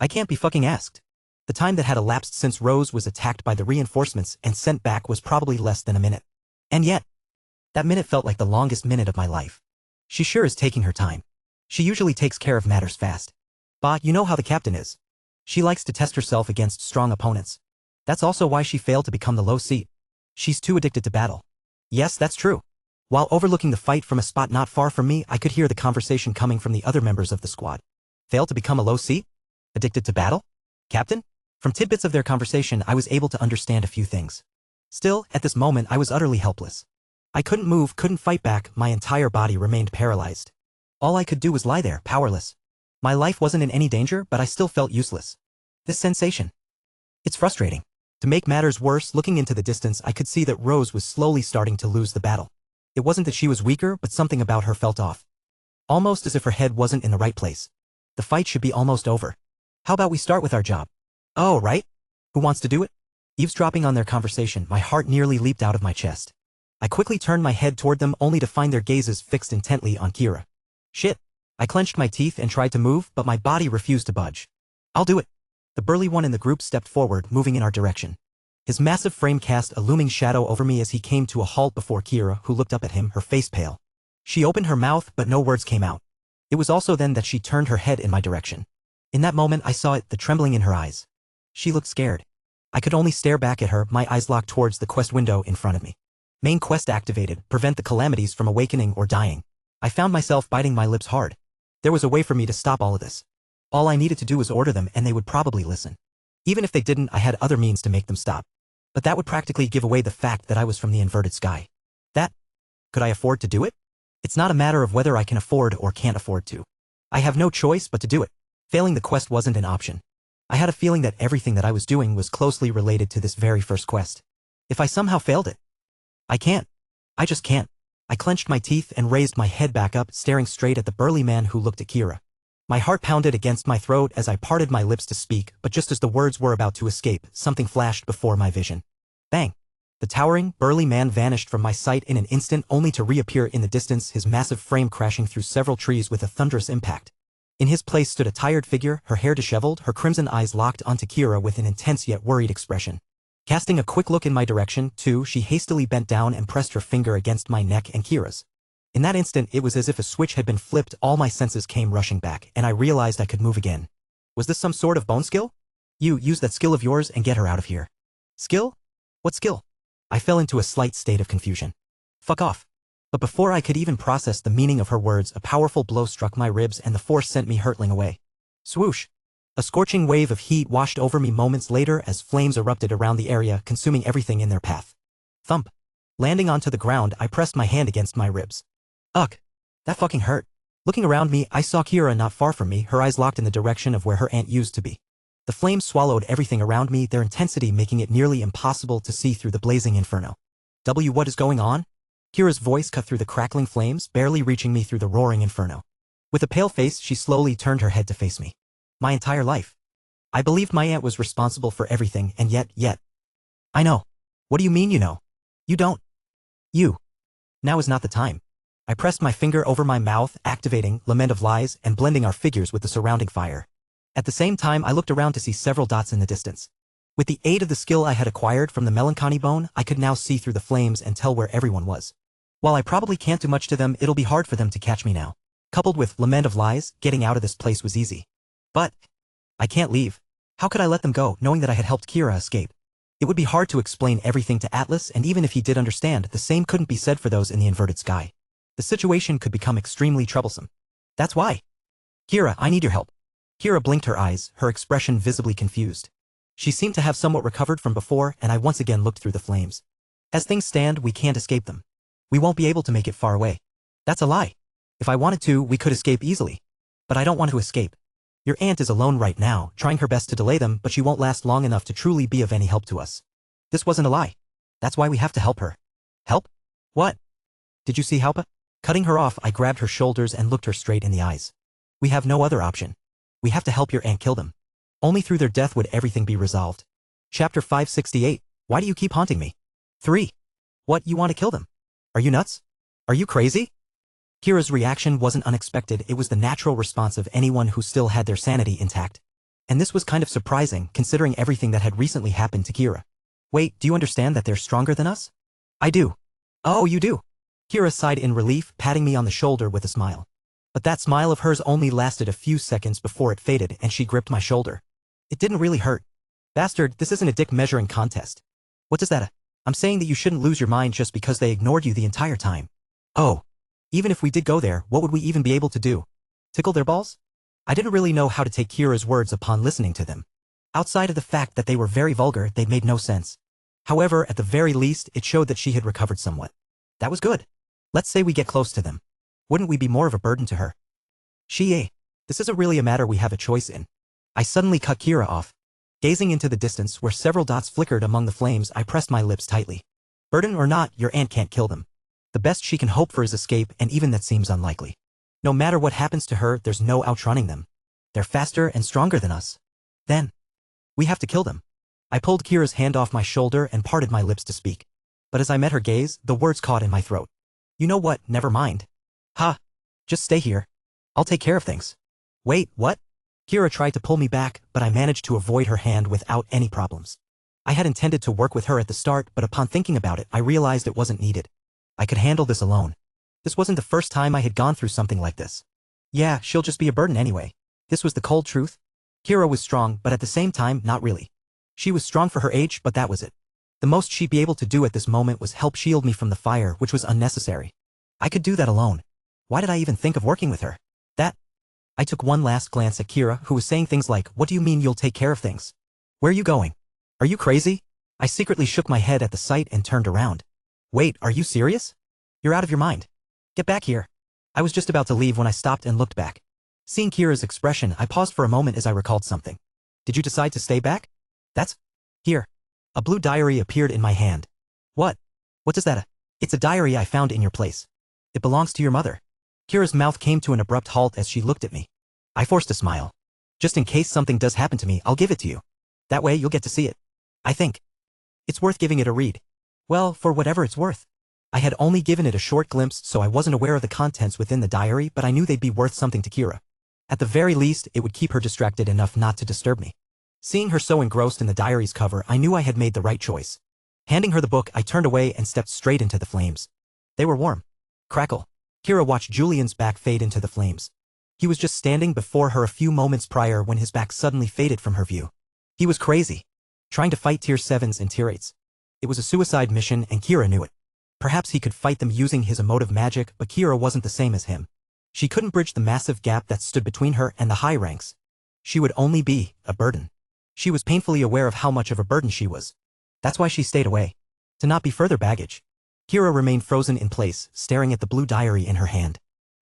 I can't be fucking asked. The time that had elapsed since Rose was attacked by the reinforcements and sent back was probably less than a minute. And yet, that minute felt like the longest minute of my life. She sure is taking her time. She usually takes care of matters fast. Bah, you know how the captain is. She likes to test herself against strong opponents. That's also why she failed to become the low seat. She's too addicted to battle. Yes, that's true. While overlooking the fight from a spot not far from me, I could hear the conversation coming from the other members of the squad. Failed to become a low seat? Addicted to battle? Captain? From tidbits of their conversation, I was able to understand a few things. Still, at this moment, I was utterly helpless. I couldn't move, couldn't fight back, my entire body remained paralyzed. All I could do was lie there, powerless. My life wasn't in any danger, but I still felt useless. This sensation. It's frustrating. To make matters worse, looking into the distance, I could see that Rose was slowly starting to lose the battle. It wasn't that she was weaker, but something about her felt off. Almost as if her head wasn't in the right place. The fight should be almost over. How about we start with our job? Oh, right? Who wants to do it? Eavesdropping on their conversation, my heart nearly leaped out of my chest. I quickly turned my head toward them only to find their gazes fixed intently on Kira. Shit. I clenched my teeth and tried to move, but my body refused to budge. I'll do it. The burly one in the group stepped forward, moving in our direction. His massive frame cast a looming shadow over me as he came to a halt before Kira, who looked up at him, her face pale. She opened her mouth, but no words came out. It was also then that she turned her head in my direction. In that moment I saw it, the trembling in her eyes. She looked scared. I could only stare back at her, my eyes locked towards the quest window in front of me. Main quest activated, prevent the calamities from awakening or dying. I found myself biting my lips hard. There was a way for me to stop all of this. All I needed to do was order them and they would probably listen. Even if they didn't, I had other means to make them stop. But that would practically give away the fact that I was from the inverted sky. Could I afford to do it? It's not a matter of whether I can afford or can't afford to. I have no choice but to do it. Failing the quest wasn't an option. I had a feeling that everything that I was doing was closely related to this very first quest. If I somehow failed it, I can't. I just can't. I clenched my teeth and raised my head back up, staring straight at the burly man who looked at Kira. My heart pounded against my throat as I parted my lips to speak, but just as the words were about to escape, something flashed before my vision. Bang! The towering, burly man vanished from my sight in an instant, only to reappear in the distance, his massive frame crashing through several trees with a thunderous impact. In his place stood a tired figure, her hair disheveled, her crimson eyes locked onto Kira with an intense yet worried expression. Casting a quick look in my direction, too, she hastily bent down and pressed her finger against my neck and Kira's. In that instant, it was as if a switch had been flipped, all my senses came rushing back, and I realized I could move again. Was this some sort of bone skill? You, use that skill of yours and get her out of here. Skill? What skill? I fell into a slight state of confusion. Fuck off. But before I could even process the meaning of her words, a powerful blow struck my ribs and the force sent me hurtling away. Swoosh. A scorching wave of heat washed over me moments later as flames erupted around the area, consuming everything in their path. Thump. Landing onto the ground, I pressed my hand against my ribs. Ugh. That fucking hurt. Looking around me, I saw Kira not far from me, her eyes locked in the direction of where her aunt used to be. The flames swallowed everything around me, their intensity making it nearly impossible to see through the blazing inferno. What is going on? Kira's voice cut through the crackling flames, barely reaching me through the roaring inferno. With a pale face, she slowly turned her head to face me. My entire life. I believed my aunt was responsible for everything, and yet. I know. What do you mean you know? You don't. You. Now is not the time. I pressed my finger over my mouth, activating Lament of Lies and blending our figures with the surrounding fire. At the same time, I looked around to see several dots in the distance. With the aid of the skill I had acquired from the melancholy bone, I could now see through the flames and tell where everyone was. While I probably can't do much to them, it'll be hard for them to catch me now. Coupled with Lament of Lies, getting out of this place was easy. But I can't leave. How could I let them go, knowing that I had helped Kira escape? It would be hard to explain everything to Atlas, and even if he did understand, the same couldn't be said for those in the inverted sky. The situation could become extremely troublesome. That's why. Kira, I need your help. Kira blinked her eyes, her expression visibly confused. She seemed to have somewhat recovered from before, and I once again looked through the flames. As things stand, we can't escape them. We won't be able to make it far away. That's a lie. If I wanted to, we could escape easily. But I don't want to escape. Your aunt is alone right now, trying her best to delay them, but she won't last long enough to truly be of any help to us. This wasn't a lie. That's why we have to help her. Help? What? Did you see Halpa? Cutting her off, I grabbed her shoulders and looked her straight in the eyes. We have no other option. We have to help your aunt kill them. Only through their death would everything be resolved. Chapter 568. Why do you keep haunting me? 3. What, you want to kill them? Are you nuts? Are you crazy? Kira's reaction wasn't unexpected, it was the natural response of anyone who still had their sanity intact. And this was kind of surprising, considering everything that had recently happened to Kira. Wait, do you understand that they're stronger than us? I do. Oh, you do? Kira sighed in relief, patting me on the shoulder with a smile. But that smile of hers only lasted a few seconds before it faded and she gripped my shoulder. It didn't really hurt. Bastard, this isn't a dick measuring contest. What does that? I'm saying that you shouldn't lose your mind just because they ignored you the entire time. Oh. Even if we did go there, what would we even be able to do? Tickle their balls? I didn't really know how to take Kira's words upon listening to them. Outside of the fact that they were very vulgar, they made no sense. However, at the very least, it showed that she had recovered somewhat. That was good. Let's say we get close to them. Wouldn't we be more of a burden to her? This isn't really a matter we have a choice in. I suddenly cut Kira off. Gazing into the distance where several dots flickered among the flames, I pressed my lips tightly. Burden or not, your aunt can't kill them. The best she can hope for is escape, and even that seems unlikely. No matter what happens to her, there's no outrunning them. They're faster and stronger than us. Then, we have to kill them. I pulled Kira's hand off my shoulder and parted my lips to speak. But as I met her gaze, the words caught in my throat. You know what, never mind. Ha! Just stay here. I'll take care of things. Wait, what? Kira tried to pull me back, but I managed to avoid her hand without any problems. I had intended to work with her at the start, but upon thinking about it, I realized it wasn't needed. I could handle this alone. This wasn't the first time I had gone through something like this. Yeah, she'll just be a burden anyway. This was the cold truth. Kira was strong, but at the same time, not really. She was strong for her age, but that was it. The most she'd be able to do at this moment was help shield me from the fire, which was unnecessary. I could do that alone. Why did I even think of working with her? I took one last glance at Kira, who was saying things like, what do you mean you'll take care of things? Where are you going? Are you crazy? I secretly shook my head at the sight and turned around. Wait, are you serious? You're out of your mind. Get back here. I was just about to leave when I stopped and looked back. Seeing Kira's expression, I paused for a moment as I recalled something. Did you decide to stay back? That's... Here. A blue diary appeared in my hand. What? What does that... It's a diary I found in your place. It belongs to your mother. Kira's mouth came to an abrupt halt as she looked at me. I forced a smile. Just in case something does happen to me, I'll give it to you. That way you'll get to see it. I think. It's worth giving it a read. Well, for whatever it's worth. I had only given it a short glimpse, so I wasn't aware of the contents within the diary, but I knew they'd be worth something to Kira. At the very least, it would keep her distracted enough not to disturb me. Seeing her so engrossed in the diary's cover, I knew I had made the right choice. Handing her the book, I turned away and stepped straight into the flames. They were warm. Crackle. Kira watched Julian's back fade into the flames. He was just standing before her a few moments prior when his back suddenly faded from her view. He was crazy. Trying to fight Tier 7s and Tier 8s. It was a suicide mission and Kira knew it. Perhaps he could fight them using his emotive magic, but Kira wasn't the same as him. She couldn't bridge the massive gap that stood between her and the high ranks. She would only be a burden. She was painfully aware of how much of a burden she was. That's why she stayed away. To not be further baggage. Kira remained frozen in place, staring at the blue diary in her hand.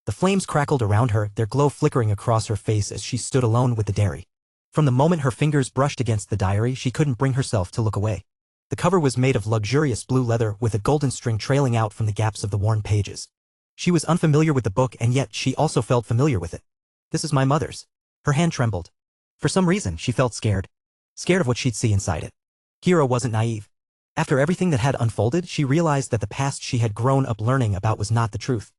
The flames crackled around her, their glow flickering across her face as she stood alone with the diary. From the moment her fingers brushed against the diary, she couldn't bring herself to look away. The cover was made of luxurious blue leather with a golden string trailing out from the gaps of the worn pages. She was unfamiliar with the book and yet she also felt familiar with it. This is my mother's. Her hand trembled. For some reason, she felt scared. Scared of what she'd see inside it. Kira wasn't naive. After everything that had unfolded, she realized that the past she had grown up learning about was not the truth.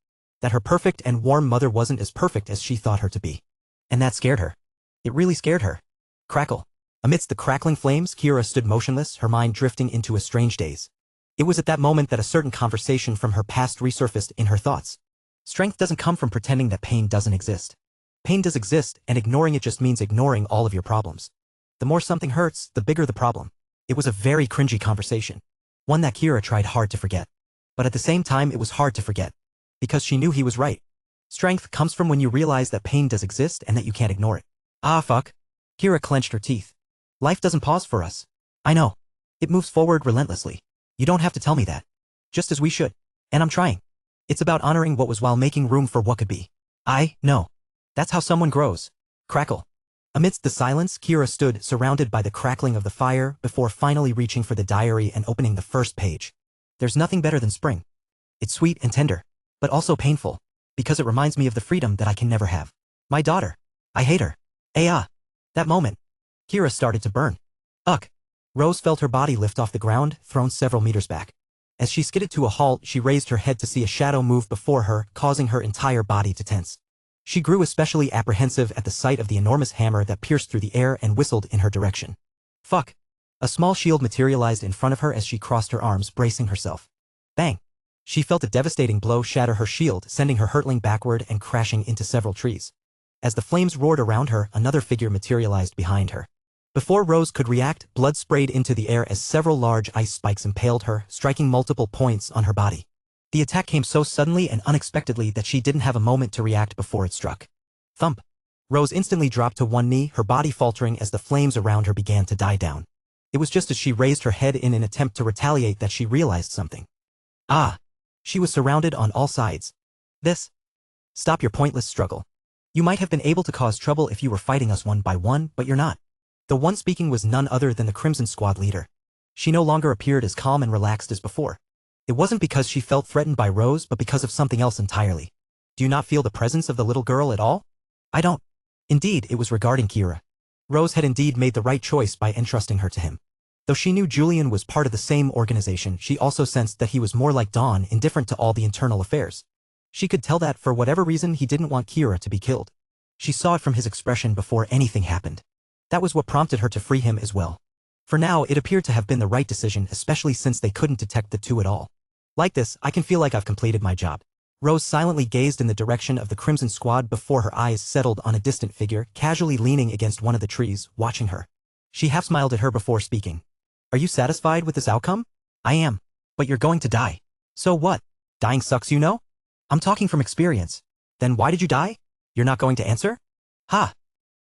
That her perfect and warm mother wasn't as perfect as she thought her to be. And that scared her. It really scared her. Crackle. Amidst the crackling flames, Kira stood motionless, her mind drifting into a strange daze. It was at that moment that a certain conversation from her past resurfaced in her thoughts. Strength doesn't come from pretending that pain doesn't exist. Pain does exist, and ignoring it just means ignoring all of your problems. The more something hurts, the bigger the problem. It was a very cringy conversation. One that Kira tried hard to forget. But at the same time it was hard to forget. Because she knew he was right. Strength comes from when you realize that pain does exist and that you can't ignore it. Ah fuck. Kira clenched her teeth. Life doesn't pause for us. I know. It moves forward relentlessly. You don't have to tell me that. Just as we should. And I'm trying. It's about honoring what was while making room for what could be. I know. That's how someone grows. Crackle. Amidst the silence, Kira stood, surrounded by the crackling of the fire, before finally reaching for the diary and opening the first page. There's nothing better than spring. It's sweet and tender, but also painful, because it reminds me of the freedom that I can never have. My daughter. I hate her. That moment. Kira started to burn. Rose felt her body lift off the ground, thrown several meters back. As she skidded to a halt, she raised her head to see a shadow move before her, causing her entire body to tense. She grew especially apprehensive at the sight of the enormous hammer that pierced through the air and whistled in her direction. Fuck. A small shield materialized in front of her as she crossed her arms, bracing herself. Bang. She felt a devastating blow shatter her shield, sending her hurtling backward and crashing into several trees. As the flames roared around her, another figure materialized behind her. Before Rose could react, blood sprayed into the air as several large ice spikes impaled her, striking multiple points on her body. The attack came so suddenly and unexpectedly that she didn't have a moment to react before it struck. Thump. Rose instantly dropped to one knee, her body faltering as the flames around her began to die down. It was just as she raised her head in an attempt to retaliate that she realized something. Ah! She was surrounded on all sides. This. Stop your pointless struggle. You might have been able to cause trouble if you were fighting us one by one, but you're not. The one speaking was none other than the Crimson Squad leader. She no longer appeared as calm and relaxed as before. It wasn't because she felt threatened by Rose, but because of something else entirely. Do you not feel the presence of the little girl at all? I don't. Indeed, it was regarding Kira. Rose had indeed made the right choice by entrusting her to him. Though she knew Julian was part of the same organization, she also sensed that he was more like Dawn, indifferent to all the internal affairs. She could tell that for whatever reason he didn't want Kira to be killed. She saw it from his expression before anything happened. That was what prompted her to free him as well. For now, it appeared to have been the right decision, especially since they couldn't detect the two at all. Like this, I can feel like I've completed my job. Rose silently gazed in the direction of the Crimson Squad before her eyes settled on a distant figure, casually leaning against one of the trees, watching her. She half smiled at her before speaking. Are you satisfied with this outcome? I am. But you're going to die. So what? Dying sucks, you know? I'm talking from experience. Then why did you die? You're not going to answer? Ha!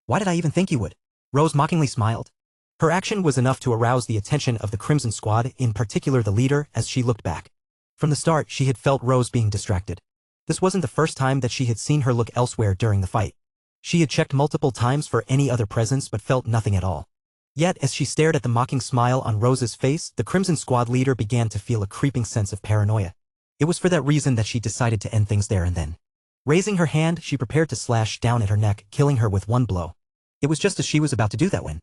Why did I even think you would? Rose mockingly smiled. Her action was enough to arouse the attention of the Crimson Squad, in particular the leader, as she looked back. From the start, she had felt Rose being distracted. This wasn't the first time that she had seen her look elsewhere during the fight. She had checked multiple times for any other presence but felt nothing at all. Yet, as she stared at the mocking smile on Rose's face, the Crimson Squad leader began to feel a creeping sense of paranoia. It was for that reason that she decided to end things there and then. Raising her hand, she prepared to slash down at her neck, killing her with one blow. It was just as she was about to do that when...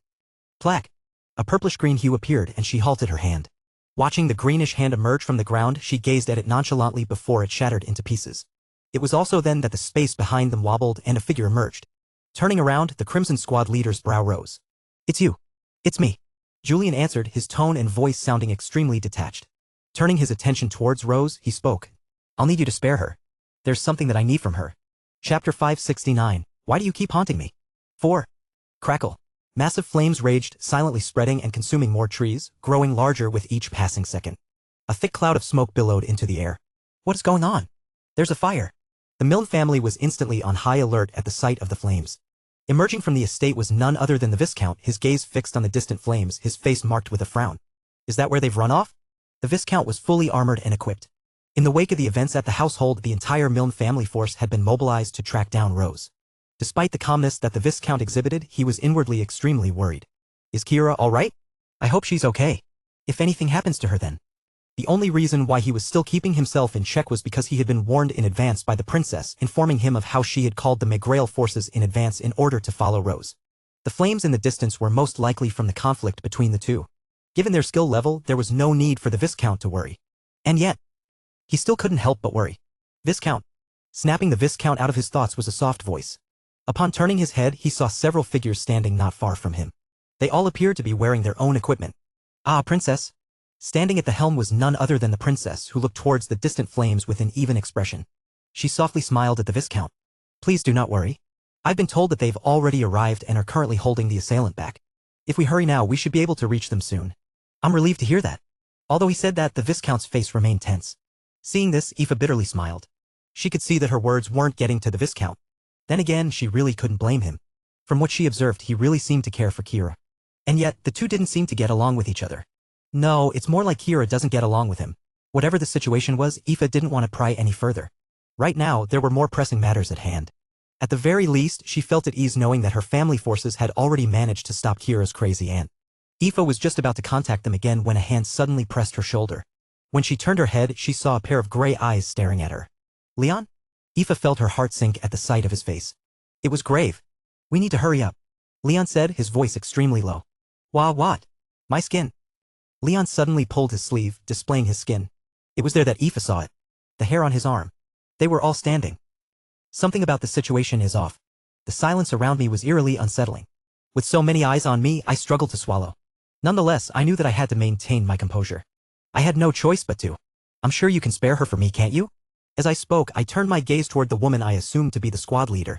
Plaque! A purplish-green hue appeared and she halted her hand. Watching the greenish hand emerge from the ground, she gazed at it nonchalantly before it shattered into pieces. It was also then that the space behind them wobbled and a figure emerged. Turning around, the Crimson Squad leader's brow rose. It's you. It's me. Julian answered, his tone and voice sounding extremely detached. Turning his attention towards Rose, he spoke. I'll need you to spare her. There's something that I need from her. Chapter 569. Why do you keep haunting me? 4. Crackle. Massive flames raged, silently spreading and consuming more trees, growing larger with each passing second. A thick cloud of smoke billowed into the air. What is going on? There's a fire. The Milne family was instantly on high alert at the sight of the flames. Emerging from the estate was none other than the Viscount, his gaze fixed on the distant flames, his face marked with a frown. Is that where they've run off? The Viscount was fully armored and equipped. In the wake of the events at the household, the entire Milne family force had been mobilized to track down Rose. Despite the calmness that the Viscount exhibited, he was inwardly extremely worried. Is Kira all right? I hope she's okay. If anything happens to her then. The only reason why he was still keeping himself in check was because he had been warned in advance by the princess, informing him of how she had called the Megrail forces in advance in order to follow Rose. The flames in the distance were most likely from the conflict between the two. Given their skill level, there was no need for the Viscount to worry. And yet, he still couldn't help but worry. Viscount. Snapping the Viscount out of his thoughts was a soft voice. Upon turning his head, he saw several figures standing not far from him. They all appeared to be wearing their own equipment. Ah, princess. Standing at the helm was none other than the princess, who looked towards the distant flames with an even expression. She softly smiled at the Viscount. Please do not worry. I've been told that they've already arrived and are currently holding the assailant back. If we hurry now, we should be able to reach them soon. I'm relieved to hear that. Although he said that, the Viscount's face remained tense. Seeing this, Aoife bitterly smiled. She could see that her words weren't getting to the Viscount. Then again, she really couldn't blame him. From what she observed, he really seemed to care for Kira. And yet, the two didn't seem to get along with each other. No, it's more like Kira doesn't get along with him. Whatever the situation was, Aoife didn't want to pry any further. Right now, there were more pressing matters at hand. At the very least, she felt at ease knowing that her family forces had already managed to stop Kira's crazy aunt. Aoife was just about to contact them again when a hand suddenly pressed her shoulder. When she turned her head, she saw a pair of gray eyes staring at her. Leon? Aoife felt her heart sink at the sight of his face. It was grave. We need to hurry up. Leon said, his voice extremely low. What? My skin. Leon suddenly pulled his sleeve, displaying his skin. It was there that Aoife saw it. The hair on his arm. They were all standing. Something about the situation is off. The silence around me was eerily unsettling. With so many eyes on me, I struggled to swallow. Nonetheless, I knew that I had to maintain my composure. I had no choice but to. I'm sure you can spare her for me, can't you? As I spoke, I turned my gaze toward the woman I assumed to be the squad leader.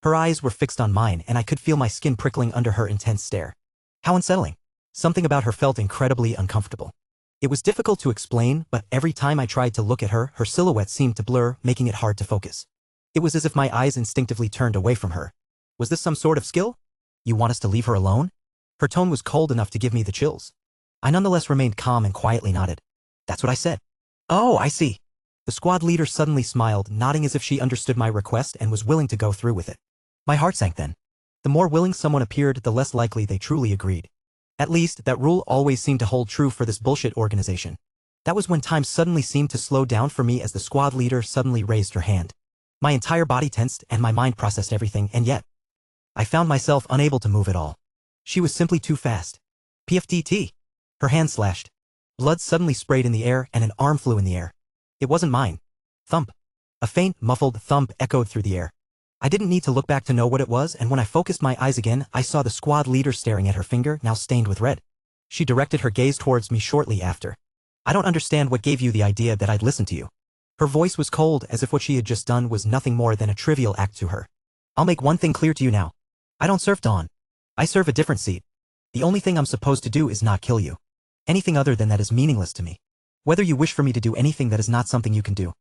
Her eyes were fixed on mine, and I could feel my skin prickling under her intense stare. How unsettling. Something about her felt incredibly uncomfortable. It was difficult to explain, but every time I tried to look at her, her silhouette seemed to blur, making it hard to focus. It was as if my eyes instinctively turned away from her. Was this some sort of skill? You want us to leave her alone? Her tone was cold enough to give me the chills. I nonetheless remained calm and quietly nodded. That's what I said. Oh, I see. The squad leader suddenly smiled, nodding as if she understood my request and was willing to go through with it. My heart sank then. The more willing someone appeared, the less likely they truly agreed. At least, that rule always seemed to hold true for this bullshit organization. That was when time suddenly seemed to slow down for me as the squad leader suddenly raised her hand. My entire body tensed and my mind processed everything, and yet, I found myself unable to move at all. She was simply too fast. PFTT. Her hand slashed. Blood suddenly sprayed in the air and an arm flew in the air. It wasn't mine. Thump. A faint, muffled thump echoed through the air. I didn't need to look back to know what it was, and when I focused my eyes again, I saw the squad leader staring at her finger, now stained with red. She directed her gaze towards me shortly after. I don't understand what gave you the idea that I'd listen to you. Her voice was cold, as if what she had just done was nothing more than a trivial act to her. I'll make one thing clear to you now. I don't serve Dawn. I serve a different seat. The only thing I'm supposed to do is not kill you. Anything other than that is meaningless to me. Whether you wish for me to do anything that is not something you can do.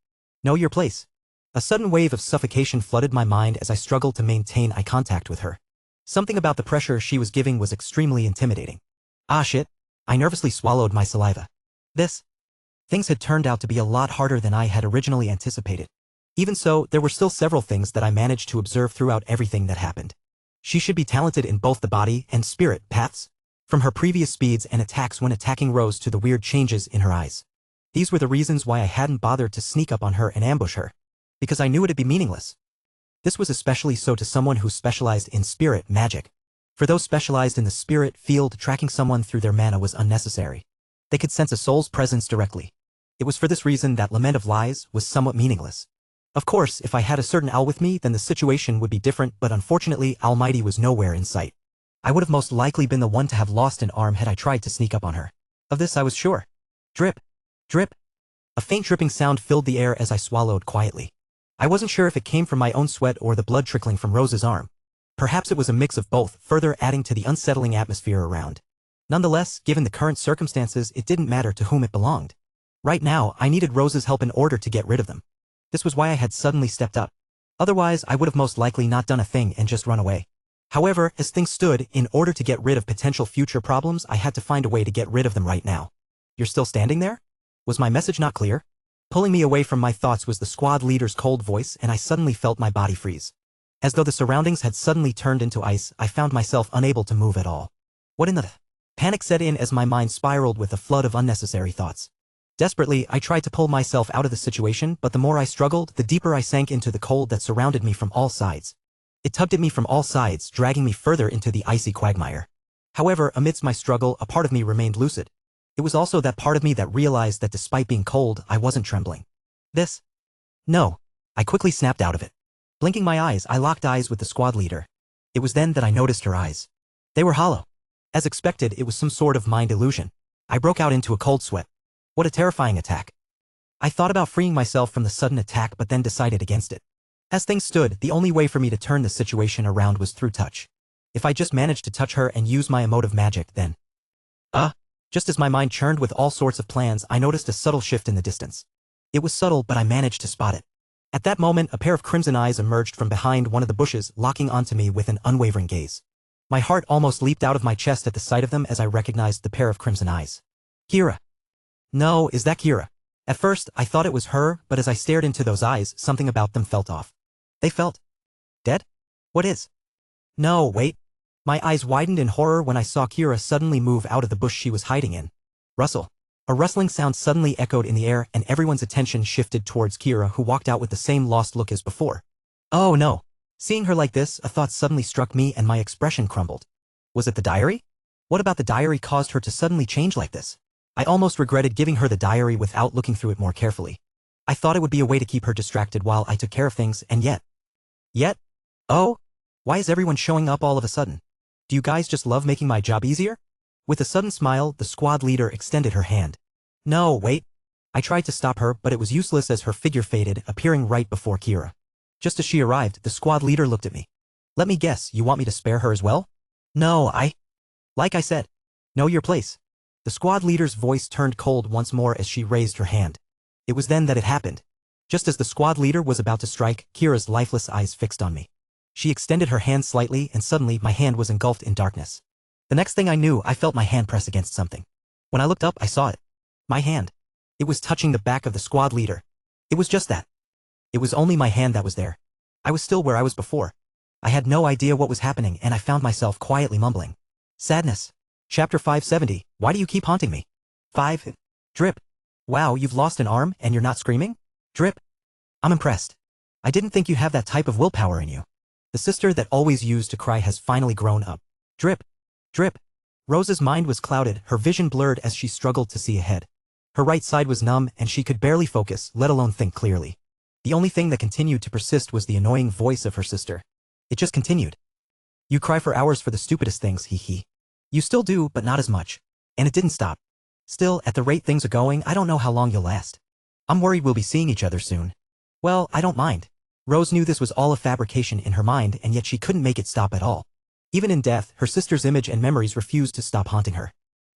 Know your place. A sudden wave of suffocation flooded my mind as I struggled to maintain eye contact with her. Something about the pressure she was giving was extremely intimidating. Ah shit. I nervously swallowed my saliva. Things had turned out to be a lot harder than I had originally anticipated. Even so, there were still several things that I managed to observe throughout everything that happened. She should be talented in both the body and spirit paths. From her previous speeds and attacks when attacking Rose to the weird changes in her eyes. These were the reasons why I hadn't bothered to sneak up on her and ambush her. Because I knew it'd be meaningless. This was especially so to someone who specialized in spirit magic. For those specialized in the spirit field, tracking someone through their mana was unnecessary. They could sense a soul's presence directly. It was for this reason that Lament of Lies was somewhat meaningless. Of course, if I had a certain owl with me, then the situation would be different, but unfortunately, Almighty was nowhere in sight. I would have most likely been the one to have lost an arm had I tried to sneak up on her. Of this I was sure. Drip. Drip. A faint dripping sound filled the air as I swallowed quietly. I wasn't sure if it came from my own sweat or the blood trickling from Rose's arm. Perhaps it was a mix of both, further adding to the unsettling atmosphere around. Nonetheless, given the current circumstances, it didn't matter to whom it belonged. Right now, I needed Rose's help in order to get rid of them. This was why I had suddenly stepped up. Otherwise, I would have most likely not done a thing and just run away. However, as things stood, in order to get rid of potential future problems, I had to find a way to get rid of them right now. You're still standing there? Was my message not clear? Pulling me away from my thoughts was the squad leader's cold voice, and I suddenly felt my body freeze. As though the surroundings had suddenly turned into ice, I found myself unable to move at all. What in the... Panic set in as my mind spiraled with a flood of unnecessary thoughts. Desperately, I tried to pull myself out of the situation, but the more I struggled, the deeper I sank into the cold that surrounded me from all sides. It tugged at me from all sides, dragging me further into the icy quagmire. However, amidst my struggle, a part of me remained lucid. It was also that part of me that realized that despite being cold, I wasn't trembling. No. I quickly snapped out of it. Blinking my eyes, I locked eyes with the squad leader. It was then that I noticed her eyes. They were hollow. As expected, it was some sort of mind illusion. I broke out into a cold sweat. What a terrifying attack. I thought about freeing myself from the sudden attack but then decided against it. As things stood, the only way for me to turn the situation around was through touch. If I just managed to touch her and use my emotive magic, then... Just as my mind churned with all sorts of plans, I noticed a subtle shift in the distance. It was subtle, but I managed to spot it. At that moment, a pair of crimson eyes emerged from behind one of the bushes, locking onto me with an unwavering gaze. My heart almost leaped out of my chest at the sight of them as I recognized the pair of crimson eyes. Kira. No, is that Kira? At first, I thought it was her, but as I stared into those eyes, something about them felt off. They felt... dead? What is? No, wait. My eyes widened in horror when I saw Kira suddenly move out of the bush she was hiding in. Rustle. A rustling sound suddenly echoed in the air and everyone's attention shifted towards Kira, who walked out with the same lost look as before. Oh no. Seeing her like this, a thought suddenly struck me and my expression crumbled. Was it the diary? What about the diary caused her to suddenly change like this? I almost regretted giving her the diary without looking through it more carefully. I thought it would be a way to keep her distracted while I took care of things, and yet? Oh? Why is everyone showing up all of a sudden? Do you guys just love making my job easier? With a sudden smile, the squad leader extended her hand. No, wait. I tried to stop her, but it was useless as her figure faded, appearing right before Kira. Just as she arrived, the squad leader looked at me. Let me guess, you want me to spare her as well? No, like I said, know your place. The squad leader's voice turned cold once more as she raised her hand. It was then that it happened. Just as the squad leader was about to strike, Kira's lifeless eyes fixed on me. She extended her hand slightly and suddenly my hand was engulfed in darkness. The next thing I knew, I felt my hand press against something. When I looked up, I saw it. My hand. It was touching the back of the squad leader. It was just that. It was only my hand that was there. I was still where I was before. I had no idea what was happening and I found myself quietly mumbling. Sadness. Chapter 570, Why do you keep haunting me? 5. Drip. Wow, you've lost an arm and you're not screaming? Drip. I'm impressed. I didn't think you have that type of willpower in you. The sister that always used to cry has finally grown up. Drip. Drip. Rose's mind was clouded, her vision blurred as she struggled to see ahead. Her right side was numb and she could barely focus, let alone think clearly. The only thing that continued to persist was the annoying voice of her sister. It just continued. You cry for hours for the stupidest things, hee. You still do, but not as much. And it didn't stop. Still, at the rate things are going, I don't know how long you'll last. I'm worried we'll be seeing each other soon. Well, I don't mind. Rose knew this was all a fabrication in her mind and yet she couldn't make it stop at all. Even in death, her sister's image and memories refused to stop haunting her.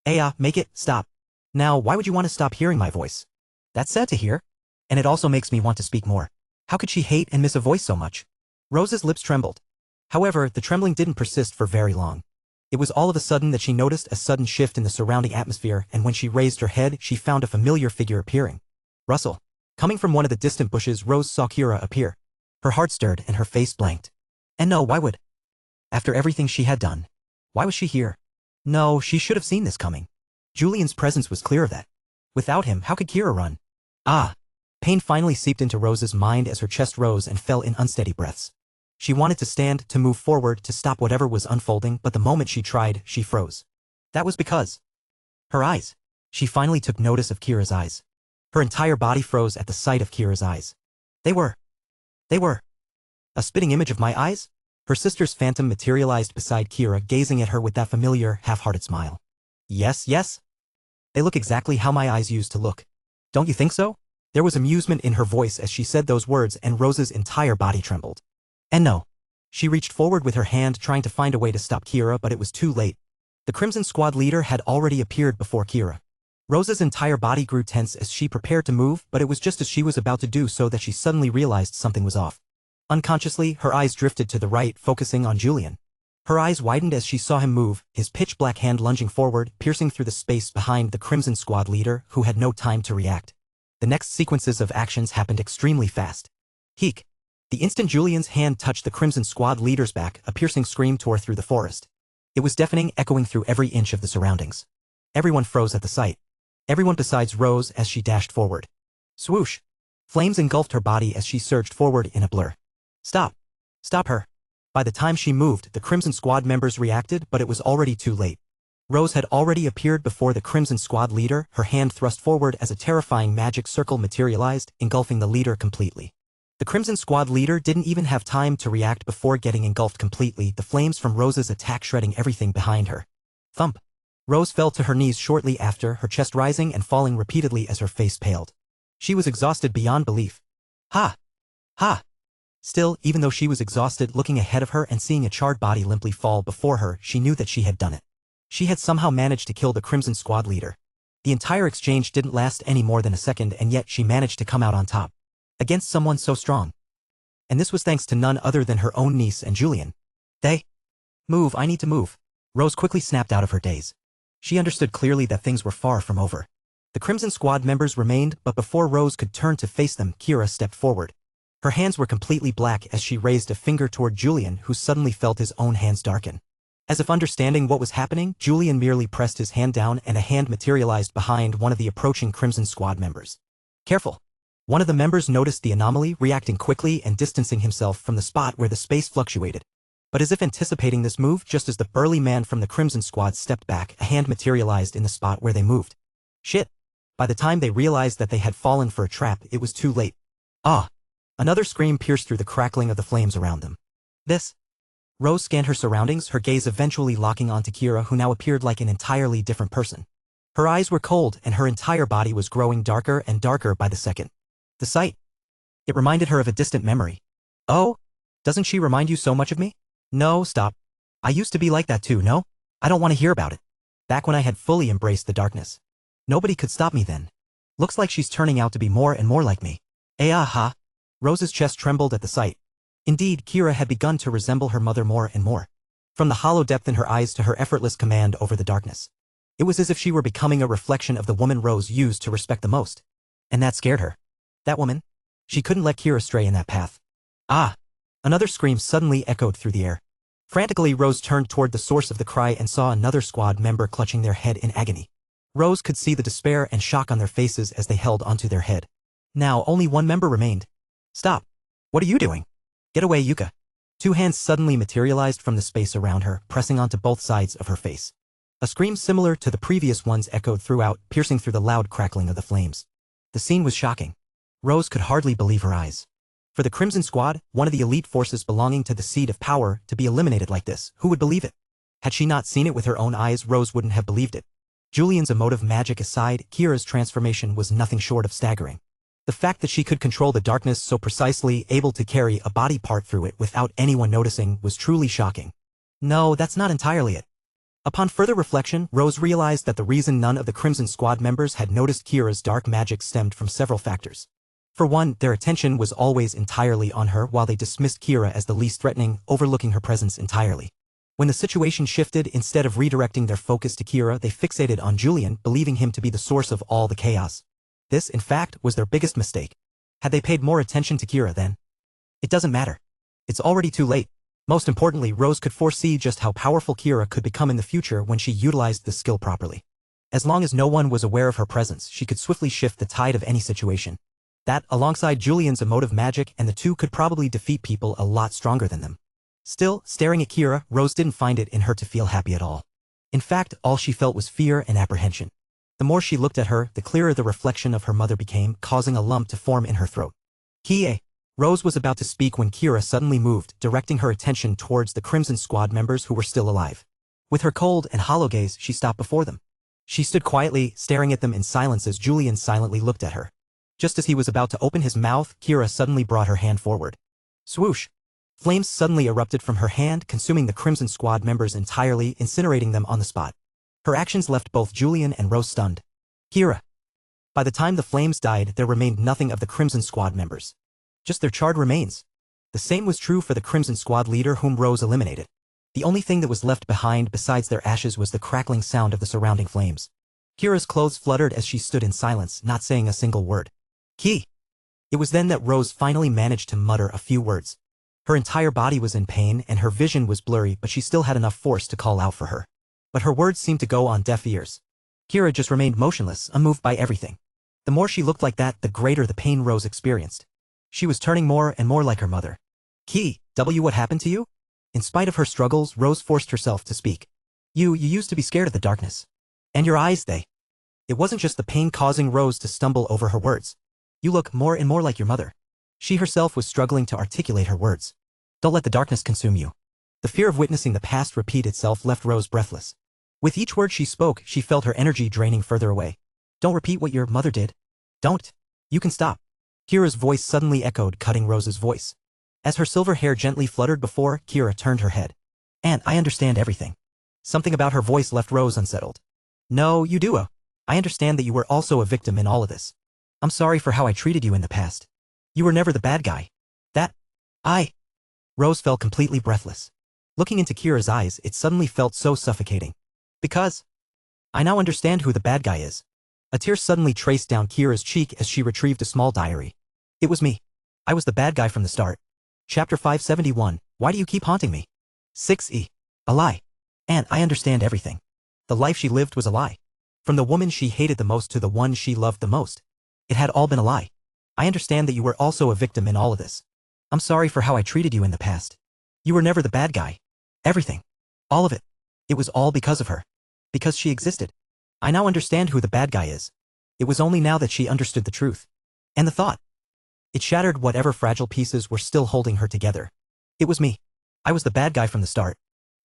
Aya, make it stop. Now, why would you want to stop hearing my voice? That's sad to hear. And it also makes me want to speak more. How could she hate and miss a voice so much? Rose's lips trembled. However, the trembling didn't persist for very long. It was all of a sudden that she noticed a sudden shift in the surrounding atmosphere, and when she raised her head, she found a familiar figure appearing. Russell. Coming from one of the distant bushes, Rose saw Kira appear. Her heart stirred and her face blanked. And no, why would? After everything she had done. Why was she here? No, she should have seen this coming. Julian's presence was clear of that. Without him, how could Kira run? Ah! Pain finally seeped into Rose's mind as her chest rose and fell in unsteady breaths. She wanted to stand, to move forward, to stop whatever was unfolding, but the moment she tried, she froze. That was because her eyes. She finally took notice of Kira's eyes. Her entire body froze at the sight of Kira's eyes. They were a spitting image of my eyes? Her sister's phantom materialized beside Kira, gazing at her with that familiar, half-hearted smile. Yes. They look exactly how my eyes used to look. Don't you think so? There was amusement in her voice as she said those words, and Rose's entire body trembled. And no. She reached forward with her hand trying to find a way to stop Kira, but it was too late. The Crimson Squad leader had already appeared before Kira. Rose's entire body grew tense as she prepared to move, but it was just as she was about to do so that she suddenly realized something was off. Unconsciously, her eyes drifted to the right, focusing on Julian. Her eyes widened as she saw him move, his pitch-black hand lunging forward, piercing through the space behind the Crimson Squad leader, who had no time to react. The next sequences of actions happened extremely fast. Heek! The instant Julian's hand touched the Crimson Squad leader's back, a piercing scream tore through the forest. It was deafening, echoing through every inch of the surroundings. Everyone froze at the sight. Everyone besides Rose as she dashed forward. Swoosh! Flames engulfed her body as she surged forward in a blur. Stop! Stop her! By the time she moved, the Crimson Squad members reacted, but it was already too late. Rose had already appeared before the Crimson Squad leader, her hand thrust forward as a terrifying magic circle materialized, engulfing the leader completely. The Crimson Squad leader didn't even have time to react before getting engulfed completely, the flames from Rose's attack shredding everything behind her. Thump! Rose fell to her knees shortly after, her chest rising and falling repeatedly as her face paled. She was exhausted beyond belief. Ha! Still, even though she was exhausted, looking ahead of her and seeing a charred body limply fall before her, she knew that she had done it. She had somehow managed to kill the Crimson Squad leader. The entire exchange didn't last any more than a second, and yet she managed to come out on top. Against someone so strong. And this was thanks to none other than her own niece and Julian. Move, I need to move. Rose quickly snapped out of her daze. She understood clearly that things were far from over. The Crimson Squad members remained, but before Rose could turn to face them, Kira stepped forward. Her hands were completely black as she raised a finger toward Julian, who suddenly felt his own hands darken. As if understanding what was happening, Julian merely pressed his hand down and a hand materialized behind one of the approaching Crimson Squad members. Careful! One of the members noticed the anomaly, reacting quickly and distancing himself from the spot where the space fluctuated. But as if anticipating this move, just as the burly man from the Crimson Squad stepped back, a hand materialized in the spot where they moved. Shit. By the time they realized that they had fallen for a trap, it was too late. Ah! Another scream pierced through the crackling of the flames around them. This? Rose scanned her surroundings, her gaze eventually locking onto Kira, who now appeared like an entirely different person. Her eyes were cold, and her entire body was growing darker and darker by the second. The sight. It reminded her of a distant memory. Oh? Doesn't she remind you so much of me? No, stop. I used to be like that too, no? I don't want to hear about it. Back when I had fully embraced the darkness. Nobody could stop me then. Looks like she's turning out to be more and more like me. Aha! Rose's chest trembled at the sight. Indeed, Kira had begun to resemble her mother more and more. From the hollow depth in her eyes to her effortless command over the darkness. It was as if she were becoming a reflection of the woman Rose used to respect the most. And that scared her. That woman? She couldn't let Kira stray in that path. Ah! Another scream suddenly echoed through the air. Frantically, Rose turned toward the source of the cry and saw another squad member clutching their head in agony. Rose could see the despair and shock on their faces as they held onto their head. Now only one member remained. Stop. What are you doing? Get away, Yuka. Two hands suddenly materialized from the space around her, pressing onto both sides of her face. A scream similar to the previous ones echoed throughout, piercing through the loud crackling of the flames. The scene was shocking. Rose could hardly believe her eyes. For the Crimson Squad, one of the elite forces belonging to the seat of power, to be eliminated like this, who would believe it? Had she not seen it with her own eyes, Rose wouldn't have believed it. Julian's emotive magic aside, Kira's transformation was nothing short of staggering. The fact that she could control the darkness so precisely, able to carry a body part through it without anyone noticing, was truly shocking. No, that's not entirely it. Upon further reflection, Rose realized that the reason none of the Crimson Squad members had noticed Kira's dark magic stemmed from several factors. For one, their attention was always entirely on her while they dismissed Kira as the least threatening, overlooking her presence entirely. When the situation shifted, instead of redirecting their focus to Kira, they fixated on Julian, believing him to be the source of all the chaos. This, in fact, was their biggest mistake. Had they paid more attention to Kira then? It doesn't matter. It's already too late. Most importantly, Rose could foresee just how powerful Kira could become in the future when she utilized the skill properly. As long as no one was aware of her presence, she could swiftly shift the tide of any situation. That, alongside Julian's emotive magic, and the two could probably defeat people a lot stronger than them. Still, staring at Kira, Rose didn't find it in her to feel happy at all. In fact, all she felt was fear and apprehension. The more she looked at her, the clearer the reflection of her mother became, causing a lump to form in her throat. Kie! Rose was about to speak when Kira suddenly moved, directing her attention towards the Crimson Squad members who were still alive. With her cold and hollow gaze, she stopped before them. She stood quietly, staring at them in silence as Julian silently looked at her. Just as he was about to open his mouth, Kira suddenly brought her hand forward. Swoosh! Flames suddenly erupted from her hand, consuming the Crimson Squad members entirely, incinerating them on the spot. Her actions left both Julian and Rose stunned. Kira! By the time the flames died, there remained nothing of the Crimson Squad members. Just their charred remains. The same was true for the Crimson Squad leader whom Rose eliminated. The only thing that was left behind besides their ashes was the crackling sound of the surrounding flames. Kira's clothes fluttered as she stood in silence, not saying a single word. Ki! It was then that Rose finally managed to mutter a few words. Her entire body was in pain and her vision was blurry, but she still had enough force to call out for her. But her words seemed to go on deaf ears. Kira just remained motionless, unmoved by everything. The more she looked like that, the greater the pain Rose experienced. She was turning more and more like her mother. Ki, what happened to you? In spite of her struggles, Rose forced herself to speak. You used to be scared of the darkness. And your eyes, they. It wasn't just the pain causing Rose to stumble over her words. You look more and more like your mother. She herself was struggling to articulate her words. Don't let the darkness consume you. The fear of witnessing the past repeat itself left Rose breathless. With each word she spoke, she felt her energy draining further away. Don't repeat what your mother did. Don't. You can stop. Kira's voice suddenly echoed, cutting Rose's voice. As her silver hair gently fluttered before, Kira turned her head. And I understand everything. Something about her voice left Rose unsettled. No, you do. I understand that you were also a victim in all of this. I'm sorry for how I treated you in the past. You were never the bad guy. Rose felt completely breathless. Looking into Kira's eyes, it suddenly felt so suffocating. Because I now understand who the bad guy is. A tear suddenly traced down Kira's cheek as she retrieved a small diary. It was me. I was the bad guy from the start. Chapter 571, Why do you keep haunting me? 6e. A lie. And I understand everything. The life she lived was a lie. From the woman she hated the most to the one she loved the most. It had all been a lie. I understand that you were also a victim in all of this. I'm sorry for how I treated you in the past. You were never the bad guy. Everything. All of it. It was all because of her. Because she existed. I now understand who the bad guy is. It was only now that she understood the truth. And the thought. It shattered whatever fragile pieces were still holding her together. It was me. I was the bad guy from the start.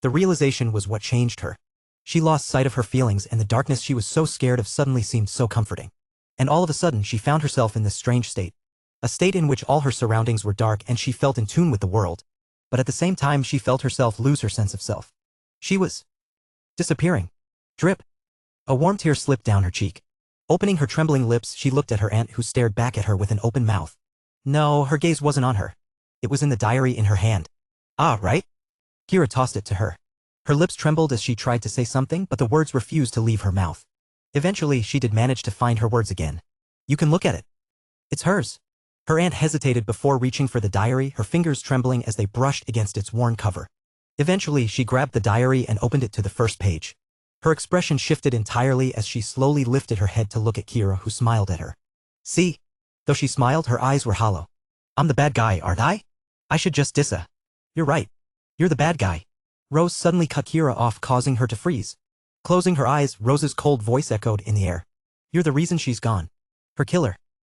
The realization was what changed her. She lost sight of her feelings, and the darkness she was so scared of suddenly seemed so comforting. And all of a sudden she found herself in this strange state. A state in which all her surroundings were dark and she felt in tune with the world. But at the same time she felt herself lose her sense of self. She was disappearing. Drip. A warm tear slipped down her cheek. Opening her trembling lips, she looked at her aunt, who stared back at her with an open mouth. No, her gaze wasn't on her. It was in the diary in her hand. Ah, right? Kira tossed it to her. Her lips trembled as she tried to say something, but the words refused to leave her mouth. Eventually, she did manage to find her words again. You can look at it. It's hers. Her aunt hesitated before reaching for the diary, her fingers trembling as they brushed against its worn cover. Eventually, she grabbed the diary and opened it to the first page. Her expression shifted entirely as she slowly lifted her head to look at Kira, who smiled at her. See? Though she smiled, her eyes were hollow. I'm the bad guy, aren't I? I should just dissa. You're right. You're the bad guy. Rose suddenly cut Kira off, causing her to freeze. Closing her eyes, Rose's cold voice echoed in the air. You're the reason she's gone. Her killer.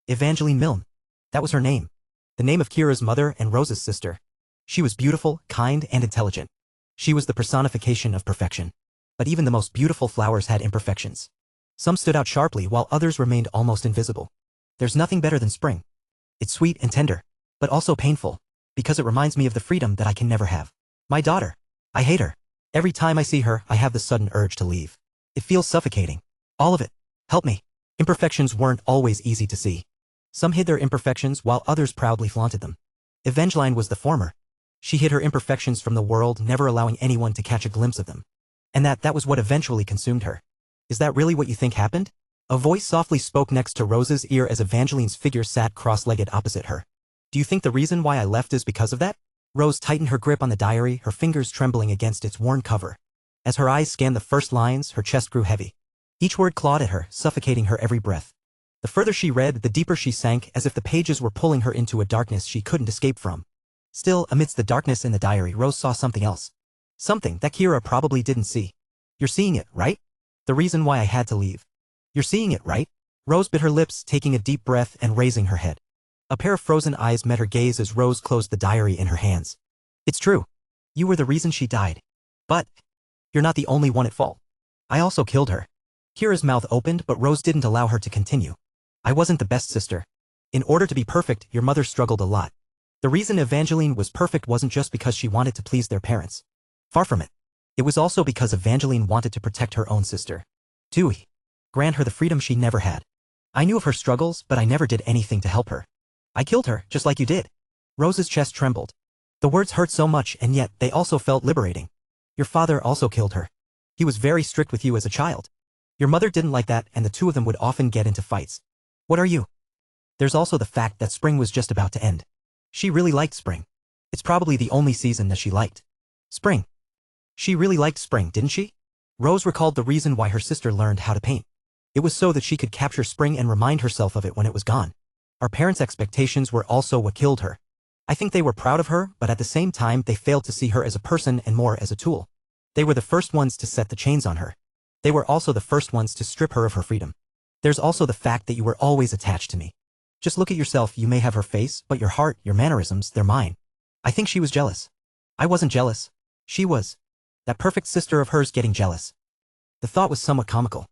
Evangeline Milne. That was her name. The name of Kira's mother and Rose's sister. She was beautiful, kind, and intelligent. She was the personification of perfection. But even the most beautiful flowers had imperfections. Some stood out sharply while others remained almost invisible. There's nothing better than spring. It's sweet and tender, but also painful, because it reminds me of the freedom that I can never have. My daughter. I hate her. Every time I see her, I have the sudden urge to leave. It feels suffocating. All of it. Help me. Imperfections weren't always easy to see. Some hid their imperfections while others proudly flaunted them. Evangeline was the former. She hid her imperfections from the world, never allowing anyone to catch a glimpse of them. And that was what eventually consumed her. Is that really what you think happened? A voice softly spoke next to Rose's ear as Evangeline's figure sat cross-legged opposite her. Do you think the reason why I left is because of that? Rose tightened her grip on the diary, her fingers trembling against its worn cover. As her eyes scanned the first lines, her chest grew heavy. Each word clawed at her, suffocating her every breath. The further she read, the deeper she sank, as if the pages were pulling her into a darkness she couldn't escape from. Still, amidst the darkness in the diary, Rose saw something else. Something that Kira probably didn't see. You're seeing it, right? The reason why I had to leave. You're seeing it, right? Rose bit her lips, taking a deep breath and raising her head. A pair of frozen eyes met her gaze as Rose closed the diary in her hands. It's true. You were the reason she died. But you're not the only one at fault. I also killed her. Kira's mouth opened, but Rose didn't allow her to continue. I wasn't the best sister. In order to be perfect, your mother struggled a lot. The reason Evangeline was perfect wasn't just because she wanted to please their parents. Far from it. It was also because Evangeline wanted to protect her own sister. To grant her the freedom she never had. I knew of her struggles, but I never did anything to help her. I killed her, just like you did. Rose's chest trembled. The words hurt so much, and yet they also felt liberating. Your father also killed her. He was very strict with you as a child. Your mother didn't like that, and the two of them would often get into fights. What are you? There's also the fact that spring was just about to end. She really liked spring. It's probably the only season that she liked. Spring. She really liked spring, didn't she? Rose recalled the reason why her sister learned how to paint. It was so that she could capture spring and remind herself of it when it was gone. Our parents' expectations were also what killed her. I think they were proud of her, but at the same time they failed to see her as a person and more as a tool. They were the first ones to set the chains on her. They were also the first ones to strip her of her freedom. There's also the fact that you were always attached to me. Just look at yourself. You may have her face, but your heart, your mannerisms, they're mine. I think she was jealous. I wasn't jealous. She was. That perfect sister of hers getting jealous. The thought was somewhat comical.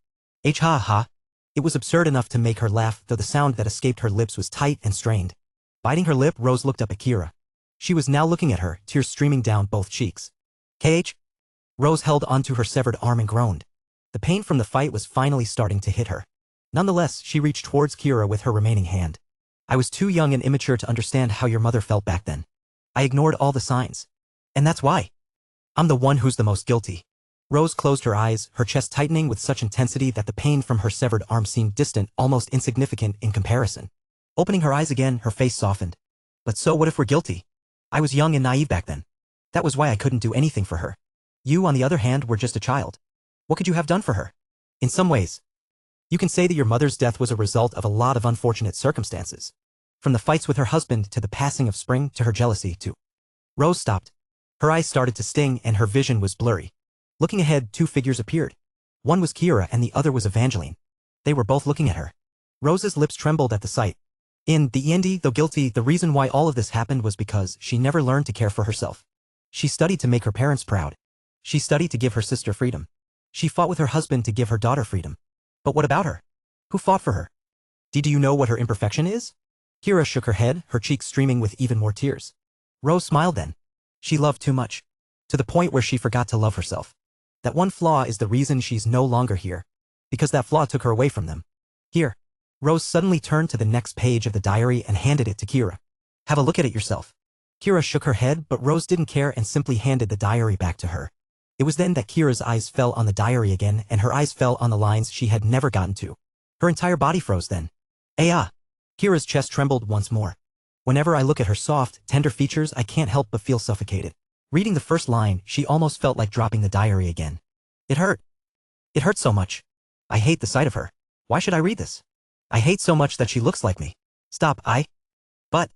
Ha ha. It was absurd enough to make her laugh, though the sound that escaped her lips was tight and strained. Biting her lip, Rose looked up at Kira. She was now looking at her, tears streaming down both cheeks. KH? Rose held onto her severed arm and groaned. The pain from the fight was finally starting to hit her. Nonetheless, she reached towards Kira with her remaining hand. I was too young and immature to understand how your mother felt back then. I ignored all the signs. And that's why. I'm the one who's the most guilty. Rose closed her eyes, her chest tightening with such intensity that the pain from her severed arm seemed distant, almost insignificant in comparison. Opening her eyes again, her face softened. But so what if we're guilty? I was young and naive back then. That was why I couldn't do anything for her. You, on the other hand, were just a child. What could you have done for her? In some ways, you can say that your mother's death was a result of a lot of unfortunate circumstances. From the fights with her husband to the passing of spring to her jealousy to... Rose stopped. Her eyes started to sting and her vision was blurry. Looking ahead, two figures appeared. One was Kira and the other was Evangeline. They were both looking at her. Rose's lips trembled at the sight. In the end, though guilty, the reason why all of this happened was because she never learned to care for herself. She studied to make her parents proud. She studied to give her sister freedom. She fought with her husband to give her daughter freedom. But what about her? Who fought for her? Do you know what her imperfection is? Kira shook her head, her cheeks streaming with even more tears. Rose smiled then. She loved too much. To the point where she forgot to love herself. That one flaw is the reason she's no longer here. Because that flaw took her away from them. Here. Rose suddenly turned to the next page of the diary and handed it to Kira. Have a look at it yourself. Kira shook her head, but Rose didn't care and simply handed the diary back to her. It was then that Kira's eyes fell on the diary again, and her eyes fell on the lines she had never gotten to. Her entire body froze then. Kira's chest trembled once more. Whenever I look at her soft, tender features, I can't help but feel suffocated. Reading the first line, she almost felt like dropping the diary again. It hurt. It hurt so much. I hate the sight of her. Why should I read this? I hate so much that she looks like me. Stop, But,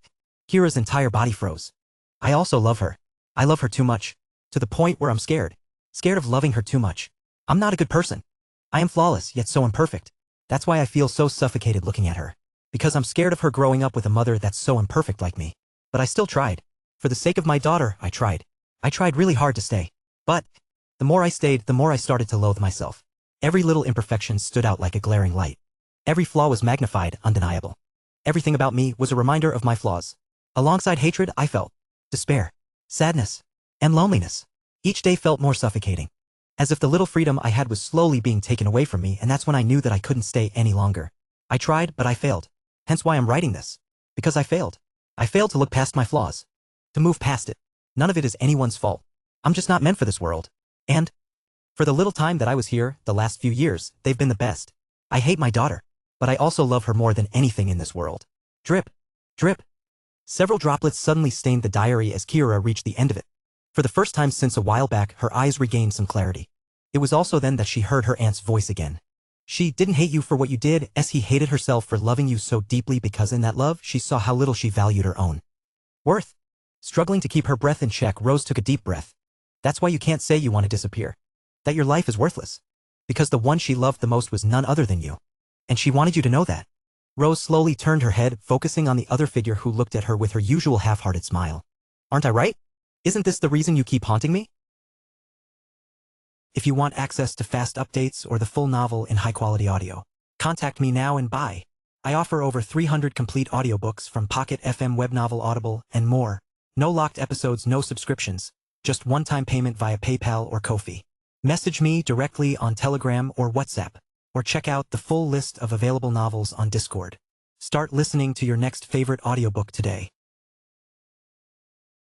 Kira's entire body froze. I also love her. I love her too much. To the point where I'm scared. Scared of loving her too much. I'm not a good person. I am flawless, yet so imperfect. That's why I feel so suffocated looking at her. Because I'm scared of her growing up with a mother that's so imperfect like me. But I still tried. For the sake of my daughter, I tried. I tried really hard to stay. But, the more I stayed, the more I started to loathe myself. Every little imperfection stood out like a glaring light. Every flaw was magnified, undeniable. Everything about me was a reminder of my flaws. Alongside hatred, I felt despair, sadness, and loneliness. Each day felt more suffocating. As if the little freedom I had was slowly being taken away from me, and that's when I knew that I couldn't stay any longer. I tried, but I failed. Hence why I'm writing this. Because I failed. I failed to look past my flaws. To move past it. None of it is anyone's fault. I'm just not meant for this world. And, for the little time that I was here, the last few years, they've been the best. I hate my daughter. But I also love her more than anything in this world. Drip. Drip. Several droplets suddenly stained the diary as Kira reached the end of it. For the first time since a while back, her eyes regained some clarity. It was also then that she heard her aunt's voice again. She didn't hate you for what you did, as he hated herself for loving you so deeply, because in that love, she saw how little she valued her own worth. Struggling to keep her breath in check, Rose took a deep breath. That's why you can't say you want to disappear. That your life is worthless. Because the one she loved the most was none other than you. And she wanted you to know that. Rose slowly turned her head, focusing on the other figure who looked at her with her usual half-hearted smile. Aren't I right? Isn't this the reason you keep haunting me? If you want access to fast updates or the full novel in high-quality audio, contact me now and buy. I offer over 300 complete audiobooks from Pocket FM, Webnovel, Audible, and more. No locked episodes, no subscriptions. Just one-time payment via PayPal or Ko-fi. Message me directly on Telegram or WhatsApp. Or check out the full list of available novels on Discord. Start listening to your next favorite audiobook today.